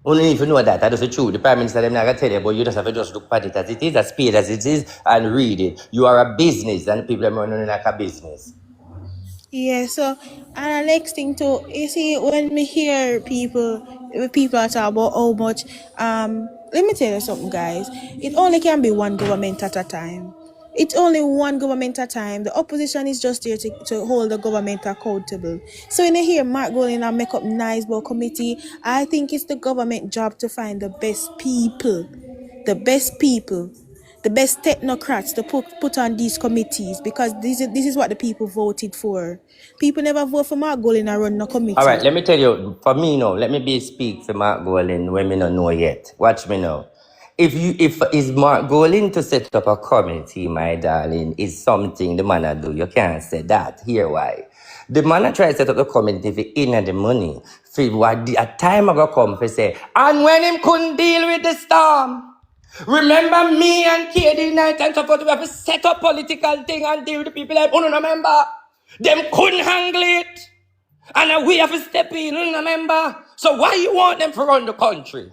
Only if you know that, that is the truth. The Prime Minister them not gonna tell you, but you just have to just look at it as it is, as paid as it is, and read it. You are a business, and the people them running like a business. Yeah, so and the next thing too, you see, when me hear people are talk about how much, let me tell you something, guys. It only can be one government at a time. It's only one government at a time. The opposition is just there to hold the government accountable. So when I hear Mark going and make up nice about committee, I think it's the government job to find the best people, the best technocrats to put on these committees because this is what the people voted for. People never vote for Mark Golin and run no All committee. right, let me tell you, for me now, let me be speak for Mark Golin when me not know yet. Watch me now. If is Mark Golin to set up a committee, my darling, is something the man a do. You can't say that. Here why. The man that try to set up the community for in the money. For what a time ago come for say, and when him couldn't deal with the storm. Remember me and KD night and so forth, we have to set up political thing and deal with the people like, remember? Them couldn't handle it. And we have to step in, remember? So why you want them to run the country?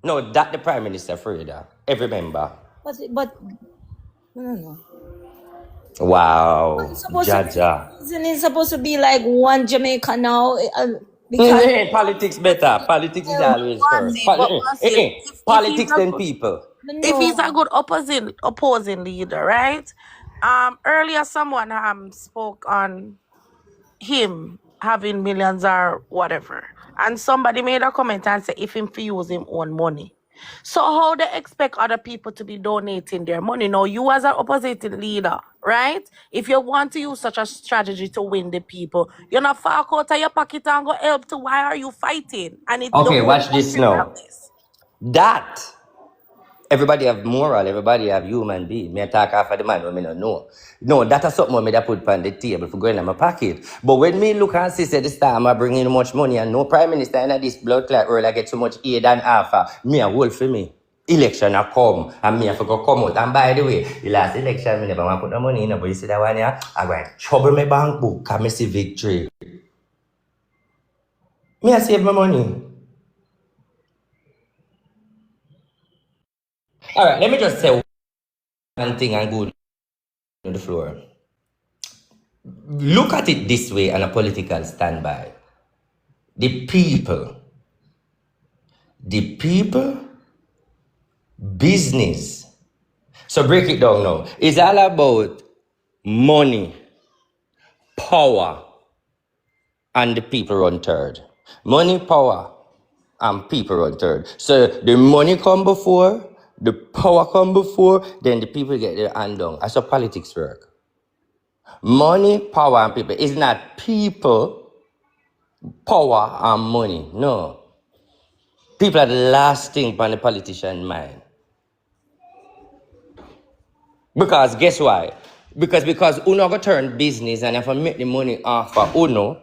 No, that the Prime Minister afraid of. Every member. But no. Wow. It's supposed to Jaja. be, isn't it supposed to be like one Jamaica now? Because Politics better. Politics is always first. But Basil, if he's Politics a then good, people. if he's a no. good opposing leader, right? Earlier someone spoke on him having millions or whatever, and somebody made a comment and said if him fi use him own money. So how they expect other people to be donating their money? Now you as an opposition leader, right? If you want to use such a strategy to win the people, you're not far out of your pocket and go help to. Why are you fighting? And the Okay, whole watch this country have now. this. That everybody have moral, everybody have human being. Me talk after the man when me no know. No, that is something me that put on the table for going in my pocket. But when me look and see say this time I bring in much money and no prime minister in this blood clot world I get so much aid and offer, me a hold for me. Election a come and me have to go come out. And by the way, the last election me never want to put no money in, but you see that one here, I go and trouble my bank book because me see victory. Me a save my money. Alright, let me just say one thing and go on the floor. Look at it this way on a political standby. The people, business. So break it down now. It's all about money, power, and the people run third. Money, power, and people run third. So the money come before, the power come before, then the people get their hand down. That's how politics work. Money, power, and people. It's not people, power, and money. No. People are the last thing on the politician mind. Because guess why? Because Uno go turn business and if I make the money off for Uno,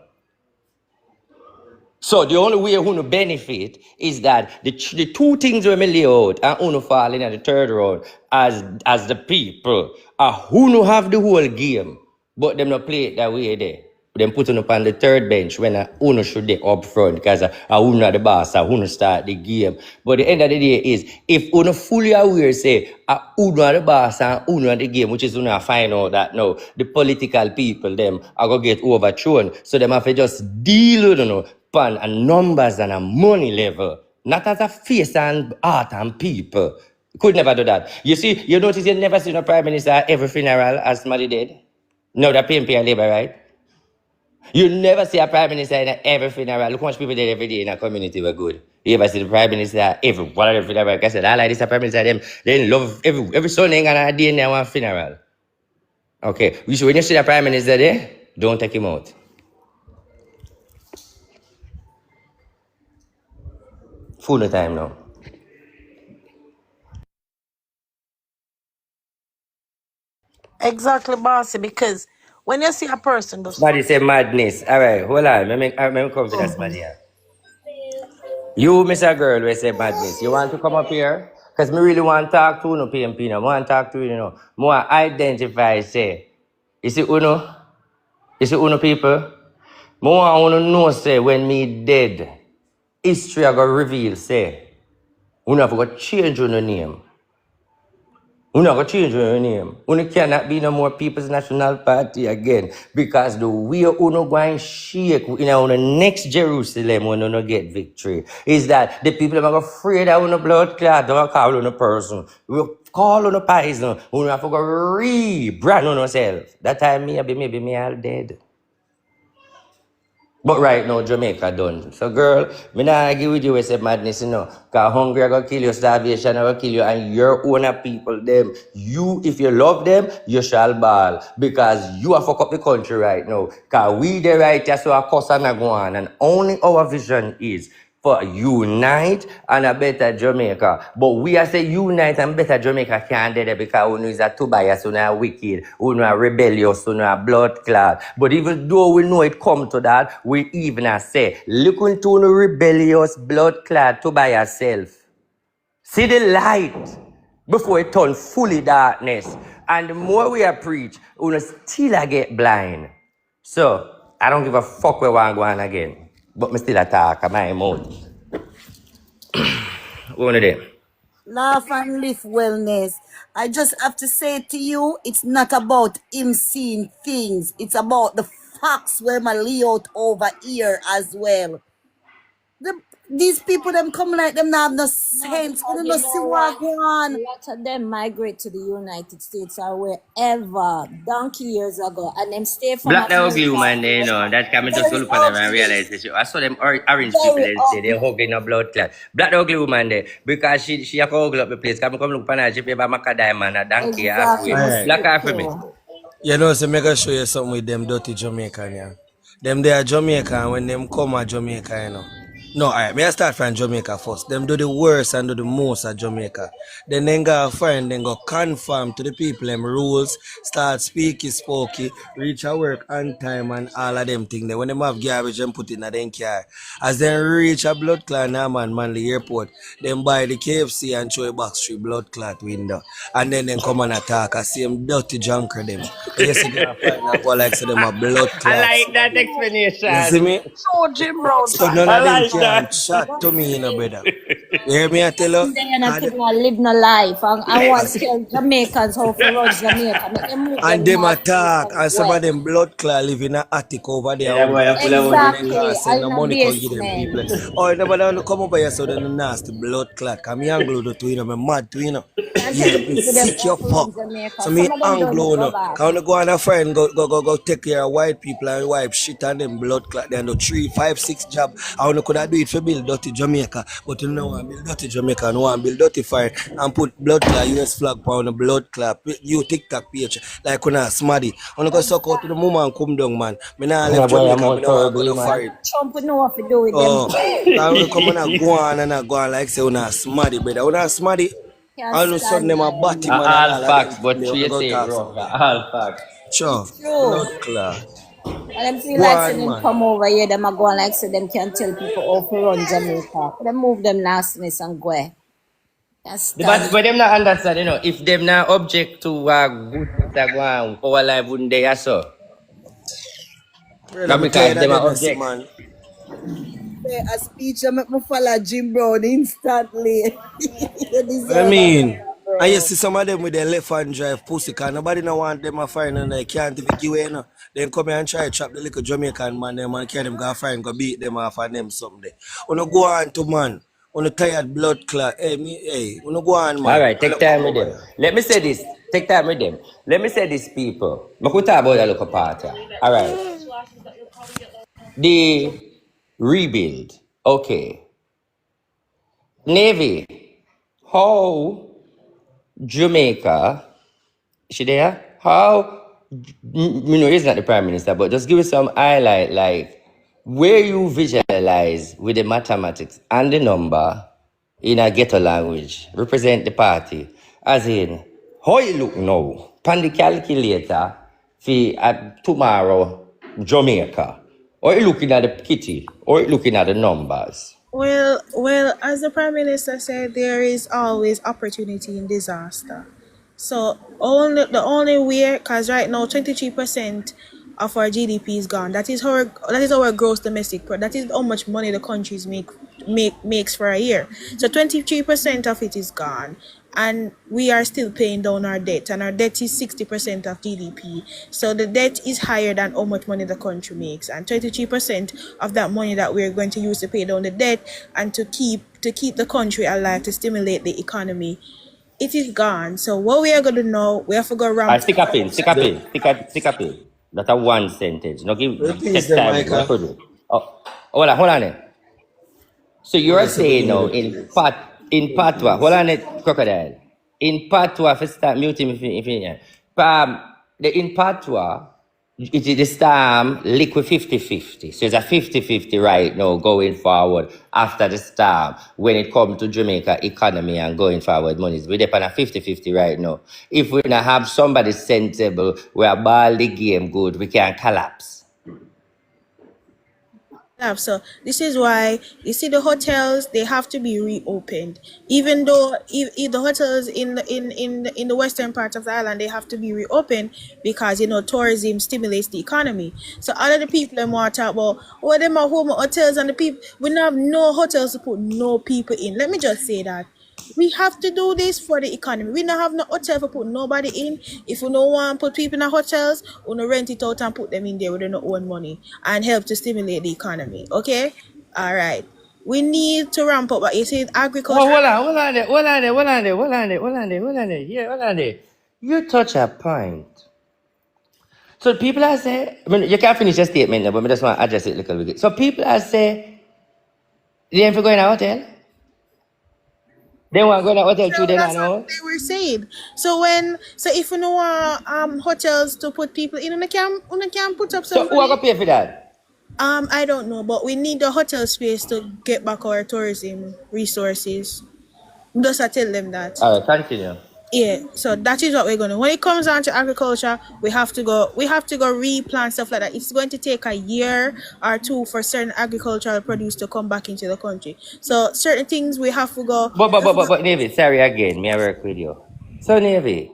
so the only way Uno benefit is that the two things when me lay out and Uno fall in at the third round as the people are Uno have the whole game, but them not play it that way there. Them put on up on the third bench when Uno should be up front because Uno the boss, Uno start the game. But the end of the day is if Uno fully aware say Uno the boss and Uno the game, which is Uno find out that now the political people them are gonna get overthrown. So them have to just deal with pan and numbers and a money level, not as a face and art and people. Could never do that. You see, you notice you never seen a prime minister at every funeral as somebody did. No, that PMP and Labour, right? You never see a prime minister in every funeral. Look how much people did every day in a community were good. You ever see the prime minister at every one of the funeral? Like I said, I like this a prime minister. Them they love every Sunday and a day in one funeral. Okay, so when you see the prime minister there, don't take him out. Full the time now. Exactly, bossy. Because when you see a person do Somebody something, say madness. All right, hold on. Let me come to that man here. You, Mr. Girl, we say madness. You want to come up here? Because me really want to talk to you, PMP. I want to talk to you, More identify, say. You see, Uno people? More want to know, say, when me dead, history are going to reveal, say, Uno have to change your name. We're not going to change your name. We cannot be no more People's National Party again because the way Uno going to shake in our next Jerusalem when Uno get victory is that the people are afraid that Uno blood clot don't call Uno person. We call Uno poison. Uno have to go rebrand on ourselves. That time maybe me all dead. But right now, Jamaica done. So, girl, me not argue with you with say madness, Because hunger going to kill you, starvation going to kill you, and your own people, them. You, if you love them, you shall ball. Because you are fuck up the country right now. Because we the right, so our cuss and go on. And only our vision is for unite and a better Jamaica. But we are say unite and better Jamaica can't do that because we know is a too biased, we are wicked, we are rebellious, we are blood clot. But even though we know it come to that, we even a say, look into the rebellious blood clot to by yourself. See the light before it turn fully darkness. And the more we are preach, we still a get blind. So, I don't give a fuck where I go on again. But me still attack my mouth. What do? Laugh and live wellness. I just have to say to you, it's not about him seeing things. It's about the facts where my layout over here as well. These people them come like them now have no No, sense. We because don't you know see know what what? go A on. lot of them migrate to the United States or wherever donkey years ago, and them stay from Black the ugly America woman, for you know, that coming just go very look on them and ugly, realize this. I saw them orange people very they say they're ugly. hugging a blood clot. Black the ugly woman there, because she a go ugly up the place. Come look on her, she pay by Maca Diamond, a donkey halfway. Exactly, my Alright. Black sweet her for me. too. You know, so make I show you something with them dirty Jamaican, yeah. Them they are Jamaican when them come at Jamaica, you know. No, alright, may I start from Jamaica first. Them do the worst and do the most at Jamaica. Then go find, then go confirm to the people them rules, start speaking spokey, reach a work on time and all of them things. Then when them have garbage and put it in a them car. As they reach a blood clot now man, Manly Airport, them buy the KFC and throw a box through blood clot window. And then come and attack. I see them dirty junker them. But you see them fight now go like say them a blood I clot like that somebody. You see explanation. me? So Jim Brown So fan. none I of them like can that. chat to me, you know, brother. You hear me? I tell you, They and I and, could not live no life. I want to tell Jamaicans how to run Jamaica. Make them move and them them north, east, attack, and and some of west. them blood clot live in an attic over there. Yeah, I that want boy to I go full of live money and then too. go Exactly. send I the in a money come give them people. basement. Oh, you never want to come over here so then the nasty blood clot. Cause me Anglo do too, you know, me mad too, you know. Can't tell Yeah, the me people them sick your off run fuck. Jamaica. So me Some of them don't Anglo even go no. back. Cause when I go on a friend go take care of white people and wipe shit and them blood clot. They do 3, 5, 6 job. I wanna could I do it for build dirty Jamaica, but you know I build dirty Jamaica and want build dirty fire and put blood clot US flag on the blood clot. You TikTok page like when I smarty. Wanna go suck out to the mama and come down, man. Me nah That left boy I'm Jamaica, me more nah want go terribly no man. And foreign. Trump would know what to do with them Oh, too. I wanna come and go on and I go on like say una smarty, brother. Una smarty. Can't All of a sudden stand them a them. body man and All all of them facts, thing but they wanna she go say it talk rough. something. All facts. Sure. It's true. Blood clot. And them feel Go like say on, them man. come over here, them are going like say them can tell people how to run Jamaica. Them move them nastiness and go. Can't stand But it. them not understand, you know, if them not object to good things that go on, our life wouldn't they so. Brother, me Because tired of them them, are you see, object. man. Say a speech and make me follow Jim Brown instantly. You I deserve a mean, better, and you bro. see some of them with their left hand drive pussy, cause nobody no want them a find and they can't even give away, no. Then come here and try to trap the little Jamaican man, them and carry them go find, go beat them off and them someday. Wanna go on to man, on a tired blood clot, hey, wanna go on, All man. right, And take look come time with over them. here. Let me say this. Take time with them. Let me say this, people. I could talk about a local party. All right. The rebuild. Okay. Navy. How Jamaica, is she there? How, you know, he's not the prime minister, but just give us some highlight, like where you visualize with the mathematics and the number in a ghetto language, represent the party, as in, how you look now, pan the calculator for tomorrow, Jamaica, or you looking at the kitty, or you looking at the numbers. Well, as the Prime Minister said, there is always opportunity in disaster. So the only way, because right now 23% of our GDP is gone. That is our gross domestic product. That is how much money the countries makes for a year. So 23% of it is gone, and we are still paying down our debt, and our debt is 60% of GDP. So the debt is higher than how much money the country makes, and 23% of that money that we're going to use to pay down the debt and to keep the country alive, to stimulate the economy, it is gone. So what we are going to know, we have to go I ramp stick a pin, stick a pin, stick a pin. That's a one sentence. No, Repeat take them, time with it. What Micah. could do? Oh, hold on. So you are Yes, I saying begin now with in patois, hold on crocodile. In patois, if start muting if you yeah. In patois, it is the storm liquid 50-50. So it's a 50-50 right now going forward after the storm when it comes to Jamaica economy and going forward monies. We're on a 50-50 right now. If we not have somebody sensible where ball the game good, we can collapse. So this is why you see the hotels, they have to be reopened. Even though if the hotels in the western part of the island, they have to be reopened because tourism stimulates the economy. So all of the people them want to talk about them are home hotels, and the people, we don't have no hotels to put no people in. Let me just say that. We have to do this for the economy. We don't have no hotel to put nobody in. If we don't want to put people in the hotels, we don't rent it out and put them in there with their own money and help to stimulate the economy. Okay? All right. We need to ramp up. But you see, agriculture. Well, hold on there. Yeah, hold on there. You touch a point. So people are saying, I mean, you can't finish your statement now, but I just want to address it a little bit. So people are saying, they ain't for going to a hotel. They want to go in a hotel too, they don't That's what know. they were saying. So if you know hotels to put people in, you can put up So some who are money. going to pay for that? I don't know, but we need the hotel space to get back our tourism resources. Just I tell them that. All right, continue. Yeah, so that is what we're gonna. When it comes down to agriculture, we have to go replant stuff like that. It's going to take a year or two for certain agricultural produce to come back into the country. So certain things we have to go. But Navy, sorry again, me I work with you. So Navy,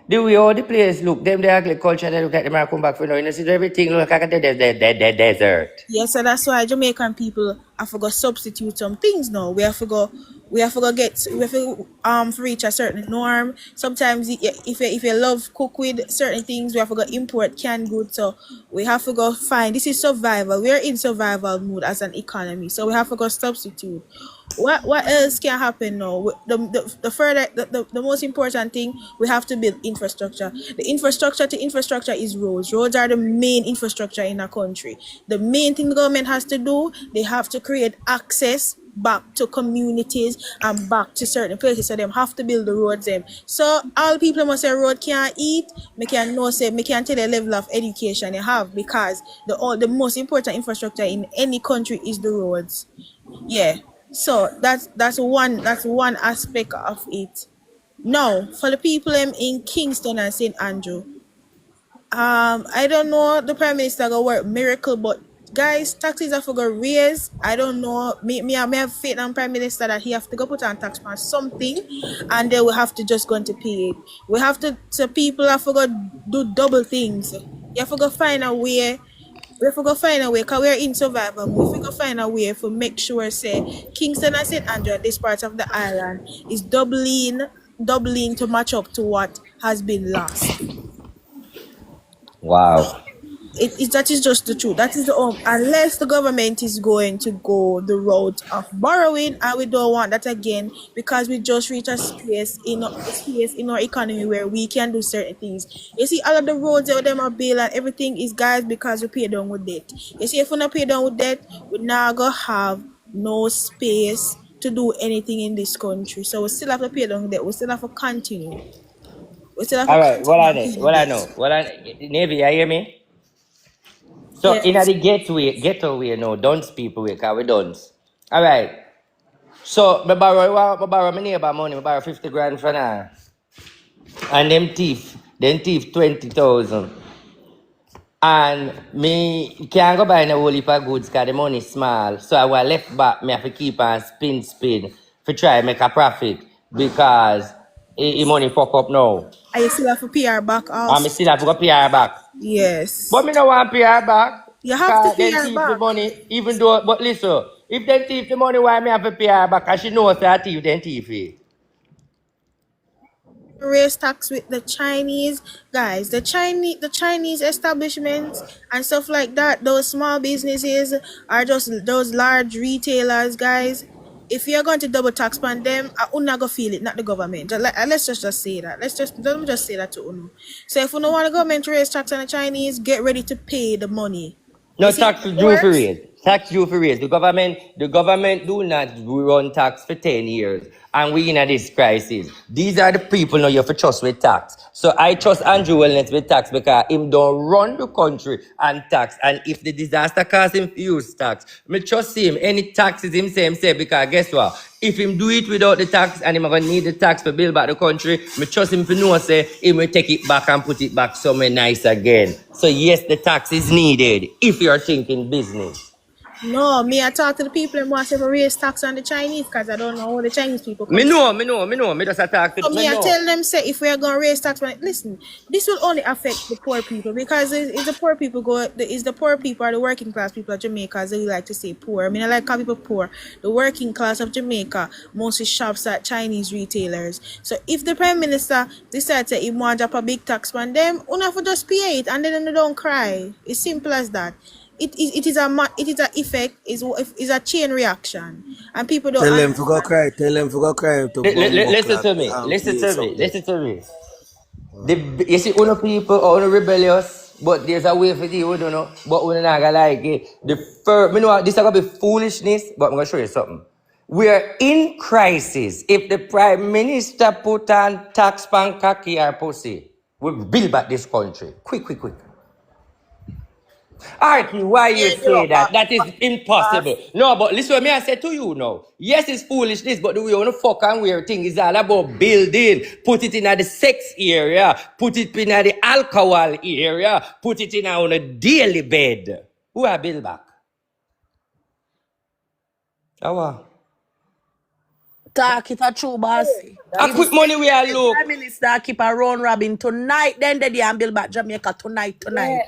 the way all the players look, them the agriculture, they look at them and come back for now. You see everything look like a desert. Yeah, so that's why Jamaican people have to go substitute some things now. We have to go reach a certain norm. Sometimes if you love cook with certain things, we have to go import canned goods. So we have to go find, this is survival. We are in survival mode as an economy. So we have to go substitute. What else can happen now? The most important thing, we have to build infrastructure. The infrastructure to infrastructure is roads. Roads are the main infrastructure in a country. The main thing the government has to do, they have to create access back to communities and back to certain places. So them have to build the roads them. So all people must say road can't eat, me can know say me can tell the level of education you have, because the most important infrastructure in any country is the roads. Yeah. So that's one aspect of it. Now, for the people in Kingston and St. Andrew, I don't know the Prime Minister gonna work miracle, but guys, taxes have to go raise. I don't know. Me have faith in Prime Minister that he have to go put on tax on something, and they will have to just go to pay it. We have to, so people have to go do double things. You have to go find a way. We have to go find a way, because we're in survival. We have to go find a way to make sure, say, Kingston and St. Andrew, this part of the island, is doubling to match up to what has been lost. Wow. That is just the truth. That is unless the government is going to go the route of borrowing, and we don't want that again, because we just reach a space in our economy where we can do certain things. You see, all of the roads that them are built and everything is, guys, because we pay down with debt. You see, if we not pay down with debt, we not gonna have no space to do anything in this country. So we still have to pay down debt. We still have to continue. We still have to All right, continue and pay the debt. Navy, you hear me? So in Yes. the ghetto way now, dunce people way, cause we dunce. All right. So me borrow my neighbor money, me borrow 50 grand for now. And them thief 20,000. And me can't go buy no whole heap of goods because the money small. So I was left back, me have to keep on spin for try make a profit, because money fuck up now. And you still have to pay her back And me also. still have to go pay her back. Yes. But me no want pay her back. You have to Cause pay then her thief the back. money, even though, but listen, if they thief the money, why me have to pay her back? Cause she knows that thief, then thief it. Raise tax with the Chinese guys, the Chinese establishments and stuff like that. Those small businesses are just those large retailers, guys. If you're going to double tax on them, I not go feel it, not the government. Let's just say that. Let me just say that to Uno. So if you don't want the government to raise tax on the Chinese, get ready to pay the money. No You see how tax it due for works? it. Tax due for raise. The government do not run tax for 10 years. And we in this crisis. These are the people now you have to trust with tax. So I trust Andrew Wellness with tax because him don't run the country and tax. And if the disaster cause him to use tax, me trust him. Any taxes him say because guess what? If him do it without the tax and him gonna need the tax to build back the country, me trust him to know say he will take it back and put it back somewhere nice again. So yes, the tax is needed if you're thinking business. No, me I talk to the people and want to raise tax on the Chinese because I don't know how the Chinese people Me come. know. Me just attack So it. me Me I know. tell them say if we are gonna raise tax, listen, this will only affect the poor people because it's the poor people is the poor people or the working class people of Jamaica, as they like to say poor. I mean I like call people poor. The working class of Jamaica mostly shops at Chinese retailers. So if the Prime Minister decides to he want to drop a big tax on them, you have to just pay it and then they don't cry. It's simple as that. It is a effect is a chain reaction and people don't Tell them to go understand. cry. Tell them to go cry to bumbo Listen clock to me. and Listen feel to me. something. Listen to me. You see, uno people are rebellious, but there's a way for you, we don't know. But we're not gonna like it. The first, you know what, this is gonna be foolishness, but I'm gonna show you something. We're in crisis. If the Prime Minister put on tax pan kaki or pussy, we'll build back this country. Quick, quick, quick. Artie, why you Yeah, say that? That is impossible. No, but listen what me I say to you now. Yes, it's foolishness, but the way you want to fuck and weird thing is all about building. Put it in the sex area. Put it in the alcohol area. Put it in on a daily bed. Who are build back? How? Talk it a true bossy. A If the quick money we are Prime look. Minister keep a round robin tonight, then the day and build back Jamaica tonight. Yeah.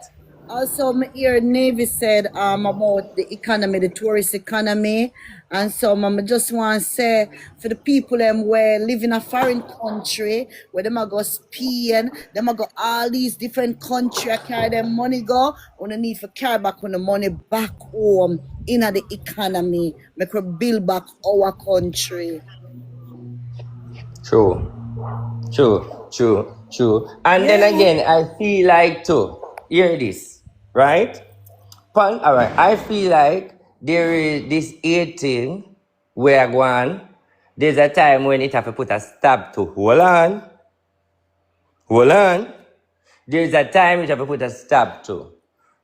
Also, me hear Navy said about the economy, the tourist economy, and so I just want to say for the people where live in a foreign country, where them a go Spain, them a go all these different countries, carry them money go, on the need for carry back on the money back home in the economy, make we build back our country. True. And then again, I feel like too. Hear this, right? All right. I feel like there is this 18 where one. There's a time when it have to put a stop to. Hold on. There's a time it have to put a stop to.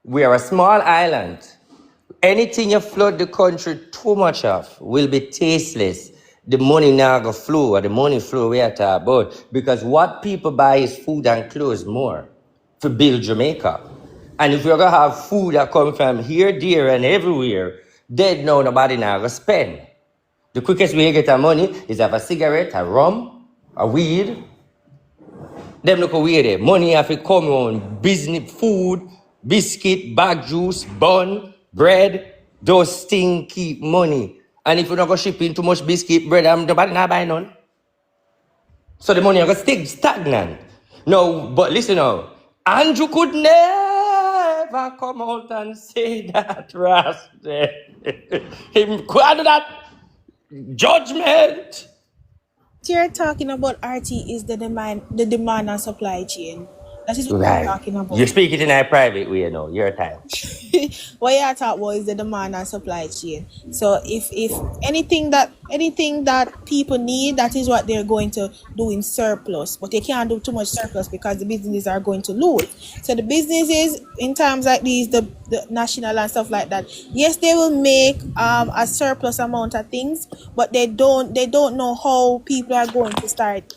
We are a small island. Anything you flood the country too much of will be tasteless. The money now go flow, or the money flow we are talking about. Because what people buy is food and clothes more to build Jamaica. And if you're gonna have food that come from here, there, and everywhere, then no nobody now gonna spend. The quickest way you get our money is have a cigarette, a rum, a weed. Them look away there. Money have to come on business, food, biscuit, bag juice, bun, bread. Those things keep money. And if you not go shipping too much biscuit, bread, nobody not buy none. So the money are gonna stay stagnant. No, but listen now. Andrew could never come out and say that, Rasta. Him could do that judgment. What you're talking about, RT, is the demand and supply chain. That is what we're Right. talking about. You speak it in a private way, no. Your time. What you're talking about is the demand and supply chain. So if anything that people need, that is what they're going to do in surplus. But they can't do too much surplus because the businesses are going to lose. So the businesses in times like these, the national and stuff like that, yes, they will make a surplus amount of things, but they don't know how people are going to start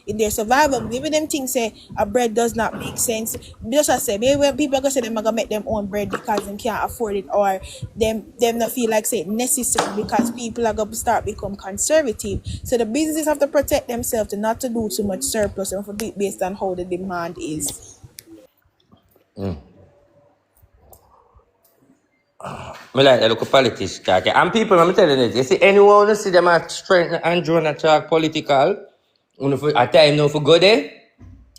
in their survival. Maybe them things say a bread does not make sense. Just as I say, maybe when people are gonna say them are gonna make them own bread because they can't afford it, or them not feel like say necessary because people are gonna start become conservative. So the businesses have to protect themselves to not to do too much surplus and for based on how the demand is. Me like the local politics, kake. And people, I'm telling you, you see, anyone who see them at strength and draw and talk political, at time no for go there,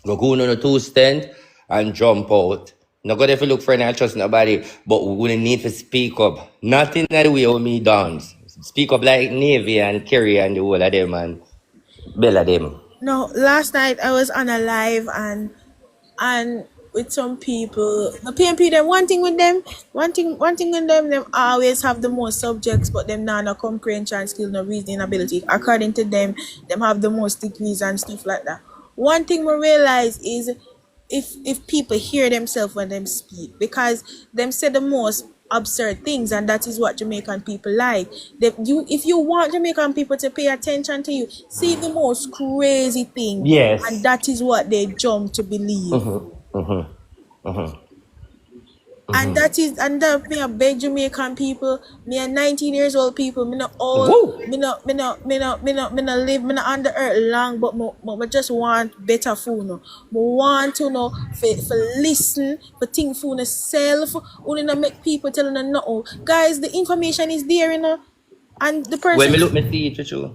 go on a two stand and jump out. No go there for look for any trust nobody, but we need to speak up. Not in the way of me dance. Speak up like Navy and Kerry and the whole of them and Bella them. No, last night I was on a live and with some people. The PMP, them one thing with them, them always have the most subjects, but them not no comprehension skill, no reasoning ability. According to them have the most degrees and stuff like that. One thing we realize is if people hear themselves when them speak, because them say the most absurd things, and that is what Jamaican people like. If you want Jamaican people to pay attention to you, say the most crazy thing, and Yes. that is what they jump to believe. And that me a big Jamaican people, me a 19 years old people, me not old, Woo! me not live, me not on the earth long, but me just want better food, no. Me want to know for listen, for think for yourself, only not make people tell you no. Guys, the information is there, you know. And the When person, me look me see it true.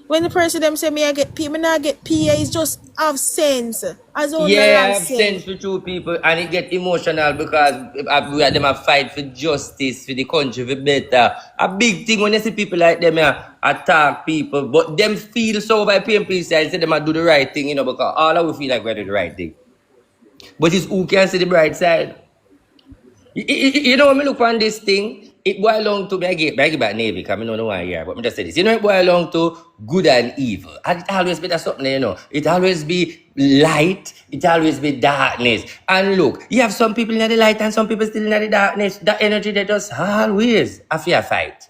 when the person them say me I get P, me not get PA, is just have sense. As old Yeah, I long have say. sense for two people, and it get emotional because we are them a fight for justice for the country for better. A big thing when you see people like them attack people, but them feel so by PMP side, say them a do the right thing, you know, because all of we feel like we're doing the right thing. But it's who can see the bright side. You know, when I look on this thing, it boils along to, I get back Navy, because I don't know why here, but I just say this. You know, it boils along to good and evil. And it always be that something, you know. It always be light, it always be darkness. And look, you have some people in the light and some people still in the darkness. That energy, they just always a fair fight.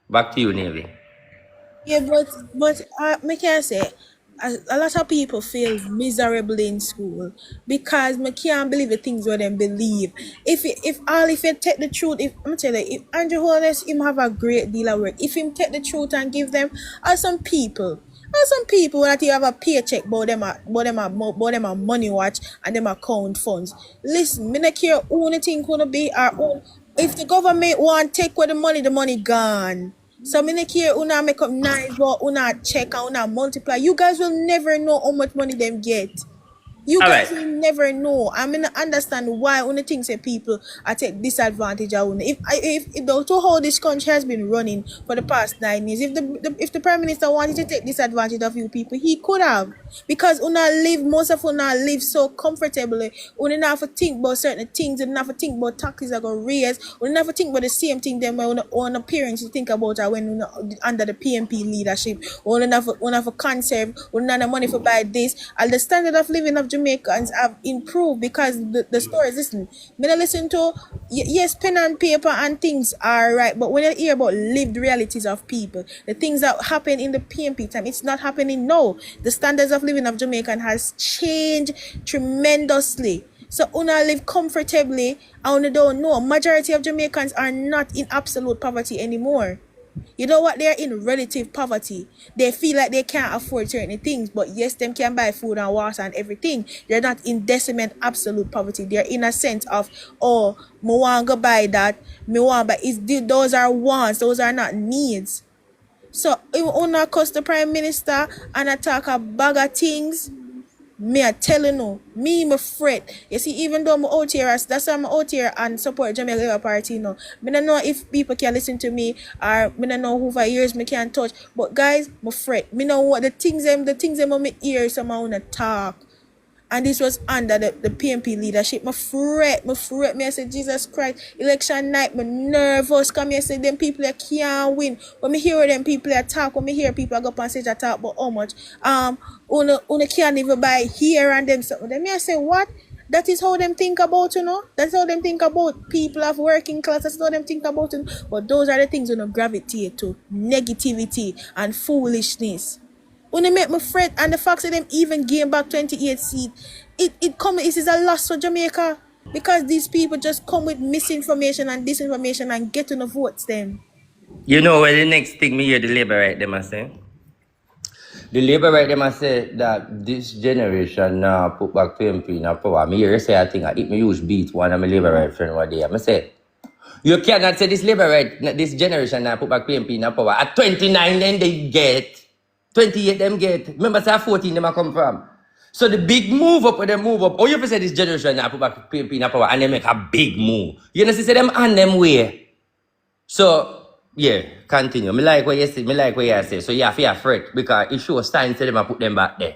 Back to you, Navy. Yeah, but me can say a lot of people feel miserable in school because me can't believe the things where them believe. If you take the truth, if I'm tell you, if Andrew Holness him have a great deal of work, if him take the truth and give them, are some people that you have a paycheck, but them a money watch and them account funds. Listen, me not care who the thing gonna be our own. If the government want take away the money gone. So me not care una make up nice, but una check and una multiply. You guys will never know how much money them get. You All guys right. will never know. I mean, understand why only things say people are take disadvantage of una. If the to how this country has been running for the past 9 years, if the prime minister wanted to take disadvantage of you people, he could have, because most of una live so comfortably. Una not have to think about certain things, and not have to think about taxes are gonna raise. Una not have to think about the same thing them when una parents you think about when una under the PMP leadership. Una have to conserve. Una not have money for buy this. And the standard of living of Jamaicans have improved because the stories. Listen, when I listen to yes, pen and paper and things are right, but when I hear about lived realities of people, the things that happen in the PMP time, it's not happening now. The standards of living of Jamaican has changed tremendously. So una live comfortably, and una don't know. Majority of Jamaicans are not in absolute poverty anymore. You know what? They're in relative poverty. They feel like they can't afford certain things, but yes, them can buy food and water and everything. They're not in deciment absolute poverty. They're in a sense of, oh, me want to buy that, me want, but those are wants, those are not needs. So if una cost the prime minister and attack a bag of things, me I tell you no, me fret. You see, even though I'm out here, that's why I'm out here and support Jamaica Labour Party now. Me don't know if people can listen to me, or me don't know who for years me can touch. But guys, me fret. Me know what the things them on my ears somehow wanna talk. And this was under the PMP leadership. Me fret. Me I say, Jesus Christ, election night, me nervous. Come here, say them people that can't win. When me hear them people that talk, when me hear people go up and say that talk about how much una can't even buy here and them something. Then me I say, what? That is how them think about, you know. That's how them think about people of working class. That's how them think about it. But those are the things you gravitate to. Negativity and foolishness. When they make me fret, and the fact that them even gain back 28 seats, it is a loss for Jamaica, because these people just come with misinformation and disinformation and get on the votes them. You know what the next thing me hear the Labour right them I say? The Labour right them I say that this generation now put back PMP in power. Me hear say I think I me use beat one of my Labour right friend one day. I say, you cannot say this Labour right, this generation now put back PMP in power. At 29 then they get. 28 them get. Remember say 14 them I come from. So the big move up when they move up. Oh, you say this generation now put back PMP in power and they make a big move. You know, see them on them way. So, yeah, continue. Me like what you say, me like what you say. So you have to fret because it shows signs to them and put them back there.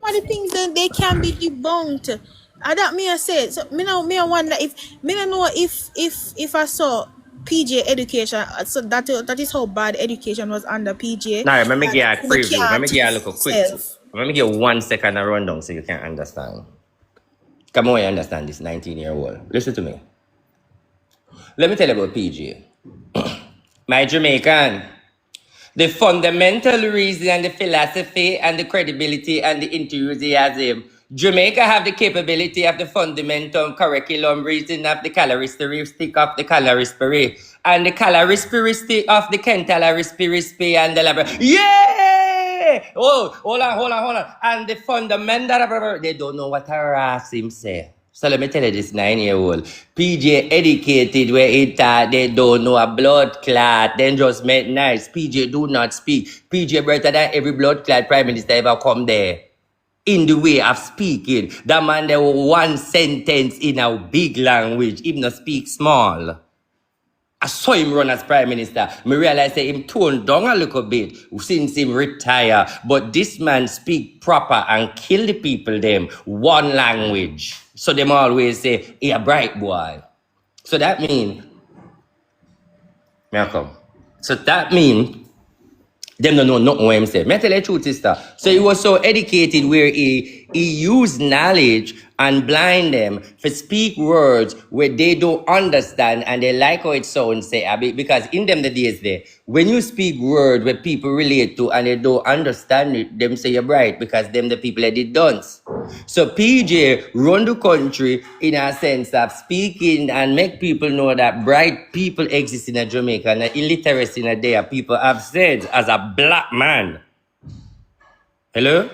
of the things then they can be debunked. That me I say. So me I wonder if me I know if I saw PJ education, so that is how bad education was under PJ. Now, let me give you a That you preview. Let can't me give you a think little for quick. yourself. Let me give you 1 second a rundown so you can understand. Come on, you understand this 19-year-old. Listen to me. Let me tell you about PJ. My Jamaican. The fundamental reason and the philosophy and the credibility and the enthusiasm. Jamaica have the capability of the fundamental curriculum reason of the characteristic of the calorisphere and the calorisphere of the kentalorisphere and the labor. Yeah! Oh, hold on. And the fundamental, they don't know what him say. So let me tell you this 9-year-old. PJ educated where it thought they don't know a blood clot. Then just make nice. PJ do not speak. PJ better than every blood clot prime minister ever come there. In the way of speaking. That man there one sentence in a big language. Even not speak small. I saw him run as prime minister. Me realize that him toned down a little bit since him retire. But this man speak proper and kill the people them one language. So them always say, he a bright boy. So that mean, Malcolm. So that mean them don't know nothing what him say. Me tell you the truth, sister. So he was so educated where he used knowledge and blind them to speak words where they don't understand and they like how it sounds, say, because in them the days there, when you speak word where people relate to and they don't understand it, them say you're bright because them the people that did dance. So PJ run the country in a sense of speaking and make people know that bright people exist in Jamaica and the illiteracy in there. People have said as a black man. Hello?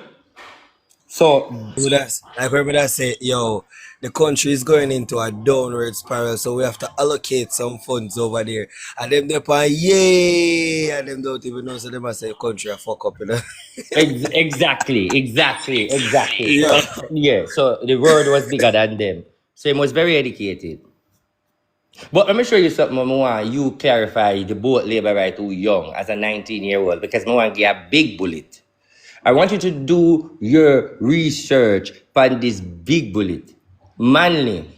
So Do that. Like when I say, yo, the country is going into a downward spiral, so we have to allocate some funds over there. And them they pan yay, and them don't even know, so they must say country a fuck up, you know. exactly. Yeah. Yeah, so the word was bigger than them. So he was very educated. But let me show you something more. You clarify the boat labor right too young as a 19-year-old because I want to get a big bullet. I want you to do your research on this big bullet. Manly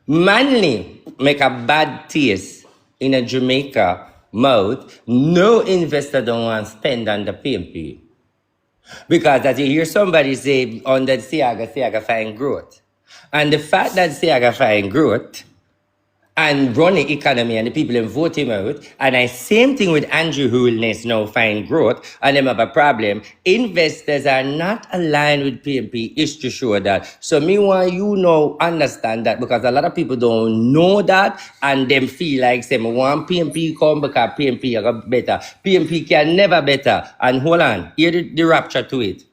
make a bad taste in a Jamaica mouth. No investor don't want to spend on the PMP. Because as you hear somebody say on that Siaga find growth. And the fact that Siaga find growth and run the economy and the people and vote him out. And I same thing with Andrew Holness now find growth and them have a problem. Investors are not aligned with PMP is to show that. So me want you know understand that because a lot of people don't know that and them feel like say me want PMP come because PMP are better. PMP can never better. And hold on, here the rapture to it.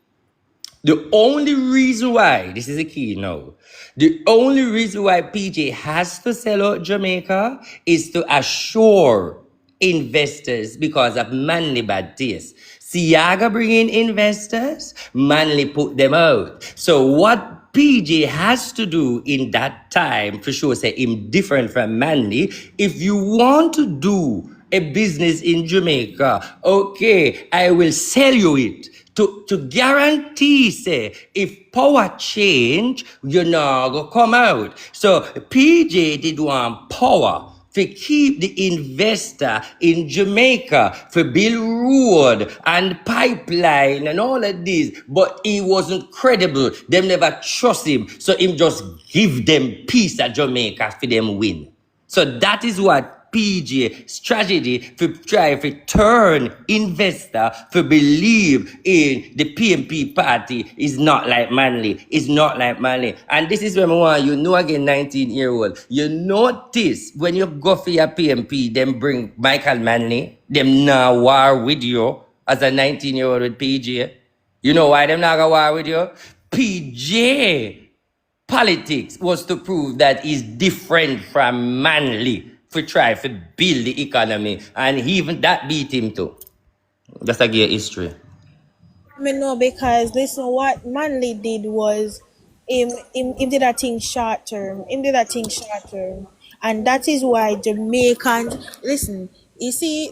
The only reason why, this is the key now, the only reason why PJ has to sell out Jamaica is to assure investors because of Manly bad taste. Siaga bring in investors, Manly put them out. So what PJ has to do in that time, for sure, say him different from Manly, if you want to do a business in Jamaica, okay, I will sell you it. To guarantee, say, if power change, you know, go come out. So PJ did want power to keep the investor in Jamaica for build road and pipeline and all of this, but he wasn't credible. Them never trust him, so him just give them peace at Jamaica for them win. So that is what PJ strategy for try to turn investor to believe in the PMP party is not like Manly. It's not like Manly. And this is when I want you know again 19-year-old. You notice when you go for your PMP, them bring Michael Manley, them now war with you as a 19-year-old with PJ. You know why them not go war with you? PJ politics was to prove that he's different from Manly to try to build the economy, and even that beat him too. That's a good history. Me know because listen, what Manley did was him did that thing short term. Him did that thing short term. And that is why Jamaicans listen, You see,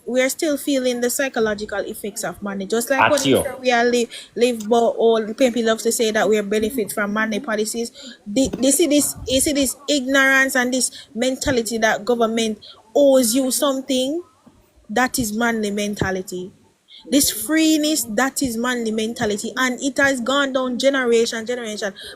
we're still feeling the psychological effects of money. Just like when At they you. say we are live, but all the people love to say that we are benefit from money policies. They see this, you see this ignorance and this mentality that government owes you something. That is manly mentality. This freeness, that is manly mentality, and it has gone down generation.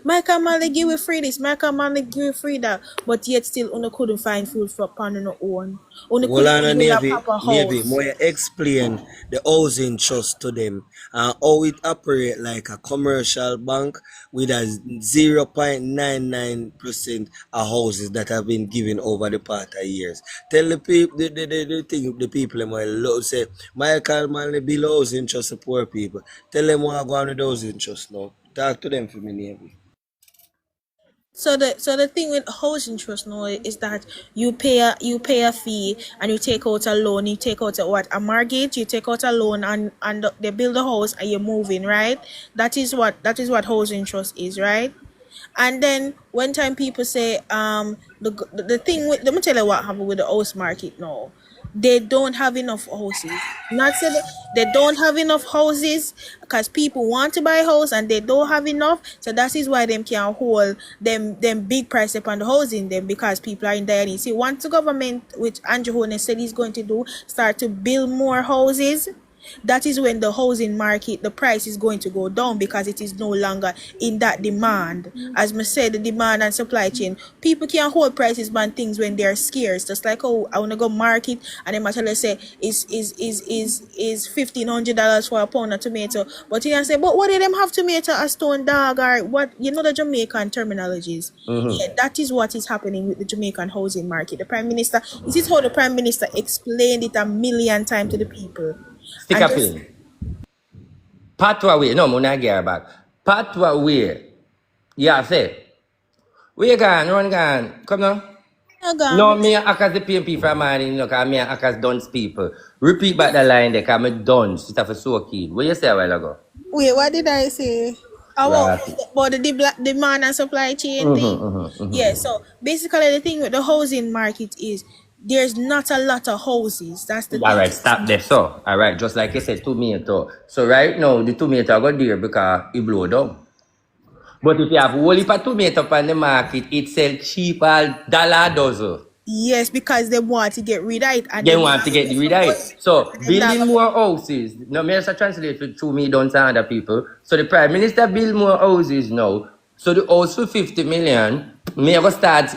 Michael Manley give we free this, Michael Manley give we free that, but yet still una couldn't find food for upon una own. Una Well, couldn't on a even build a Navy, proper Navy, house. more explain the housing trust to them and how it operate like a commercial bank with a 0.99% of houses that have been given over the past of years. Tell the people, the thing, the people them will love say, Michael Manley build housing trust to poor people. Tell them what go on with housing trust now. Talk to them for me, Navy. So the thing with housing trust now is that you pay a fee and you take out a loan. You take out a mortgage. You take out a loan and they build a house and you're moving, right? That is what housing trust is, right? And then when time people say the thing with, let me tell you what happened with the house market now. They don't have enough houses. Not say they don't have enough houses because people want to buy a house and they don't have enough. So that is why them can hold them big price upon the housing them, because people are in dire need. See, once the government, which Andrew Holness said he's going to do, start to build more houses, that is when the housing market, the price is going to go down because it is no longer in that demand. As I said, the demand and supply chain, people can't hold prices on things when they're scarce. Just like, oh, I want to go market and then actually say is $1,500 for a pound of tomato, but you can say, but what do them have tomato a stone dog, or what, the Jamaican terminologies. Yeah, that is what is happening with the Jamaican housing market. The prime minister, this is how the prime minister explained it a million times to the people. Stick And up just in. Patwa way. No, muna gear back. Patwa way. Yeah, say. Where you gone? Run gone. Come now. No, me act as the PMP from mine, because me act as dunce people. Repeat back the line there, because I'm dunce. It's for so keen. What you say a while ago? wait, what did I say? Right. About the demand and supply chain thing. Yeah, so basically the thing with the housing market is there's not a lot of houses. That's the All thing. right, stop there. So, all right, just like you said, tomato. So right now, the tomato got there because it blow down. But if you have whole heap of tomato on the market, it sell cheap al dollar dozen. Yes, because they want to get rid of it and They then want to get rid of it. So them not building gonna more houses. Now, me also translate it to me, don't sound other people. So the prime minister build more houses now. So the house for 50 million, it go start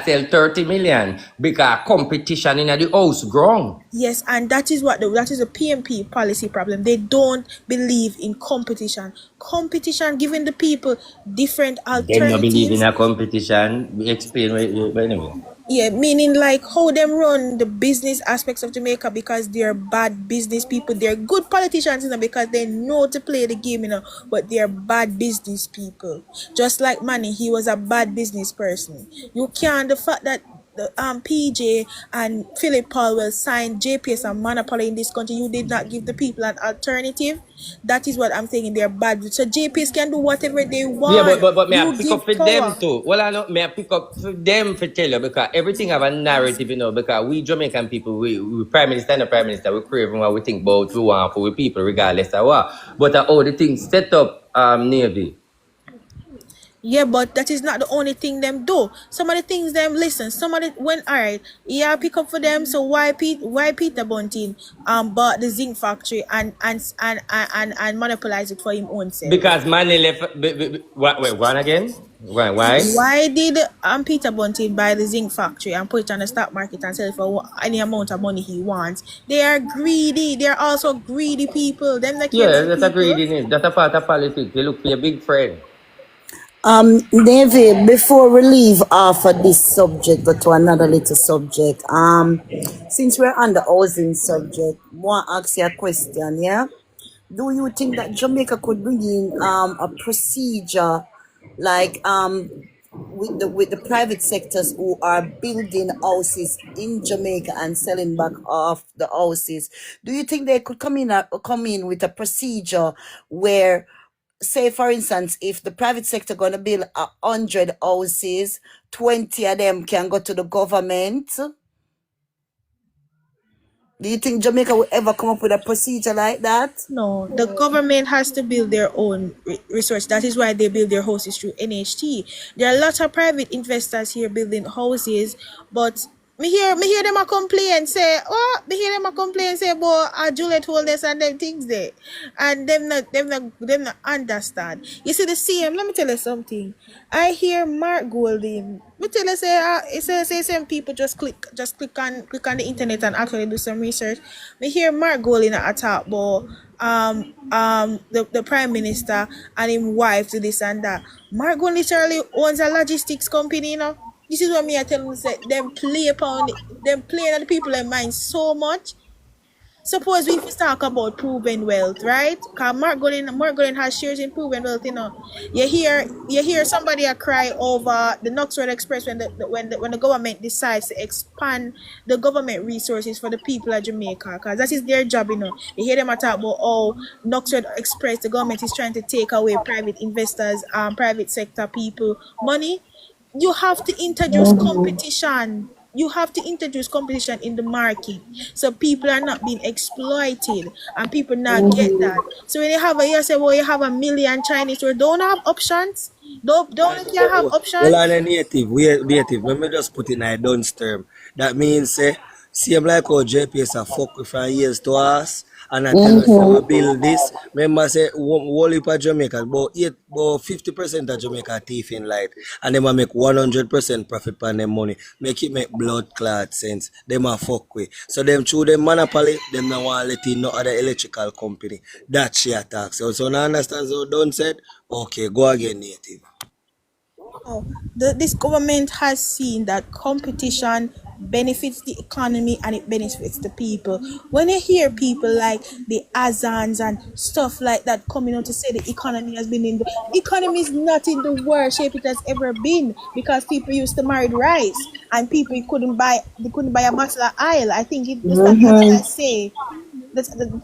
sell 30 million because competition in the house grown. Yes, and that is a PMP policy problem. They don't believe in competition. Competition giving the people different Them no believe in alternatives. a competition. We explain anyway. Yeah, meaning like how them run the business aspects of Jamaica, because they're bad business people. They're good politicians, because they know to play the game, but they're bad business people. Just like Manny, he was a bad business person. You can't, the fact that the PJ and Philip Powell signed JPS and monopoly in this country, you did not give the people an alternative. That is what I'm saying. They're bad. So JPS can do whatever they Yeah, want. but may I You pick give up for them power. too. Well, I know may I pick up for them for tell you because everything have a narrative, because we Jamaican people, we prime minister and the prime minister, we crave what we think about we want for we people, regardless of what. But all the things set up Navy. Yeah, but that is not the only thing them do. Some of the things them listen. Some of the when alright, yeah, pick up for them. So why Peter Bunting bought the zinc factory and monopolize it for him own self? Because money left wait, one again? Why? Why did Peter Bunting buy the zinc factory and put it on the stock market and sell it for any amount of money he wants? They are greedy. They are also greedy people. Them not care Yeah, about that's a people. greediness. That's a part of politics. They look for your big friend. Navy, before we leave off of this subject, go to another little subject. Since we're on the housing subject, want to ask you a question, yeah? Do you think that Jamaica could bring in a procedure like with the private sectors who are building houses in Jamaica and selling back off the houses? Do you think they could come in with a procedure where, say for instance, if the private sector gonna build 100 houses, 20 of them can go to the government? Do you think Jamaica will ever come up with a procedure like that? No, the government has to build their own resource. That is why they build their houses through NHT. There are lots of private investors here building houses, but me hear them a complain say, oh, me hear them a complain say, boy, Juliet Holders and them things there, and them not understand. You see the CM. Let me tell you something. I hear Mark Golding. Me tell you say, say some people just click on the internet and actually do some research. Me hear Mark Golding at talk about the prime minister and him wife to this and that. Mark Golding literally owns a logistics company, you know. This is what me I tell them, say them play upon them playing on the people in mind so much. Suppose we talk about proven wealth, right? Because Mark Golden has shares in proven wealth, you know. You hear somebody a cry over the Knox Road Express when the government decides to expand the government resources for the people of Jamaica, because that is their job, you know. You hear them a talk about, oh, Knox Road Express, the government is trying to take away private investors, private sector people money. You have to introduce competition. You have to introduce competition in the market, so people are not being exploited and people not get that. So when you say, well, you have a million Chinese or don't have options, don't you have Well, on options. a native, we native. Let me just put it in a Duns term. That means, say, same like how JPS a fuck with from years to us, and I tell us, say, we build this. Remember, say, whole heap of Jamaica, about 50% of Jamaica thief in light, and them a make 100% profit on them money. Make it make blood clot sense. Them a fuck with. So them through them monopoly, them no want let in no other electrical company. That she attacks. So now understand so Don said, okay, go again native. Oh, this government has seen that competition benefits the economy and it benefits the people. When you hear people like the Azans and stuff like that coming out to say the economy has been the economy is not in the worst shape it has ever been, because people used to marry rice and people couldn't buy a bottle of oil. I think it that did I say that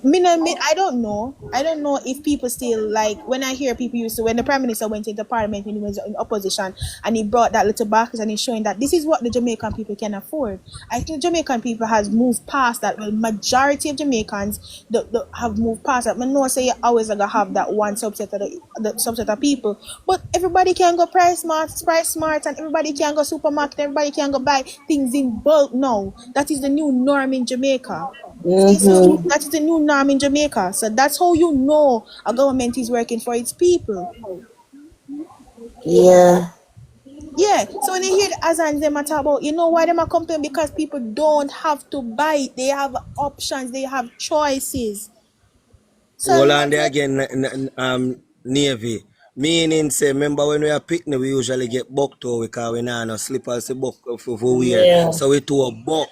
I don't know. I don't know if people still like when I hear people used to when the prime minister went into parliament when he was in opposition and he brought that little box and he's showing that this is what the Jamaican people can afford. I think Jamaican people has moved past that. Well, majority of Jamaicans have moved past that. I know say you always gonna have that one subset of the subset of people, but everybody can go price smart, and everybody can go supermarket. Everybody can go buy things in bulk now. That is the new norm in Jamaica. See, so that is the new norm in Jamaica. So that's how you know a government is working for its people. Yeah. Yeah. So when you hear the Azan them talk about, you know why them are complaining? Because people don't have to buy it. They have options. They have choices. So Hold on not there again, Navy. Meaning, say, remember when we are picnic, we usually get buck to because we know no slippers to buck for wear. Yeah. So we to a buck.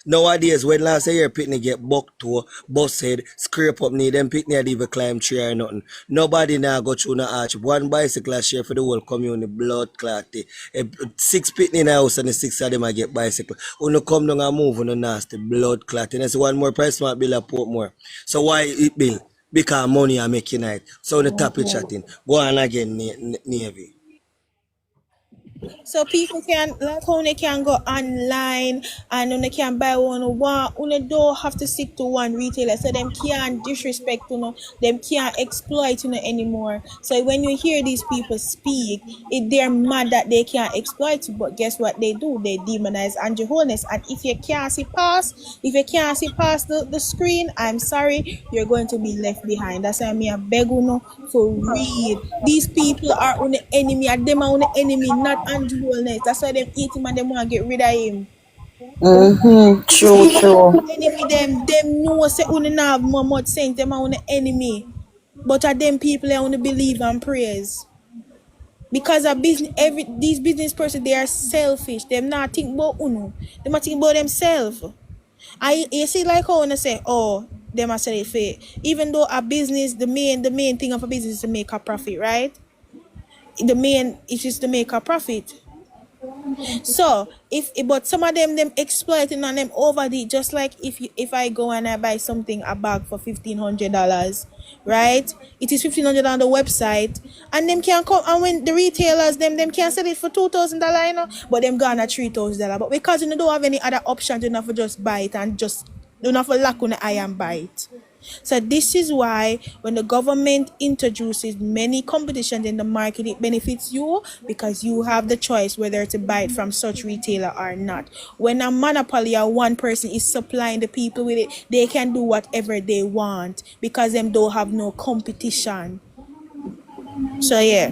Nowadays, when last year picnic get buck to, bus head, scrape up knee, them picnic had even climb tree or nothing. Nobody now go through no arch. One bicycle share for the whole community, blood clot. Six picnic in the house and the six of them I get bicycle. When you come down and move on the nasty, blood clot. And that's one more price smart bill at Portmore. So why it bill? Because money are making it. So the topic chatting. Go on again, Navy. So people can like how they can go online and they can buy one. They don't have to stick to one retailer. So them can't disrespect them can't exploit anymore. So when you hear these people speak, they're mad that they can't exploit you. But guess what they do? They demonize Andrew Holness. And if you can't see past the screen, I'm sorry, you're going to be left behind. That's why I beg you no to read. These people are on the enemy, and them are on the enemy, not Andrew Holness. That's why them hate him and them want to get rid of him. These True, people are on true. the enemy, them know say only not have more much sense, them are on the enemy. But are them people that only believe and praise. Because a business these business person they are selfish. Them not think about uno. They not think about themselves. I you see like how I say, oh, them are say it fair. Even though a business, the main thing of a business is to make a profit, right? The main is just to make a profit. So if but some of them exploiting on them over the just like if I go and I buy something a bag for $1,500, right? It is 1,500 on the website, and them can come and when the retailers them can sell it for $2,000, but them gone at $3,000. But because you don't have any other option, you have to just buy it and just Do not for lack on eye and bite. So this is why when the government introduces many competitions in the market, it benefits you because you have the choice whether to buy it from such retailer or not. When a monopoly or one person is supplying the people with it, they can do whatever they want because them don't have no competition. So yeah.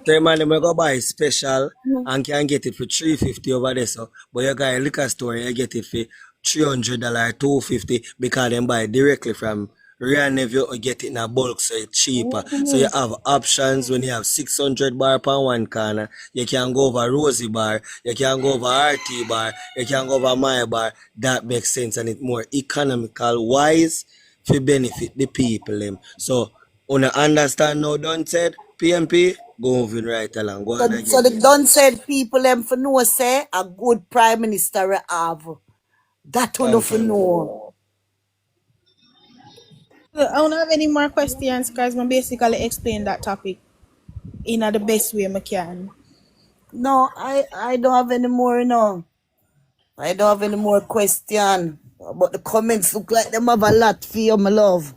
Tell man them go buy special and can get it for 350 over there. So, but you got a liquor store, you get it for $300, $250 because them buy directly from real nephew or get it in a bulk, so it's cheaper. So you have options when you have 600 bar per one corner. You can go over Rosie bar, you can go over RT bar, you can go over my bar. That makes sense and it's more economical wise to benefit the people. So, una understand now, don't said PMP? Go moving right along. Go on So again. the done said people them for know say a good prime minister we have. That one Thank for you. know. I don't have any more questions because I basically explained that topic in the best way I can. No, I don't have any more no. I don't have any more question. But the comments look like them have a lot for you, my love.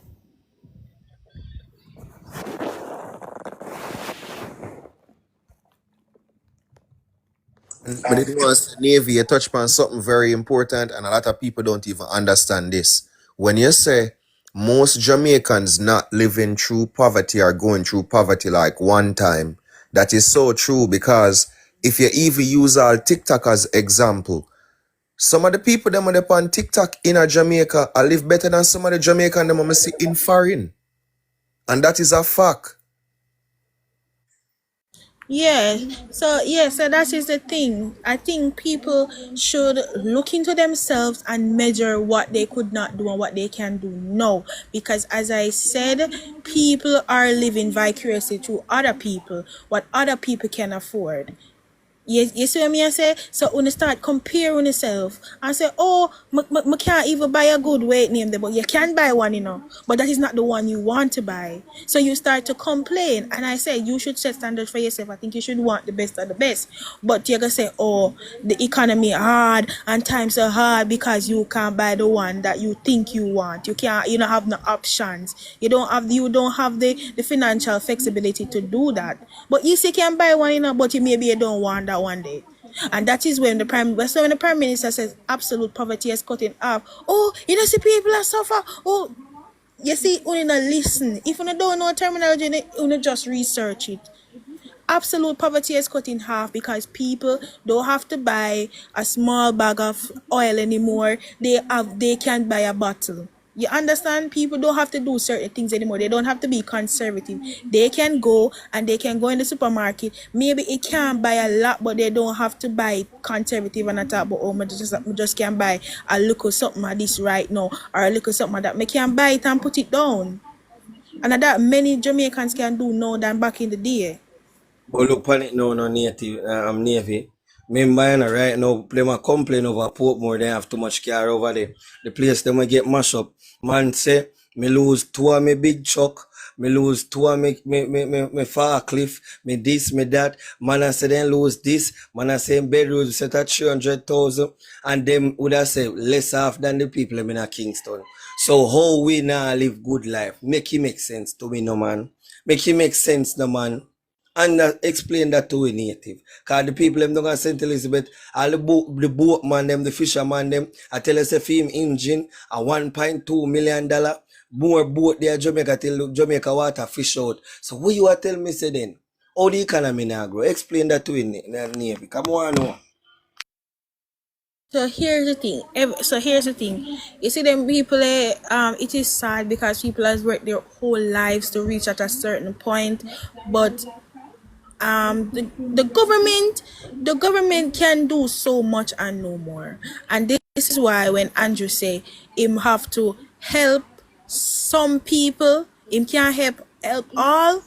But it was Navy, you touched on something very important, and a lot of people don't even understand this. When you say most Jamaicans not living through poverty or going through poverty like one time, that is so true because if you even use our TikTok as example, some of the people them on TikTok in a Jamaica are live better than some of the Jamaican them I see in foreign. And that is a fact. Yeah, so that is the thing. I think people should look into themselves and measure what they could not do and what they can do now. Because as I said, people are living vicariously through other people, what other people can afford. You see what I say? So when you start comparing yourself and say, oh, I can't even buy a good weight name there, but you can buy one, but that is not the one you want to buy. So you start to complain. And I say you should set standards for yourself. I think you should want the best of the best. But you're gonna say, oh, the economy hard and times are hard because you can't buy the one that you think you want. You don't have no options. You don't have the financial flexibility to do that. But you say can buy one, but maybe you don't want that one day. And that is when when the prime minister says absolute poverty is cut in half. Oh, see people are suffer. Oh, you see, you not listen. If you don't know terminology, you just research it. Absolute poverty is cut in half because people don't have to buy a small bag of oil anymore. They can buy a bottle. You understand? People don't have to do certain things anymore. They don't have to be conservative. They can go and they can go in the supermarket. Maybe it can buy a lot, but they don't have to buy conservative and talk about I just can buy a little something of this right now or a little something of that. I can buy it and put it down. And that many Jamaicans can do now than back in the day. But look on it now, no native, I'm Navy. Remember, right now, play my complain over Portmore, they have too much car over there. The place them will get mashed up. Man say, me lose two of me big truck, me lose two of me far cliff, me this, me that. Man I say then lose this, man I say bedrooms set at 300,000, and them would have say less half than the people in a Kingston. So how we now live good life? Make it make sense to me, no man. Make it make sense, no man. And explain that to a native. Because the people them don't go St. Elizabeth, all the boatman them, the fisherman them, I tell us a film engine, a $1.2 million, more boat there Jamaica till Jamaica water fish out. So what you are tell me say then? How the economy now grow? Explain that to a navy. Come on now. So here's the thing. You see them people. It is sad because people has worked their whole lives to reach at a certain point, but the government can do so much and no more. And this is why when Andrew say him have to help some people, him can't help all.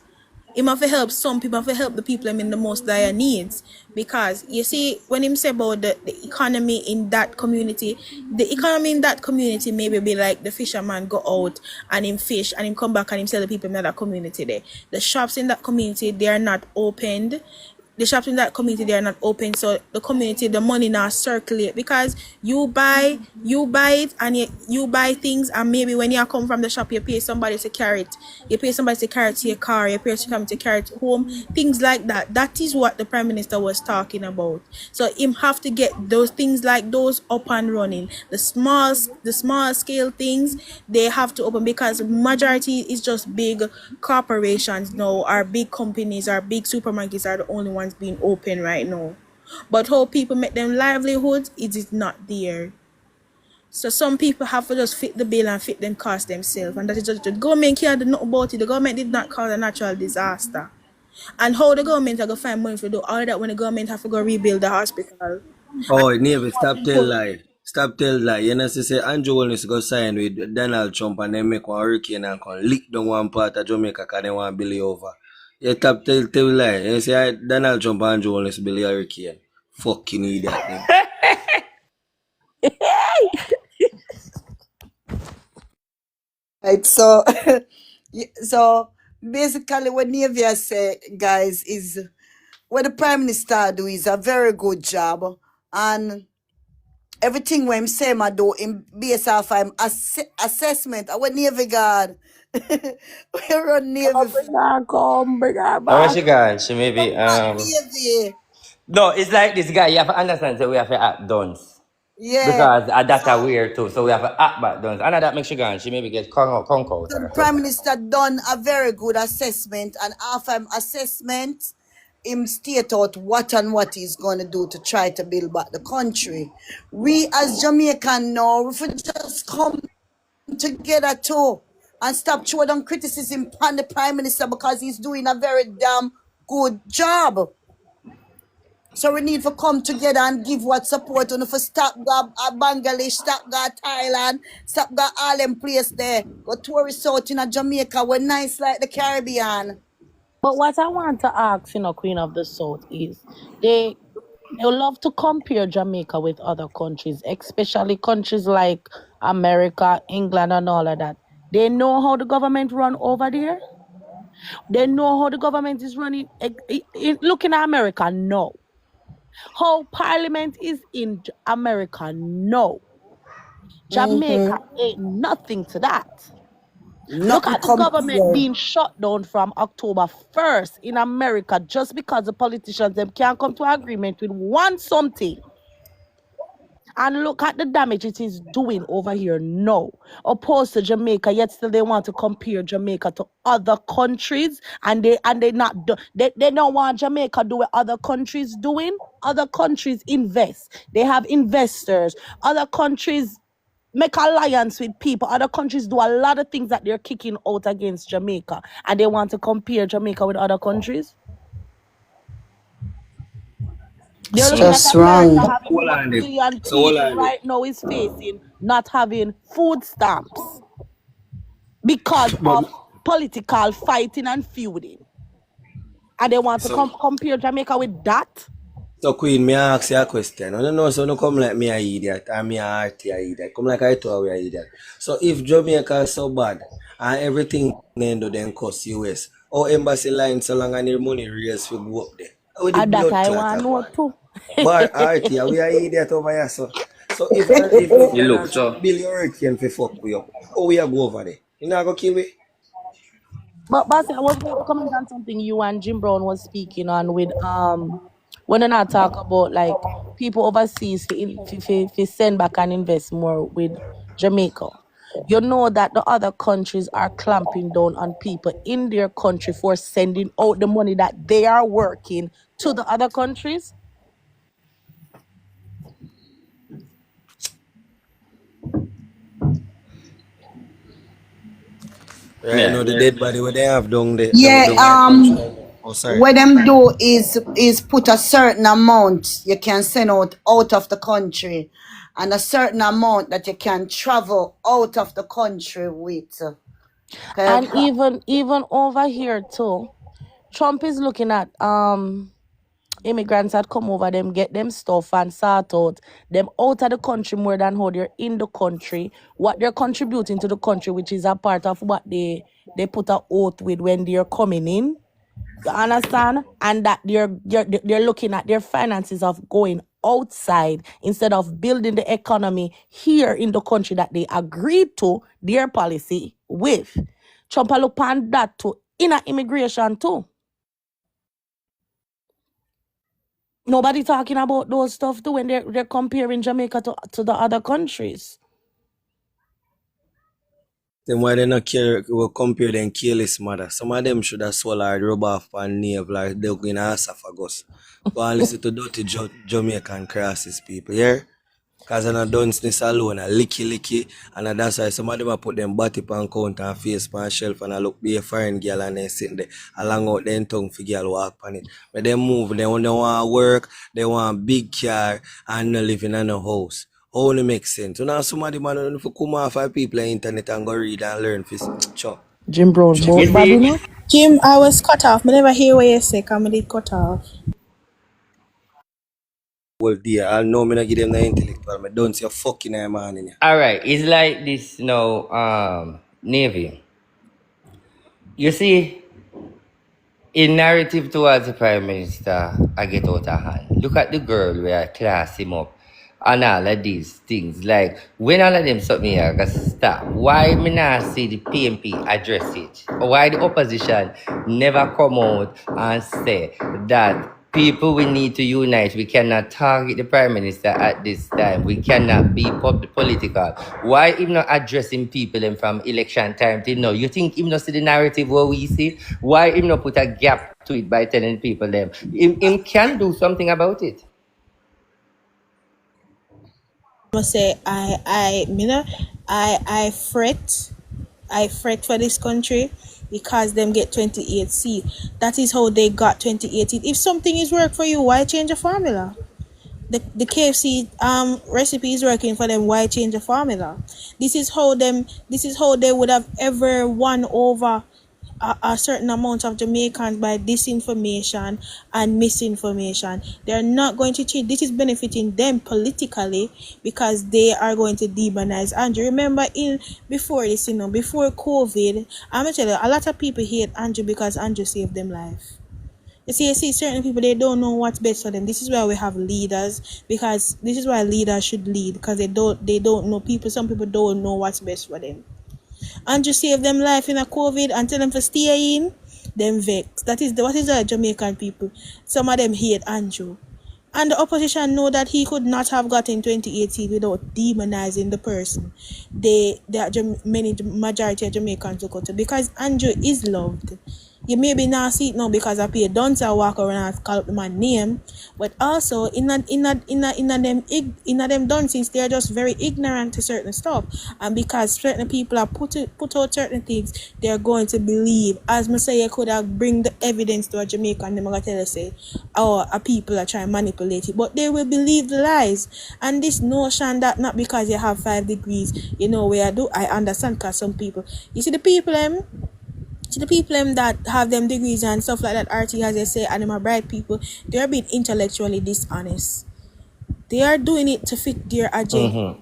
Him have to help some people, have to help the people in the most dire needs. Because you see, when him say about the economy in that community, the economy in that community maybe be like the fisherman go out and him fish and him come back and him sell the people in that community there. The shops in that community, they are not opened. the shops in that community, they are not open, so the community, the money now circulate, because you buy it, and you buy things, and maybe when you come from the shop, you pay somebody to carry it, to your car, you pay somebody to carry it home, things like that. That is what the Prime Minister was talking about. So him have to get those things like those up and running. The small scale things, they have to open, because majority is just big corporations now, or big companies, or big supermarkets are the only ones being open right now. But how people make them livelihoods, it is not there. So some people have to just fit the bill and fit them cost themselves, and that is just, the government can't do nothing about it. The government did not cause a natural disaster. And how the government are gonna find money to do all that when the government have to go rebuild the hospital? Oh, Navy, stop tell lie. Stop tell lie. You know, say Andrew Willis go sign with Donald Trump and then make one hurricane and come lick down one part of Jamaica because they want Billy over. You stop tell lie. You say Donald Trump and Andrew Willis Billy hurricane. Fucking idiot, man. Right, so so basically what Navia say, guys, is what the Prime Minister do is a very good job, and everything when him say ma do in based off him assessment. What Navy God we run Navy Bring her come, bring her How much back. you got? She maybe come back Navy. no, it's like this guy, you have to understand, so we have to act dons. Yeah. Because that's a So weird too. So we have to act back dons. And that makes you go, she maybe get conk out So the or Prime something. Minister done a very good assessment, and after assessment, him state out what and what he's going to do to try to build back the country. We as Jamaican now, we should just come together too and stop throwing down criticism on the Prime Minister, because he's doing a very damn good job. So we need to come together and give what support on for stop go Bangladesh, stop go Thailand, stop go all them place there. Go tourist out in a Jamaica. We're nice like the Caribbean. But what I want to ask, Queen of the South, is they love to compare Jamaica with other countries, especially countries like America, England, and all of that. They know how the government run over there. They know how the government is running. Looking at America, no. How Parliament is in America, no. Jamaica ain't nothing to that. Look Nothing at the government compare. being shut down from October 1st in America just because the politicians them can't come to agreement with one something. And look at the damage it is doing over here now. Opposed to Jamaica, yet still they want to compare Jamaica to other countries, and they not do, they don't want Jamaica do what other countries doing. Other countries invest. They have investors. Other countries make alliance with people. Other countries do a lot of things that they're kicking out against Jamaica, and they want to compare Jamaica with other countries. They're It's looking at just America wrong. So having hold 1 on there. billion So hold people on there. right now is facing not having food stamps because But of political fighting and feuding. And they want to so compare Jamaica with that. So Queen, me ask you a question. I don't know, so don't come like me a idiot or me a arty a idiot. Come like I told we a idiot. So if Jamaica is so bad and everything then do then cost US, or embassy line so long and your money raise for go up there. How the And that blood I clot want a to go know on? too. But arty, we a idiot over here so. So if You look, Donald so Trump build your hurricane for fuck we up, how we a go over there? You not go kill we? But Bassy, I was going to comment on something you and Jim Brown was speaking on with when I not talk about like people overseas to send back and invest more with Jamaica. You know that the other countries are clamping down on people in their country for sending out the money that they are working to the other countries. Right yeah. now the dead body where they have down the Yeah, down my country. Oh sorry. what them do is put a certain amount you can send out of the country, and a certain amount that you can travel out of the country with. Okay? And even over here too, Trump is looking at immigrants that come over, them get them stuff and sort out them out of the country more than how they're in the country, what they're contributing to the country, which is a part of what they put a oath with when they're coming in. You understand? And that they're looking at their finances of going outside instead of building the economy here in the country that they agreed to their policy with. Trump a look on that too. Inner immigration too. Nobody talking about those stuff too when they're comparing Jamaica to the other countries. Then why they not care will compare them careless mother? Some of them should have swallowed rub off and nave like they in esophagus. Go and listen to dirty Jamaican crosses people, yeah? Cause I done this alone, a licky, and that's why some of them I put them body pan counter and face pan shelf and I look be a foreign girl and they sitting there along out them tongue for girl walk on it. But they move, they want work, they want big car and not living in a house. Only makes sense. So now somebody man if you come off 5 people on the internet and go read and learn for chop. Jim Brown You both bad see, enough. Jim, I was cut off. I never hear what you say. Come did cut off. Well dear, I'll know me not give them the intellectual. I don't see a fucking man in here. all right, it's like this, Navy. You see, in narrative towards the Prime Minister, I get out of hand. Look at the girl where I class him up and all of these things. Like, when all of them something here, I got stop. Why me not see the PMP address it? Or why the opposition never come out and say that people we need to unite. We cannot target the Prime Minister at this time. We cannot be political. Why him not addressing people them from election time till now? You think him not see the narrative what we see? Why him not put a gap to it by telling people them? Him can do something about it. I must say I fret for this country because them get 28 seats. That is how they got 28 seats. If something is work for you, why change a formula? The KFC recipe is working for them, why change the formula? This is how they would have ever won over a certain amount of Jamaicans by disinformation and misinformation. They're not going to change. This is benefiting them politically because they are going to demonize Andrew. Remember before this, before COVID, I'm gonna tell you, a lot of people hate Andrew because Andrew saved them life. You see, certain people, they don't know what's best for them. This is why we have leaders, because this is why leaders should lead, because they don't know people. Some people don't know what's best for them. Andrew saved them life in a COVID and tell them to stay in, them vex. What is the Jamaican people? Some of them hate Andrew. And the opposition know that he could not have gotten 2018 without demonizing the person. Majority of Jamaicans look out to, because Andrew is loved. You maybe not see it now because I pay don't walk around and call up the man's name, but also in them dunces, they're just very ignorant to certain stuff, and because certain people are put out certain things, they're going to believe. As I say, you could have bring the evidence to a Jamaican, and they're gonna tell you say, oh, a people are trying to manipulate it, but they will believe the lies. And this notion that not because you have 5 degrees, where I understand, because some people, you see the people that have them degrees and stuff like that, RT, as they say, and them are bright people, they are being intellectually dishonest. They are doing it to fit their agenda.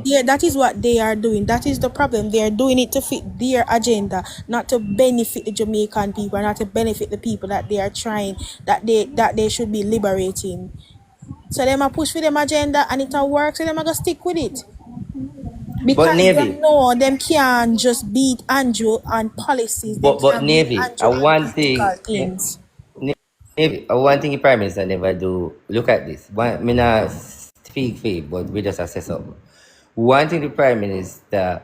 Yeah, that is what they are doing. That is the problem. They are doing it to fit their agenda, not to benefit the Jamaican people, not to benefit the people that they are trying, that they should be liberating. So them a push for them agenda and it a work, so them a go stick with it. But Because Navy, them know them can't just beat Andrew on policies. Them but can't beat Navy, Andrew on political things. Navy, one thing the Prime Minister never do. Look at this. One, me not speak for it, but we just assess up. One thing the Prime Minister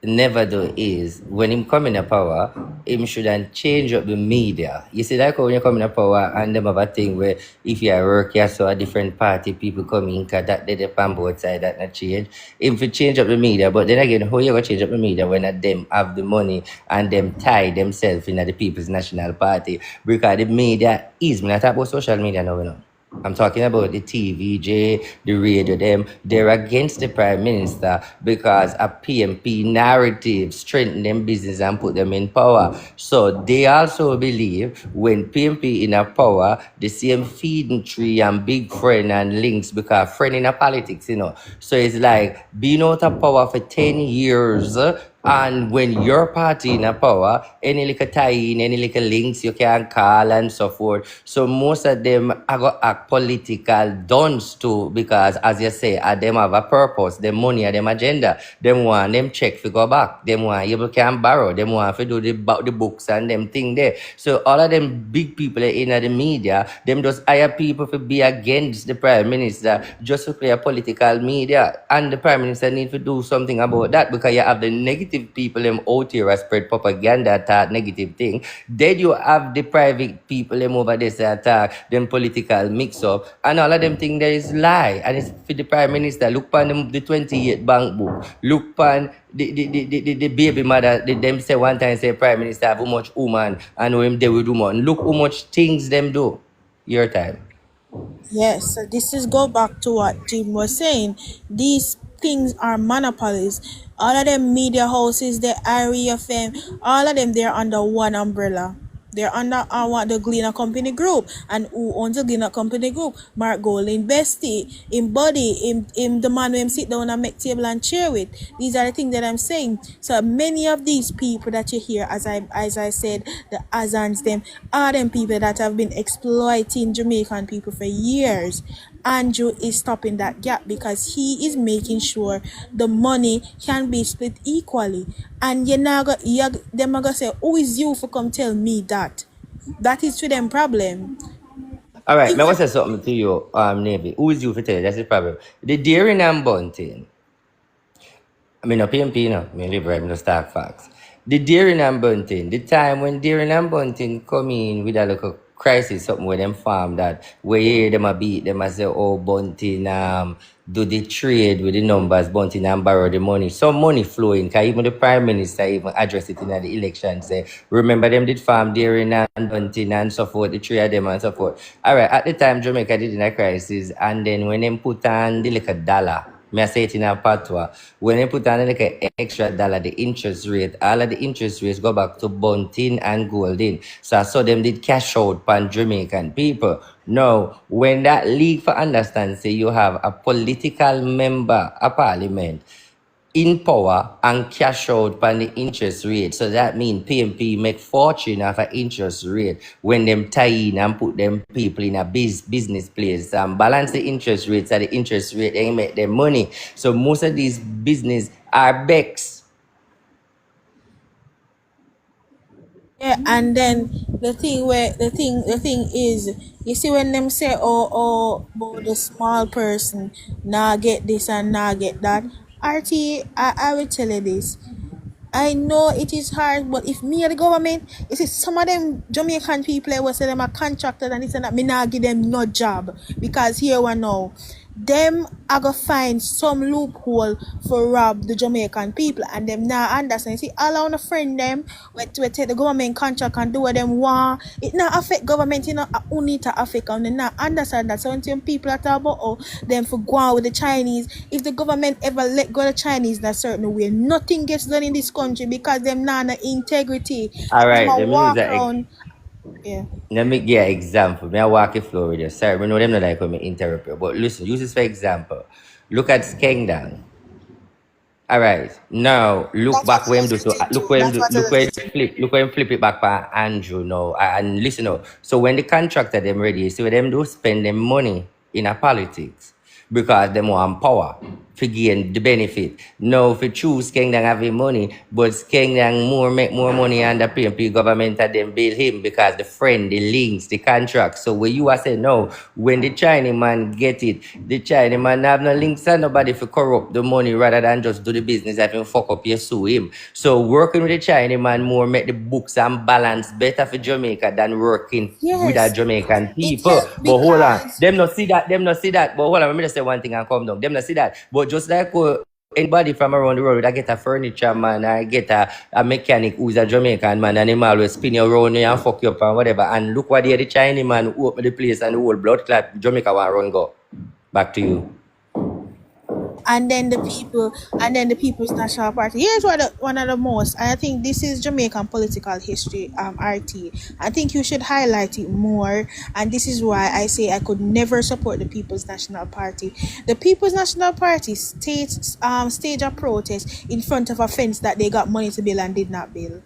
never do is when him come in a power, him shouldn't change up the media. You see, like when you come in a power and them have a thing where if you are work, you saw a different party, people come in, cause that they on both side, that not change. If you change up the media, but then again, how you gonna change up the media when them have the money and them tie themselves in the People's National Party? Because the media is, me not talk about social media now, I'm talking about the TVJ, the radio, them. They're against the Prime Minister because a PMP narrative strengthen them business and put them in power. So they also believe when PMP in a power, the same feeding tree and big friend and links because friend in a politics, So it's like being out of power for 10 years And when your party in a power, any little tie-in, any little links you can call and so forth. So most of them are going to act political dons too, because as you say, them have a purpose, them money, them agenda. Them want them check to go back. Them want you can borrow. Them want to do the books and them thing there. So all of them big people in the media, them just hire people to be against the prime minister just to play a political media. And the prime minister need to do something about that, because you have the negative people them out here that spread propaganda attack negative thing. Then you have the private people them over this attack them political mix up, and all of them think there is lie. And it's for the prime minister. Look on the 28 bank book. Look on the baby mother. Them say one time say prime minister have how much woman and how him they will do more. Look how much things them do. Your time. Yes, so this is go back to what Jim was saying. These things are monopolies. All of them media houses, the REFM, all of them they're under one umbrella. They're under the Gleaner Company Group. And who owns the Gleaner Company Group? Mark Golding Bestie, him body, him the man who him sit down and make table and chair with. These are the things that I'm saying. So many of these people that you hear, as I said, the Azans, them are them people that have been exploiting Jamaican people for years. Andrew is stopping that gap because he is making sure the money can be split equally. And them are gonna say, who is you for come tell me that? That is for them problem. All right, may I Even say something to you, Navy. Who is you for tell you? That's the problem. The dairy and bunting. I mean, no PMP, no. I mean, live right, no stock facts. The Deering and Bunting, the time when Deering and Bunting come in with a little crisis, something where them farm that, where you hear them a beat, them a say, oh, Bunting, do the trade with the numbers, Bunting and borrow the money. Some money flowing, because even the Prime Minister even addressed it in the election, say, remember them did farm Deering and Bunting and so forth, the three of them and so forth. All right, at the time, Jamaica did in a crisis, and then when them put on the little dollar, me I say it in a patwa. When they put on like an extra dollar, the interest rate, all of the interest rates go back to bunting and golding. So I saw them did cash out pan Jamaican people. Now, when that league for understand, say you have a political member of parliament in power and cash out on the interest rate. So that means PMP make fortune off an interest rate when them tie in and put them people in a business place and balance the interest rates at the interest rate they make them money. So most of these business are BEX. yeah, and then the thing is, you see when them say, oh, about the small person, nah get this and nah get that. RT, I will tell you this. I know it is hard, but if me or the government, you see some of them Jamaican people will say them are contractors and this and that, me not give them no job. Because here we know, them are gonna find some loophole for rob the Jamaican people and them now understand. See, all I wanna friend them we take the government contract and do what them want. It not affect government, you know, only to affect and they not understand that. So when some people are talking about them for go on with the Chinese, if the government ever let go the Chinese in a certain way, nothing gets done in this country because them not no integrity. All And them right, a let me use walk that. around. Yeah. Let me give an example. May I walk you through with you. Sorry, we know them not like when me interrupt you. But listen, use this for example. Look at Skengdang. All right. Now look That's what back I where him was do so getting look to. where him That's do what I look was where him getting to. flip it back by Andrew now. And listen now. So when the contractor them ready, you see what them do spend them money in a politics because them want power to gain the benefit. Now if you choose Skengdang having money, but Skengdang make more money under PMP government and them bill him because the friend, the links, the contract. So when you are saying no, when the Chinese man get it, the Chinese man have no links and nobody for corrupt the money rather than just do the business and him fuck up you sue him. So working with the Chinese man more make the books and balance better for Jamaica than working with a Yes. Jamaican It people. helped But hold on, because them not see that, them not see that. But hold on, let me just say one thing and come down. Them not see that. But just like anybody from around the world, I get a furniture man, I get a mechanic who's a Jamaican man, and him always spin you around you and fuck you up and whatever. And look what the Chinese man who open the place and the whole blood clot Jamaica want run go. Back to you. and then the People's National Party. Here's one of the most. I think this is Jamaican political history. RT. I think you should highlight it more, and this is why I say I could never support the People's National Party. The People's National Party stage a protest in front of a fence that they got money to build and did not build.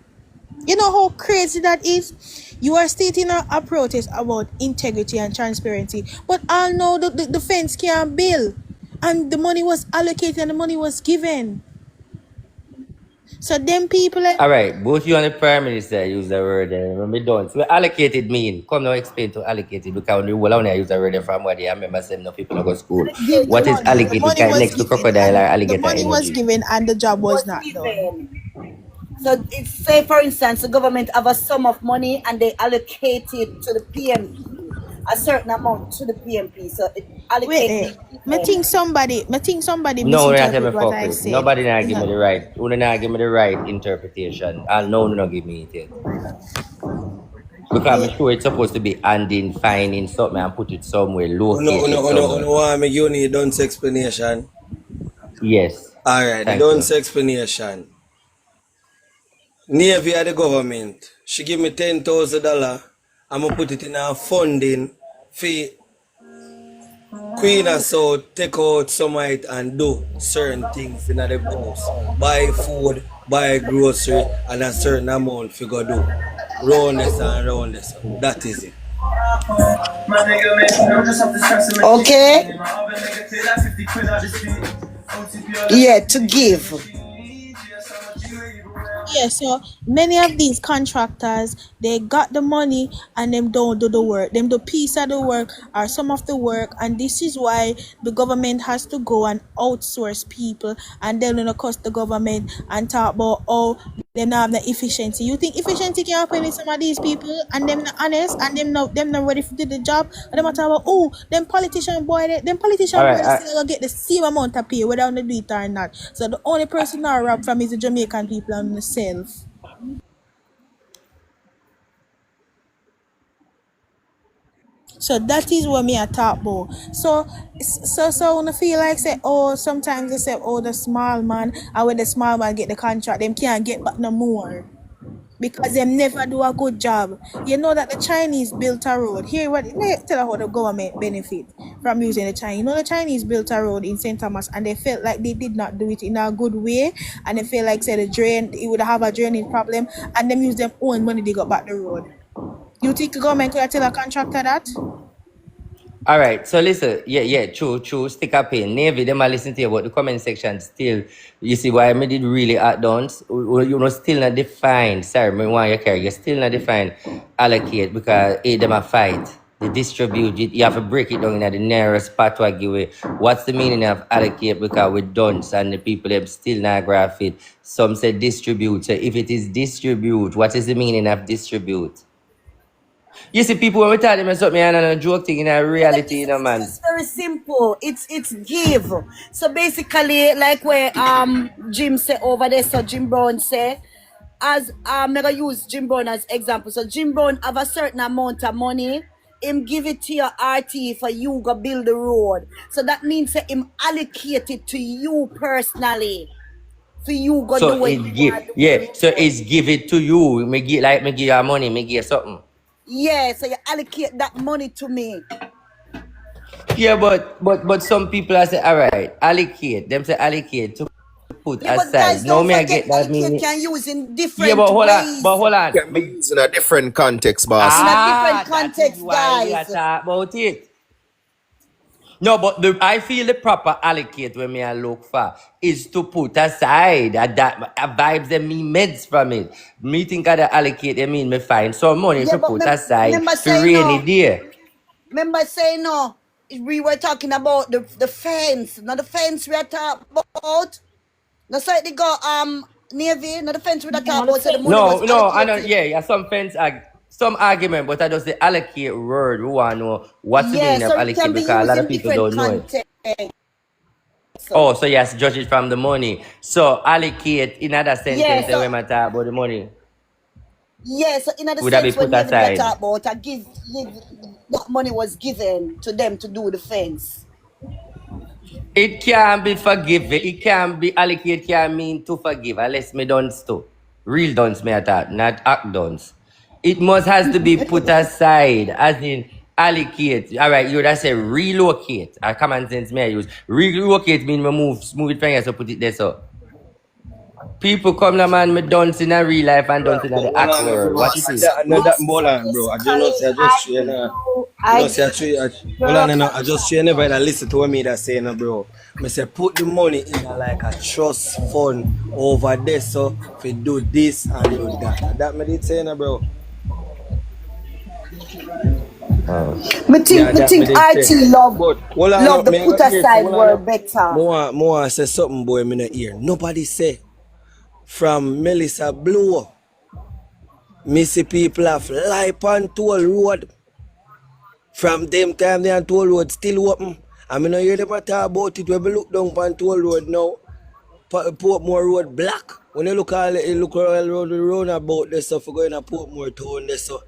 You know how crazy that is? You are stating a protest about integrity and transparency, but all know the fence can't build. And the money was allocated and the money was given. So them people All right, both you and the Prime Minister use the word when we don't. So allocated mean, come now explain to allocated because the whole I use the word from what I remember saying no people don't go to school. give the What is money. The allocated? money Kind of was next to given crocodile or and the alligator money was emoji. given and the job was Was not done. given. So it's say for instance the government have a sum of money and they allocate it to the PMP, a certain amount to the PMP. So it Wait allocate there. being I given. think somebody No, you not tell misinterpret me what fuck I with. said. Nobody not give me No. the right. You not give me the right interpretation. And no, you not give me it yet. Because I'm Wait. sure it's supposed to be handing, finding something and put it somewhere, Uno, locate uno, it uno, somewhere. uno, want me give you Don's explanation. Yes. Alright, the Thank you. Don's explanation. Navy of the government. She give me $10,000. I'm gonna put it in her funding for Queen of South take out some of it and do certain things in the house. Buy food, buy grocery, and a certain amount for go do. Round this and round this. That is it. Okay. Yeah, to give. Yeah, so many of these contractors, they got the money and them don't do the work. Them do piece of the work or some of the work, and this is why the government has to go and outsource people, and then gonna cost the government and talk about they not have the efficiency. You think efficiency can happen with some of these people and them not honest and them not ready to do the job? And them talk about them All politician boy right. they still gonna get the same amount of pay whether they do it or not. So the only person not robbed from is the Jamaican people and themselves. So that is what me I talk about. So when I feel like say, sometimes they say, the small man, and when the small man get the contract, them can't get back no more. Because them never do a good job. You know that the Chinese built a road. Here, let me tell you how the government benefit from using the Chinese. You know the Chinese built a road in St. Thomas and they felt like they did not do it in a good way. And they felt like say it would have a draining problem, and them use them own money they got back the road. You think the government could tell a contractor that? All right, so listen, yeah, true. Stick up in Navy. Them a listen to you, but the comment section still. You see why I did really add down. You know, still not defined. Sorry, me want you carry. You still not defined allocate because them a fight. They distribute it. You have to break it down in the nearest part to give it. What's the meaning of allocate? Because we don't, and the people them still not graph it. Some say distribute. So if it is distribute, what is the meaning of distribute? You see, people when we talk them something and a joke thing in a reality, you know, It's man. just very simple. It's give. So basically, like where Jim say over there, so Jim Brown say, as I'm gonna use Jim Brown as example. So Jim Brown have a certain amount of money. Him give it to your RT for you go build the road. So that means that him allocate it to you personally. For you go So do what it you give, want to do with yeah. the So road. it's give it to you. Me give you money. Me give you something. Yeah, so you allocate that money to me. Yeah, but some people I say, all right, allocate. Them say allocate to put Yeah, but guys, aside. No, don't me I forget get that allocate meaning. can use in Yeah, different but ways. hold on. Can be used in a different context, boss. In a different That is context, why we are guys. talking about it. No, but I feel the proper allocate when me I look for is to put aside that vibes and me meds from it. Me think of the allocate, I mean me find some money Yeah, to but put aside remember for saying rainy no. day. Remember saying no. We were talking about the fence. Not the fence we are talking about. No, so they go Navy. Not the fence we are talking No, the about. So the fence. money was No, I know, allocated. yeah, some fence some argument, but I just the allocate word. We want to know what's the Yeah, meaning of so it can allocate be because a used lot of in people different don't know it. contexts. Oh, so yes, judge it from the money. So allocate in other Yeah, sentence so when I talk about the money. in the Would that be sense when put Navy did I aside? talk about, that money was given to them to do the fence. It can be forgiven. It can be allocate can mean to forgive. Unless me dunce too. Real dunce me at that, not act dunce. It must has to be put aside, as in allocate. Alright, you would have say relocate. A common sense me I use. Relocate mean me move it from here, so put it there so. People come to man, me dunce in a real life and dunce Right, in but the hold act on, world. bro. What it And is? that hold on, bro. I just know say I just train you know, say I train hold on, you know, I just train never that listen to what me that saying, bro. Me say put the money in like a trust fund over there, so if you do this and do that. And that me did saying, bro. Yeah, Me that me think did say. IT But hold on, no, love the me I put got here. aside Hold on, no. word better. More say something, boy, me not hear. Nobody say from Melissa Blue. Me see people have life on toll road. From them time they on toll road still open. I mean, I hear them talk about it when we look down on toll road now. Portmore Road black. When you look all you look all around the road about this stuff going to Portmore town this so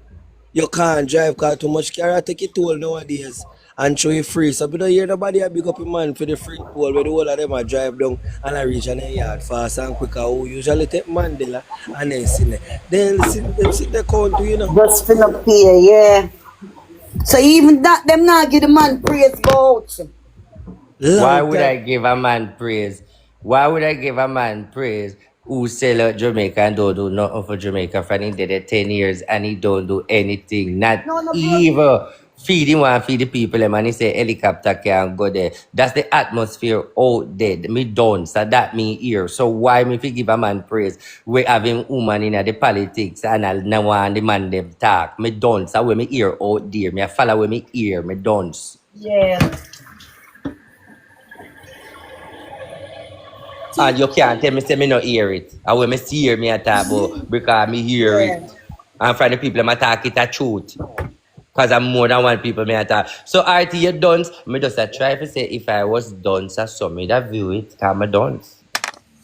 you can't drive car too much car take it toll nowadays and show you free. So we don't hear nobody a big up a man for the free toll where the whole of them a drive down and I reach an yard fast and quicker who usually take Mandela and then sit there. Them sit there count to you know. Just finna pay, yeah. So even that them not give the man praise voucher. Why Long would time. I give a man praise? Why would I give a man praise who sell out Jamaica and don't do nothing for Jamaica for he did it 10 years and he don't do anything? Not No, bro. even feeding one feed the people them and he say helicopter can go there. That's the atmosphere out there. Me don't. So that me here. So why me fi give a man praise? We having woman in the politics and I now want the man them talk. Me don't. So when me hear out there. Me I follow when me hear. Me don't. Yeah. And you can't tell me say me no hear it. And when me see hear me a talk about because me hear Yeah. it. And from the people me talk it a truth. Because I'm more than one people me a talk. So RT you done. Me just a try to say if I was done so me that view it because me done.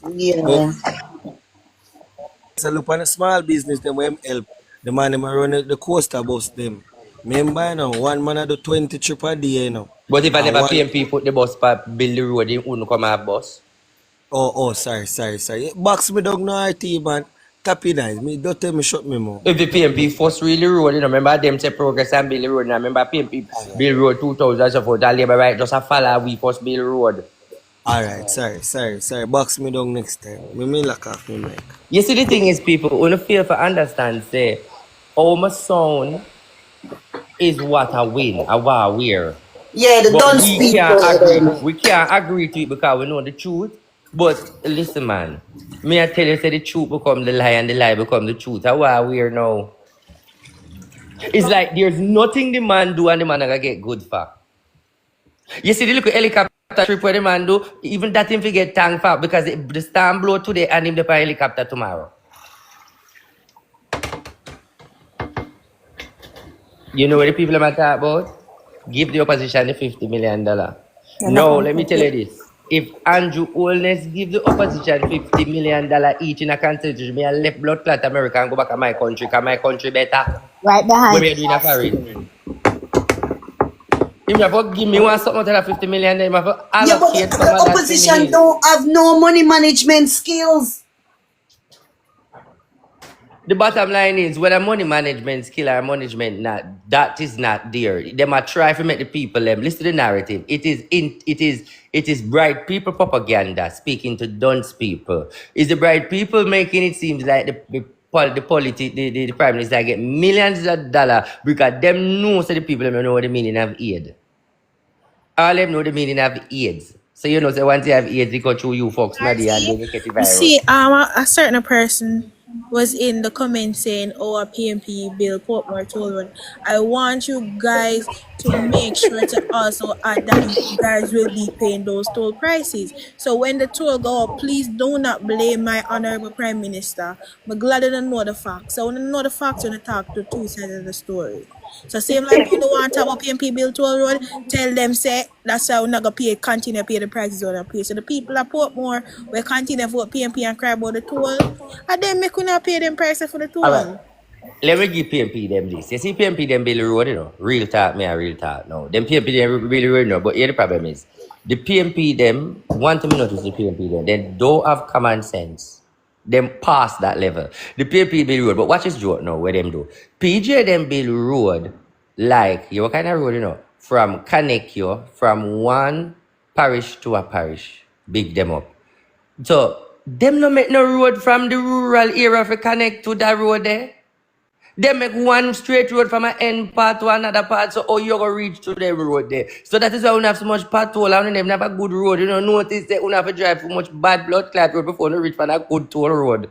But Yeah. so look on a small business them where him help. The man them a run the coaster bus them. Remember you know, one man a do 20 trip a day you know. But if I And never one PMP put the bus pa build the road, he wouldn't come have bus. sorry. Box me down no RT man. Copy nice. Me don't tell me shut me mouth. If the PMP first really road, remember them say progress and build the road. And remember PMP build road 2000 so forth. And labor right just a follow we first build road. Alright, sorry. Box me down next time. Me lock off me mic. You see the thing is people who feel for understand say how my sound is what I win, I what I wear. Yeah, the But dance people then. we can't agree to it because we know the truth. But listen man, me I tell you say the truth become the lie and the lie become the truth. I what I wear now. It's like there's nothing the man do and the man gonna get good for. You see the little helicopter trip where the man do, even that him get thank for because the storm blow today and him the helicopter tomorrow. You know what the people are talking about? Give the opposition the $50 million. You're not No, going let me to tell you this. If Andrew Holness give the opposition $50 million each in a constitution, me a left blood clot America and go back to my country, because my country better. right What behind. me doing a foreign? Him have to give me one something to that $50 million, then him have to Yeah, but allocate some the of that to opposition me. don't have no money management skills. The bottom line is whether money management skill or management not that is not there. They might try to make the people listen to the narrative. It is bright people propaganda speaking to dunce people. Is the bright people making it seems like the prime minister get millions of dollars because them know so the people them know what the meaning of aid. All them know the meaning of AIDS. So you know so once you have AIDS, they go through you folks not there and RT, then you get the you virus. see, a certain person was in the comments saying, "Oh, a PMP bill, Portmore toll road." I want you guys to make sure to also add that you guys will be paying those toll prices. So when the toll go up, please do not blame my honorable Prime Minister. But glad to know the facts. So when you know the facts, when you talk to two sides of the story. So same like you don't want to have a PMP bill toll road, tell them say that's how we're not gonna pay, continue to pay the prices on the pay. So the people at Portmore will continue to vote PMP and cry about the toll. And then make we not pay them prices for the All right. toll. Let me give PMP them this. You see PMP them build road, you know. Real talk, me a real talk. No. Them PMP them build road, no. But here the problem is, The PMP them, one thing me notice the PMP them, they don't have common sense. Them past that level. The PMP build road, but watch this joke now, where them do. PJ them build road like, you what kind of road, you know? From connect you, from one parish to a parish. Big them up. So, them no make no road from the rural area to connect to that road there. They make one straight road from an end part to another part, so how you gonna reach to the road there? So that is why we have so much pothole and we have a good road. You know, notice that we have to drive too much bad blood clot road before we reach for a good toll road.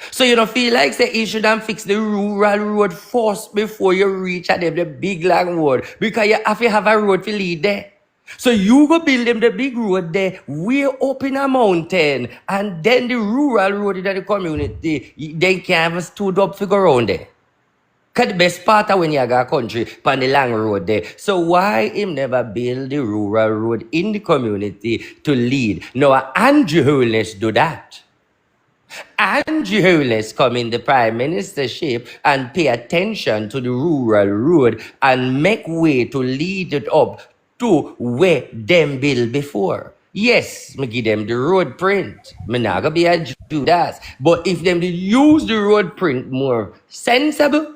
So you don't feel like say you should fix the rural road first before you reach at them the big long road. Because you have to have a road to lead there. So you go build them the big road there, way up in a mountain, and then the rural road in the community, they can't even stood up to go around there. Cause the best part of when you got country on the long road there. So why him never build the rural road in the community to lead? Now Andrew Holness do that. Andrew Holness come in the prime ministership and pay attention to the rural road and make way to lead it up to where them build before. Yes, me give them the road print. Me not gonna be a Judas. But if them did use the road print more sensible,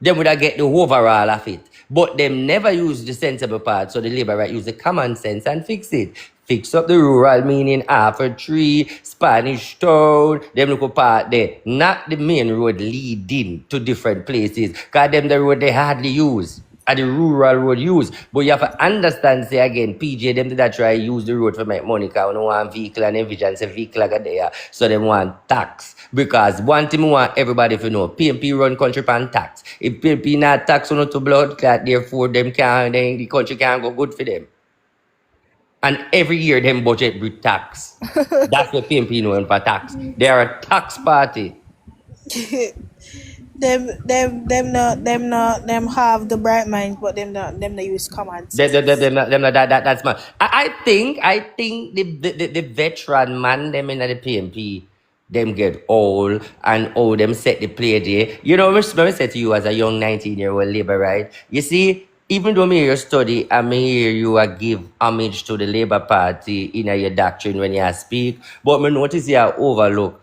them would have get the overall of it. But them never use the sensible part, so the Labour right use the common sense and fix it. Fix up the rural, meaning half a tree, Spanish Town, them local part there. Not the main road leading to different places. Because them the road they hardly use. At the rural road use. But you have to understand, say again, PJ, them did that try use the road for make money because they want vehicle and envision, say vehicle like there. So they want tax. Because one thing we want everybody to know, PMP run country pan tax. If PMP not tax on to blood clot, therefore them can then the country can't go good for them. And every year them budget with tax. That's what PMP known for tax. They are a tax party. them have the bright minds, but them not use common sense. That's my. I think the veteran man them in the PMP them get old and old them set the play there. You know, I said to you as a young 19-year-old Labour, right? You see, even though me hear you study, I may hear you give homage to the Labour Party in your doctrine when you speak, but me notice you overlook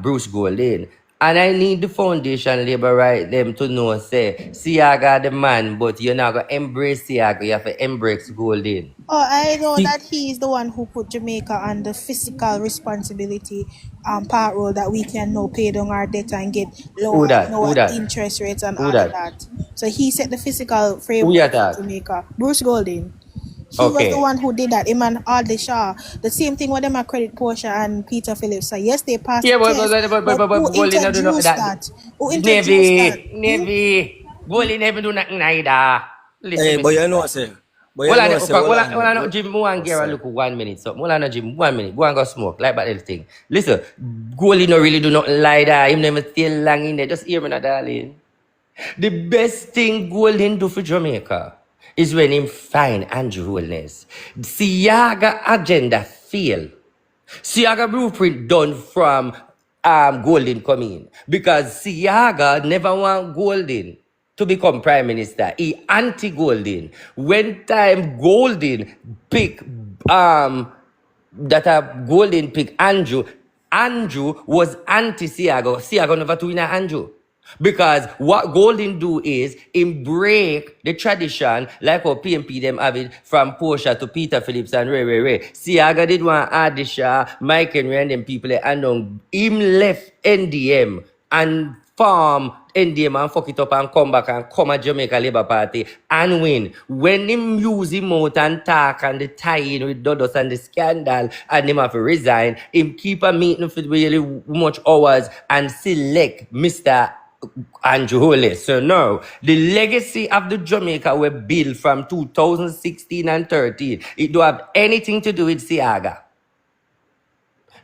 Bruce Golding. And I need the foundation Labour right them to know, say, Siaga the man, but you're not going to embrace Siaga, you have to embrace Golding. Oh, I know that he is the one who put Jamaica on the fiscal responsibility part role that we can now pay down our debt and get lower interest rates and all of that. So he set the fiscal framework for Jamaica. Bruce Golding. He was the one who did that. Him and Aldi Shaw. The same thing with them at Credit Portia and Peter Phillips. So yes, they passed the test. But who introduced that? Who introduced that? Navy. Golding never do nothing neither. Listen, but you know what I say. Jim, look 1 minute. So, Jim, 1 minute. Go and go smoke. Like that little thing. Listen, Goldie no really do nothing like that. Him never stay long in there. Just hear me now, darling. The best thing Goldie do for Jamaica is when him find Andrew Holness. Siaga agenda fail. Siaga blueprint done from Golding coming. Because Siaga never want Golding to become prime minister. He anti-Golding. When time Golding pick Golding pick Andrew was anti-Siaga. Siaga never to win Andrew. Because what Golding do is him break the tradition like how PMP them have it from Portia to Peter Phillips and Ray. Siaga did want Adisha, Mike Henry and them people and him left NDM and farm NDM and fuck it up and come back and come at Jamaica Labour Party and win. When him use him out and talk and the tie-in with Dodos and the scandal and him have to resign, him keep a meeting for really much hours and select Mr. Andrew Holness. So now, the legacy of the Jamaica were built from 2016 and 13. It don't have anything to do with Siaga.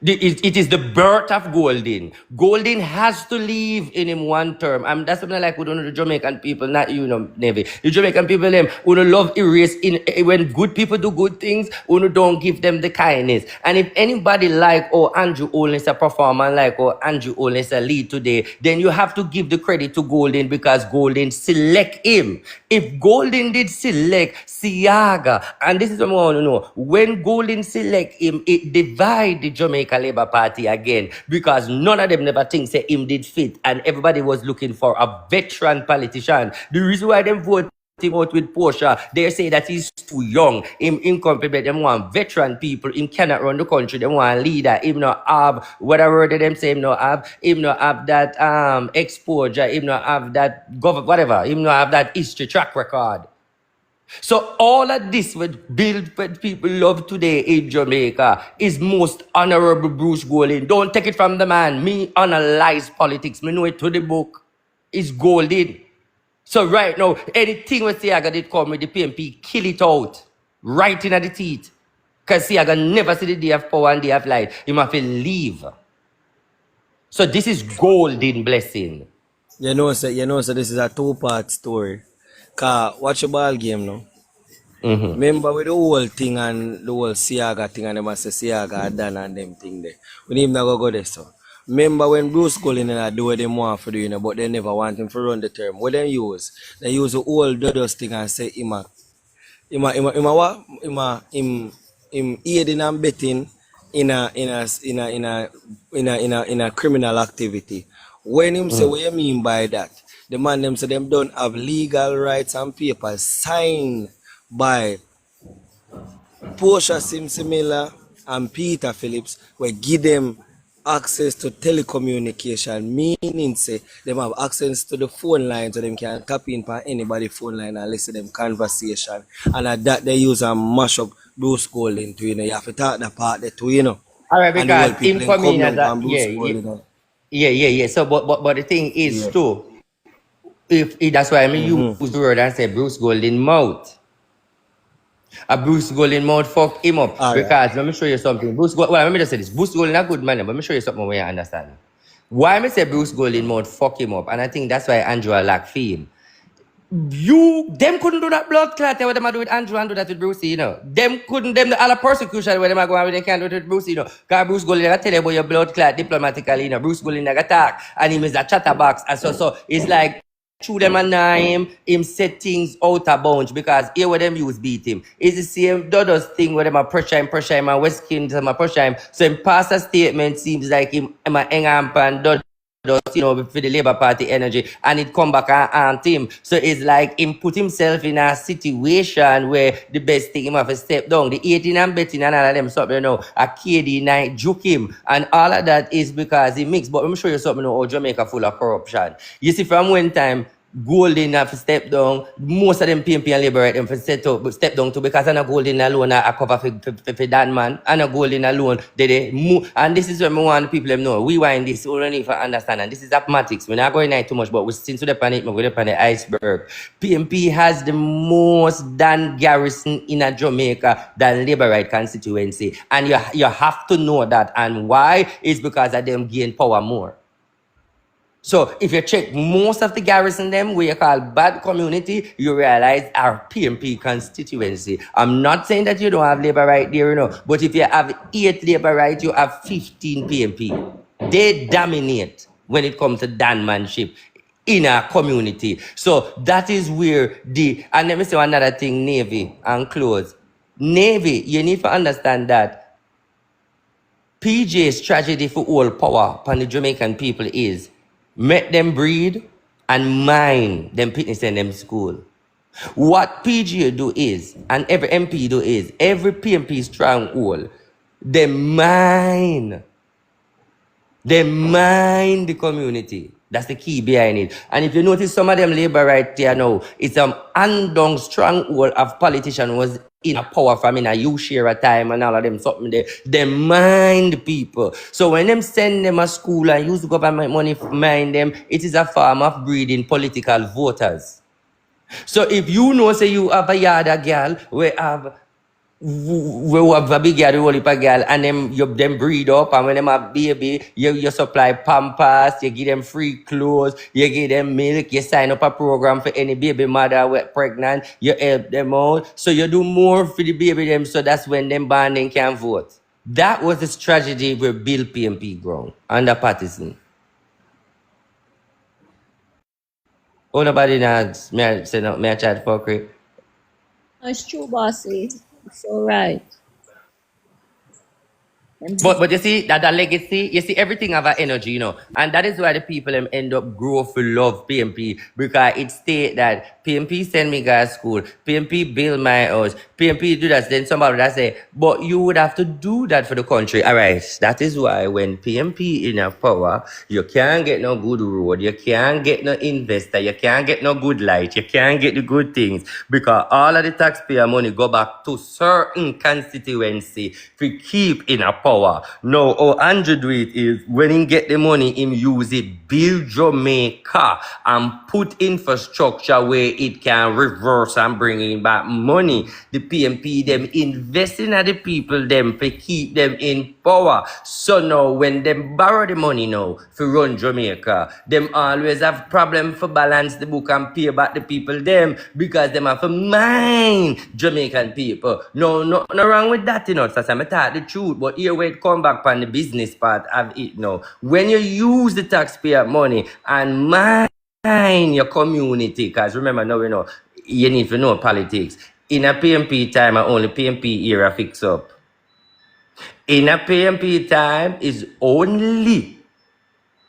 It is the birth of Golden. Golden has to leave in him one term. And that's something like we don't know the Jamaican people, not you know, Navy. The Jamaican people, them, who don't love erase when good people do good things, who don't give them the kindness. And if anybody like, oh, Andrew Holness a performer, like, oh, Andrew Holness a lead today, then you have to give the credit to Golden because Golden select him. If Golden did select Siaga, and this is what I want to know, when Golden select him, it divide the Jamaica Labour Party again because none of them never think say him did fit and everybody was looking for a veteran politician. The reason why them vote him out with Portia, they say that he's too young, him incompetent, them want veteran people, him cannot run the country, them want leader, him not have, whatever them say him not have that exposure, him not have that whatever, him not have that history track record. So all of this would build what people love today in Jamaica is most honorable Bruce Golding. Don't take it from the man. Me analyze politics. Me know it to the book. It's Golding. So right now, anything with Siaga did come with the PMP, kill it out. Right in at the teeth. Because Siaga never see the day of power and day of light. He must leave. So this is Golden blessing. You know, so this is a two-part story. Cause watch your ball game now. Remember with the whole thing and the whole Siaga thing and them a say Siaga done and them thing there. We need not go there so. Remember when Bruce Cullen and do what they want for doing, but they never want him to run the term. What they use? They use the whole Dodos thing and say him aiding and betting in a criminal activity. When him say what you mean by that? The man them say them don't have legal rights and papers signed by Portia Simsimila and Peter Phillips will give them access to telecommunication, meaning say them have access to the phone line so them can tap in for anybody phone line and listen to them conversation. And at that they use and mash up Bruce Golding to, you know, you have to talk that part there too, you know. All right, And the because whole people him then coming come as down a from Bruce Golding. yeah. So but the thing is too, if that's why I mean use the word and say Bruce Golden mouth. A Bruce Golden mouth fuck him up. All right. Because let me show you something. Well, let me just say this. Bruce Golden a good man, but let me show you something where you understand. Why me say Bruce Golden mouth fuck him up? And I think that's why Andrew lack fame. Them couldn't do that blood clot what them do with Andrew and do that with Bruce, you know. Them all the persecution where them are going with they can't do it with Bruce, you know. Because Bruce Golden never tell you about your blood clot diplomatically, you know. Bruce Golden never talk and him is a chatterbox and so it's like through them and him set things out of bounds because here where them use beat him. It's the same Dodos thing where them a pressure him and West Kings them a pressure him. So him pass a statement seems like him a hang amp and Dodos, you know, for the Labour Party energy and it come back and haunt him. So it's like him put himself in a situation where the best thing him have to step down. The 18 and betting and all of them something, you know, a KD night juke him and all of that is because he mixed. But let me show you something, you know, how Jamaica full of corruption. You see from one time Golden have to step down. Most of them PMP and Labour right them for step down too because I'm not Golden alone a cover for that man. I'm not Golden alone. They move. And this is what I want people them know. We wind this, we don't need to understand. And this is mathematics. We're not going in too much, but we since to the planet, we're going to the iceberg. PMP has the most than garrison in a Jamaica than Labour right constituency. And you have to know that. And why? It's because of them gain power more. So if you check most of the garrison them, we call bad community, you realize our PMP constituency. I'm not saying that you don't have Labour right there, you know, but if you have 8 Labour right, you have 15 PMP. They dominate when it comes to danmanship in our community. So that is where and let me say another thing, Navy, and close. Navy, you need to understand that PJ's tragedy for all power upon the Jamaican people is make them breed and mine them fitness in them school. What PGA do is, and every MP do is, every PMP stronghold, they mine the community. That's the key behind it. And if you notice some of them Labour right there now, it's undone stronghold of politician was in a power from in a you share a time and all of them something there. They mind people. So when them send them a school and use government money to mind them, it is a form of breeding political voters. So if you know say you have a yard girl, we have we have a big girl, we a girl, and them breed up, and when them have baby, you supply pampers, you give them free clothes, you give them milk, you sign up a program for any baby mother who pregnant, you help them out, so you do more for the baby them, so that's when them born then can vote. That was the strategy where Bill PMP grown under Patterson. Oh, nobody knows. Me I say no, me I chat for quick. It's true, bossy. It's all right. And But you see that legacy, you see everything have an energy, and that is why the people end up grow for love PMP because it state that PMP send me guys school, PMP build my house, PMP do that. Then somebody that say, but you would have to do that for the country. All right, that is why when PMP in a power, you can't get no good road, you can't get no investor, you can't get no good light, you can't get the good things because all of the taxpayer money go back to certain constituency to keep in a power. No, how Andrew do it is when he get the money, him use it, build Jamaica and put infrastructure where it can reverse and bring in back money. The PMP them investing at the people them to keep them in power. So now when them borrow the money now to run Jamaica, them always have problem for balance the book and pay back the people them because them have to mind Jamaican people. No wrong with that, So I'm tell the truth, but here where it come back on the business part of it now. When you use the taxpayer money and mind your community, because remember now you need to know politics. In a PMP time, only PMP era fix up. In a PMP time is only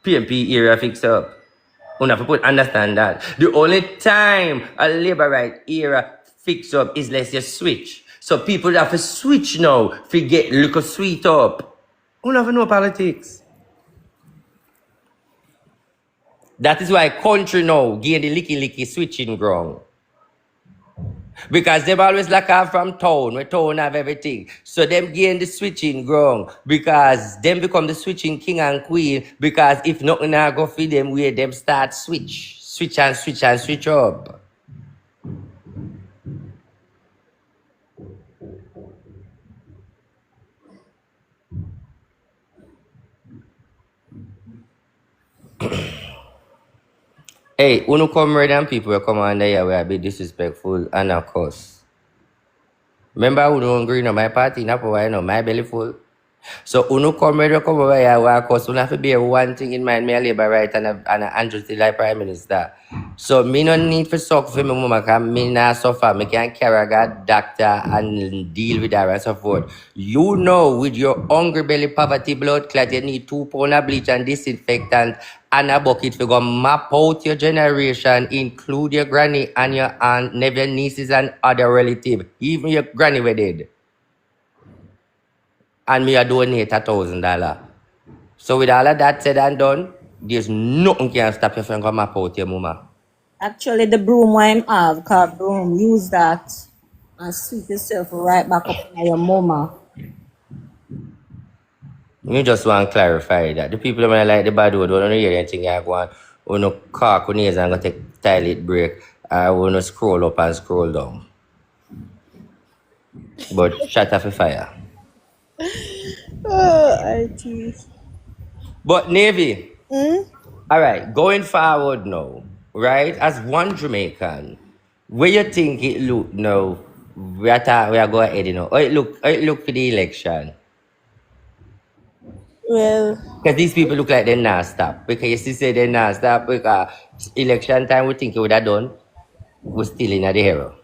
PMP era fix up. You have to understand that. The only time a labor right era fix up is let's just switch. So people have to switch now to get little sweet up. You have to know politics. That is why country now gain the licky switching ground. Because them always lack off from town, where town have everything. So them gain the switching ground. Because them become the switching king and queen. Because if nothing now go for them, where them start switch. Switch and switch and switch up. Hey, when you come ready and people will come under here where I be disrespectful and of course. Remember who don't agree on my party, not why my belly full. So uno come ready come over here where cause we have to bear one thing in mind, me a labor right and a Andrew still like Prime Minister. So me no need for suck for me mama cause me not suffer. Me can carry a doctor and deal with her and so forth. You know with your hungry belly poverty blood clot you need 2 pounds of bleach and disinfectant and a bucket to go map out your generation, include your granny and your aunt, nephew, nieces and other relatives, even your granny we dead. And me a donate $1,000. So with all of that said and done, there's nothing can stop you from going map out your mama. actually, the broom wine have, cause broom, use that and sweep yourself right back up in your mama. You just want to clarify that. The people that like the bad word, don't hear anything you go on, who no cock on ears and go take toilet break, or who no scroll up and scroll down. But shut off the fire. IT. But Navy, all right, going forward now, right? As one Jamaican, where you think it look now? We are going ahead, How it look for the election? Well, Because these people look like they're not stop. Because you still say they're not stop because election time we think it would have done. We're still in the hero.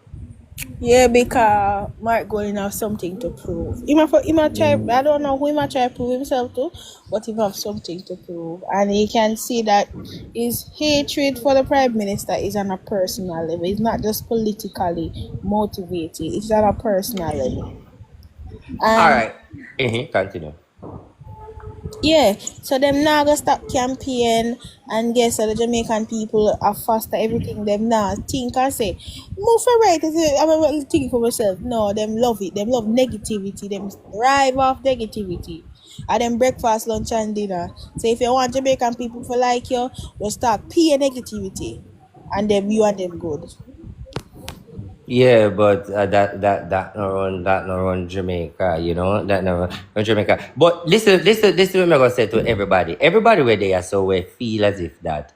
yeah, because Mark going have something to prove. He might try, I don't know who he might try to prove himself to, but he have something to prove. And he can see that his hatred for the Prime Minister is on a personal level. It's not just politically motivated, it's on a personal level. All And right. Continue. yeah, so them now gonna stop campaign and guess the Jamaican people are faster everything them now think and say move for right. I'm thinking for myself. No, them love it. Them love negativity. Them thrive off negativity. And them breakfast, lunch and dinner. So if you want Jamaican people to like you start peer negativity. And them you and them good. Yeah, but that no run Jamaica, you know that no run Jamaica. But listen. What I'm gonna say to everybody. Everybody where they are, so we feel as if that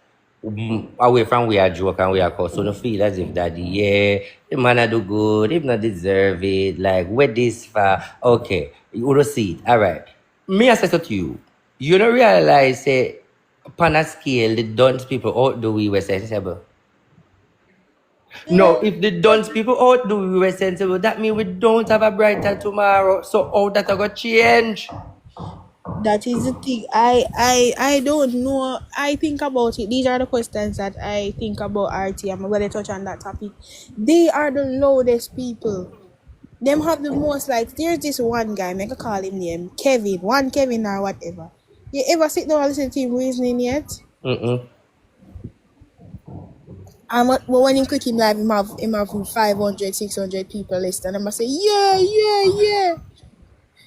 away from we are joke and we are cause, so no feel as if that yeah, the man a do good, if not deserve it. Like where this far, okay, you will see it. All right, me I say so to you. You don't realize say upon a scale the dunce people outdo we were sensible. No, Yeah, if the but dunce people outdo we were sensible, that means we don't have a brighter tomorrow. So how that a go change? that is the thing. I don't know. I think about it. These are the questions that I think about RT. I'm going to touch on that topic. They are the loudest people. Them have the most like. There's this one guy. Make a call him name Kevin. One Kevin or whatever. You ever sit down and listen to him reasoning yet? Mm-mm. But when him click him live, him have 500, 600 people listen, and I'm say, yeah, yeah, yeah.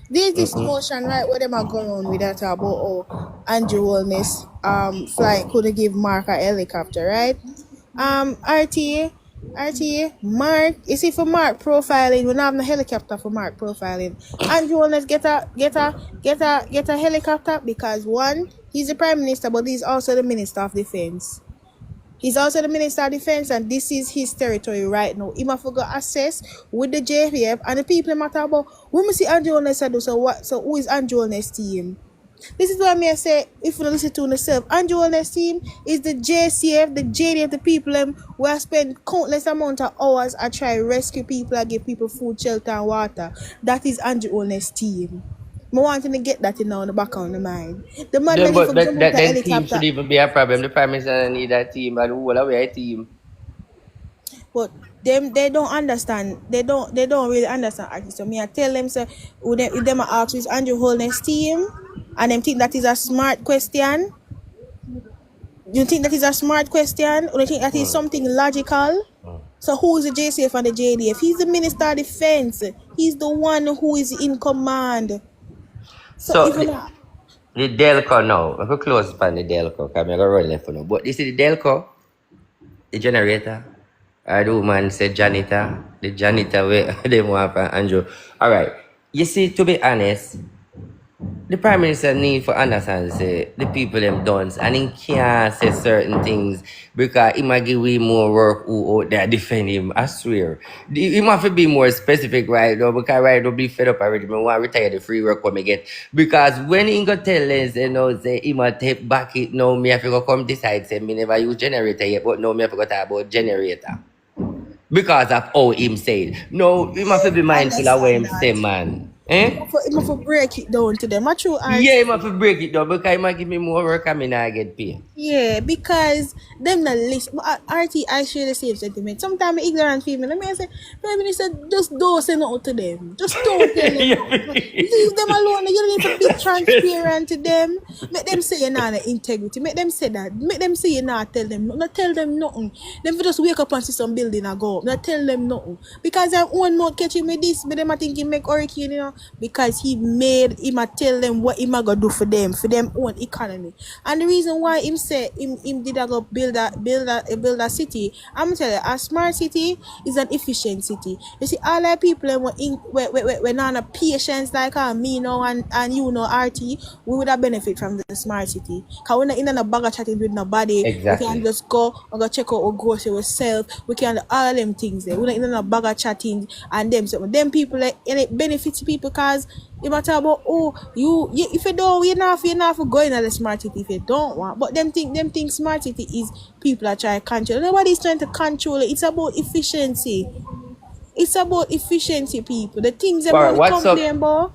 There's this Mm-mm. motion right where them are going on with that about Andrew Wellness flight couldn't give Mark a helicopter, right? RTA, Mark, you see for Mark profiling, we don't have no helicopter for Mark profiling. Andrew Wellness get a helicopter because one, he's the Prime Minister, but he's also the Minister of Defense. He's also the Minister of Defense, and this is his territory right now. He must go assess with the JPF and the people matter about. When we see Andrew Holness do, so what? So who is Andrew Holness team? This is why I say, if you don't listen to yourself, Andrew Holness team is the JCF, the JDF, the people who have spent countless amount of hours and try rescue people and give people food, shelter, and water. That is Andrew Holness team. I want to get that in the back of the mind. The man Then, that but for Jamaica then team should helicopter. even be a problem. The prime minister need a team, and who will a team? But them they don't understand. They don't really understand artists. So me I tell them so if them ask is Andrew Holness team and them think that is a smart question. Do you think that is a smart question? Or do you think that is something logical? So who is the JCF and the JDF? He's the Minister of Defense. He's the one who is in command. So So even the Delco now, if we close upon the Delco, because I'm going to run left for now. But this is the Delco, the generator. The woman said janitor. The janitor, they want for Andrew. All right. You see, to be honest, the Prime Minister need for understand say the people them done and he can't say certain things because he might give we more work who out there defend him. I swear. He must have to be more specific right now because right now be fed up already. I want to retire the free work when I get. Because when he go tell us, say he might take back it now, me have to go come decide say me never use generator yet, but now me have to go talk about generator. Because of how him said. No, he must be mindful of what understand him say, that. man. Eh? He must break it down to them. A true Yeah, RT. he must break it down because he might give me more work and me not get paid. Yeah, because them not listen. But RT, I share the same sentiment. Sometimes ignorant female, let me say, Prime Minister, just don't say nothing to them. Just don't tell them nothing. Leave them alone. You don't need to be transparent to them. Make them say you're not integrity. Make them say that. Make them say you're not tell them. Not tell them nothing. Them just wake up and see some building and go up. Not tell them nothing. Because I'm one more catching me this, but them I think he make hurricane, because he made him a tell them what him a go do for them own economy. And the reason why him say him did a go build a city, I'm tell you, a smart city is an efficient city. You see, all the people we're not a patience like me now and you know RT, we would have benefit from the smart city. Cause we're not in a bag of chatting with nobody. We can Exactly. just go and go check out our grocery ourselves. We can do all them things there. We're not in a bag of chatting and them people and it benefits people because you matter about you if you don't you're not go in the smart city if you don't want. But them think smart city is people are trying to control. Nobody's trying to control it. It's about efficiency. It's about efficiency, people. The things them All right, only complain about.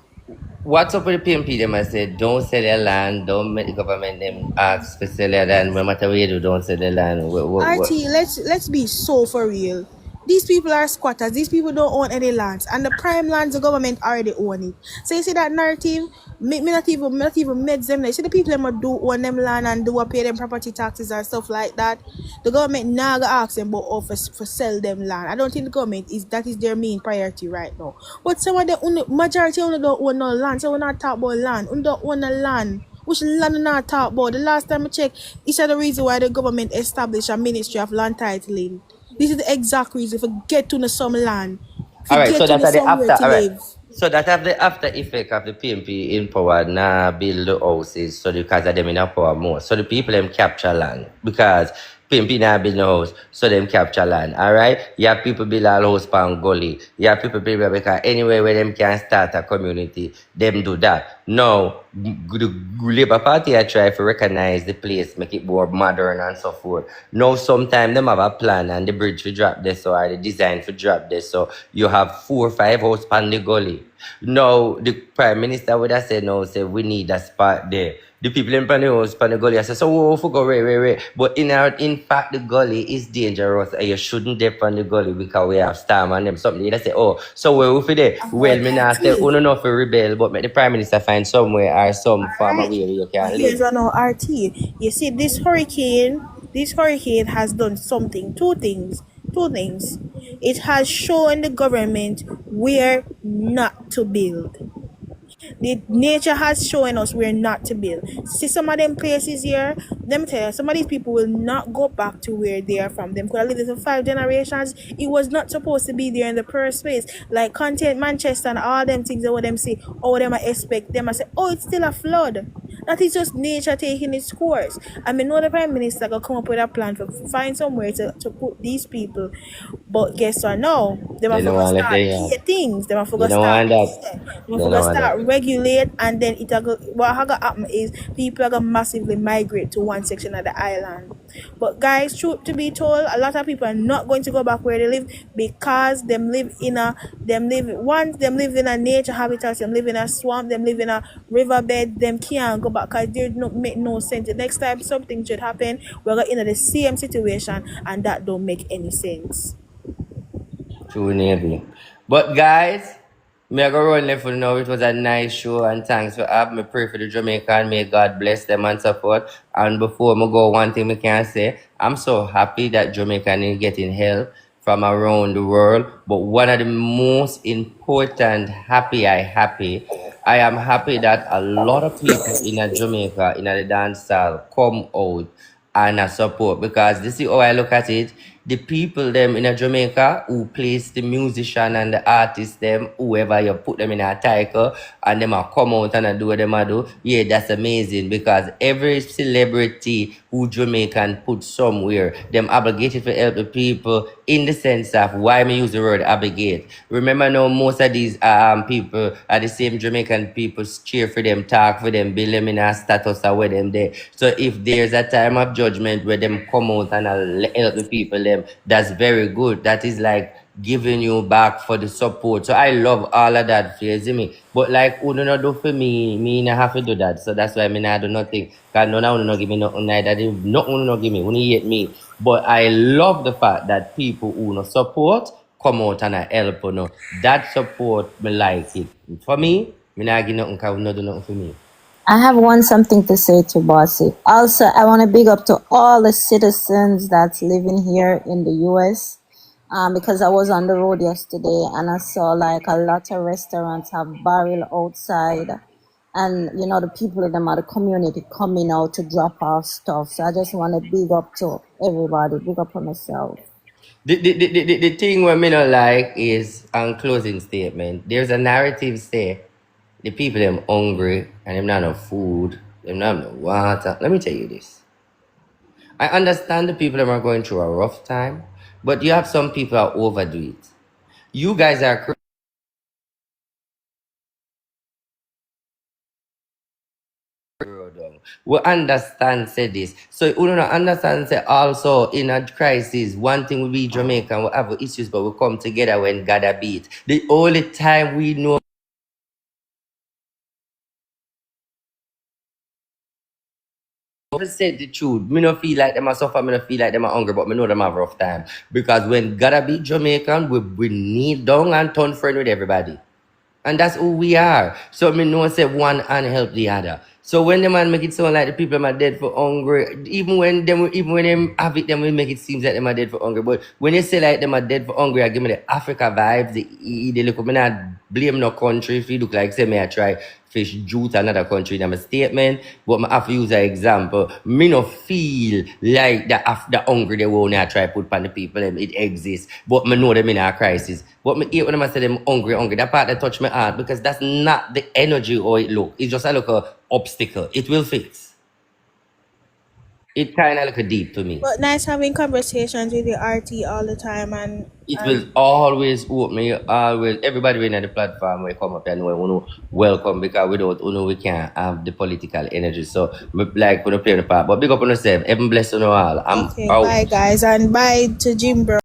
what's up with the PMP? Them I said, don't sell their land, don't make the government them ask for sell their land. No matter what you do, don't sell their land. RT, let's be so for real. These people are squatters. These people don't own any lands, and the prime lands the government already own it. So you see that narrative, me not even meds them. You see the people them do own them land and do pay them property taxes and stuff like that. The government now go ask them about for sell them land. I don't think the government that is their main priority right now. But some of the majority only don't own no land. So we're not talk about land. We don't own a land. Which land we not talk about? The last time I checked, it's the reason why the government established a Ministry of Land Titling. This is the exact reason for get to know some land. For All right, get so to that know are the somewhere after. to All right, live. so that have the after effect of the PMP in power now build the houses. So because of them in a power more, so the people them capture land because PMP now build no house, so them capture land. All right, you have people build a house pan gully. You have people build because anywhere where them can start a community, them do that. Now the Labour Party I try to recognize the place, make it more modern and so forth. Now sometimes them have a plan and the bridge for drop this or the design for drop this. So you have 4 or 5 houses pan the gully. Now the Prime Minister would have said no, say we need a spot there. The people in pan the house pan the gully I say, so we for go wait. But in fact the gully is dangerous and you shouldn't dip on the gully because we have storm and them something they say, oh, so where we for there? Well, me not say RT. uno no for rebel, but make the Prime Minister find somewhere or some farm Alright. where you But can here's live. an RT. You see, this hurricane has done something. Two things. Two things. It has shown the government where not to build. The nature has shown us where not to build. See some of them places here, let me tell you, some of these people will not go back to where they are from. Them could have lived there for 5 generations. It was not supposed to be there in the first place. Like Content Manchester and all them things that what them say, oh them I expect them I say, oh it's still a flood. That is just nature taking its course. I mean, no, the Prime Minister gonna come up with a plan for find somewhere to put these people. But guess what? No, them They have don't to want to start there. key things. Them have They to don't start want that. them They have don't to want that. start regulate, and then it go, what gonna happen is people are gonna massively migrate to one section of the island. But guys, truth to be told, a lot of people are not going to go back where they live because them live in a nature habitat, them live in a swamp, them live in a riverbed, them can't go back because there don't make no sense. The next time something should happen, we're going in the same situation, and that don't make any sense. True Navy. But guys, me I go run left for now. It was a nice show and thanks for having me. Pray for the Jamaican. May God bless them and support. And before me go, one thing me can say, I'm so happy that Jamaican is getting help from around the world. But one of the most important I am happy that a lot of people in a Jamaica, in a dance style, come out and support because this is how I look at it. The people them in a Jamaica who plays the musician and the artist them, whoever you put them in a title and them a come out and do what them a do, yeah, that's amazing because every celebrity who Jamaican put somewhere, them obligated to help the people in the sense of why me use the word obligate. Remember now most of these people are the same Jamaican people cheer for them, talk for them, build them in a status or where them there. So if there's a time of judgment where them come out and help the people them, that's very good. That is like giving you back for the support. So I love all of that for you, see me. But like who do not do for me not have to do that. So that's why me not do nothing. Cause none of you no give me nothing neither. Nothing no give me. Only hate me. But I love the fact that people who no support come out and help you know. That support me like it. For me not give nothing cause no do nothing for me. I have one something to say to Bossy. Also, I want to big up to all the citizens that's living here in the US. Because I was on the road yesterday and I saw like a lot of restaurants have barrel outside, and the people in them are the community coming out to drop off stuff. So I just want to big up to everybody, big up on myself. The thing what me not like is on closing statement. There's a narrative say the people them hungry and them not no food, them not no water. Let me tell you this. I understand the people that are going through a rough time, but you have some people that overdo it. You guys are we understand say this. So we don't understand say also in a crisis, one thing will be Jamaican, we have issues, but we come together when God a beat. The only time we know said the truth. Me no feel like them a suffer, me no feel like them a hungry, but me know them have rough time. Because when gotta be Jamaican, we kneel down and turn friend with everybody. And that's who we are. So me know say one and help the other. So when the man make it sound like the people are dead for hungry, even when them have it, them will make it seem like them are dead for hungry. But when you say like them are dead for hungry, I give me the Africa vibes. They look, me not blame no country if you look like say me I try fish jute another country in my statement, but I have to use an example. Me no feel like the hungry they won't try put on the people them it exists, but me know them in a crisis. But me hate when I say them hungry. That part that touch my heart because that's not the energy or it look. It's just a little obstacle. It will fix. It kind of look deep to me. But nice having conversations with the RT all the time and It will always open me. Always everybody when at the platform we come up and we know welcome because without we can't have the political energy. So me like we play the part. But big up on yourself. Heaven bless you all. I'm okay, out. bye guys and bye to Jim bro.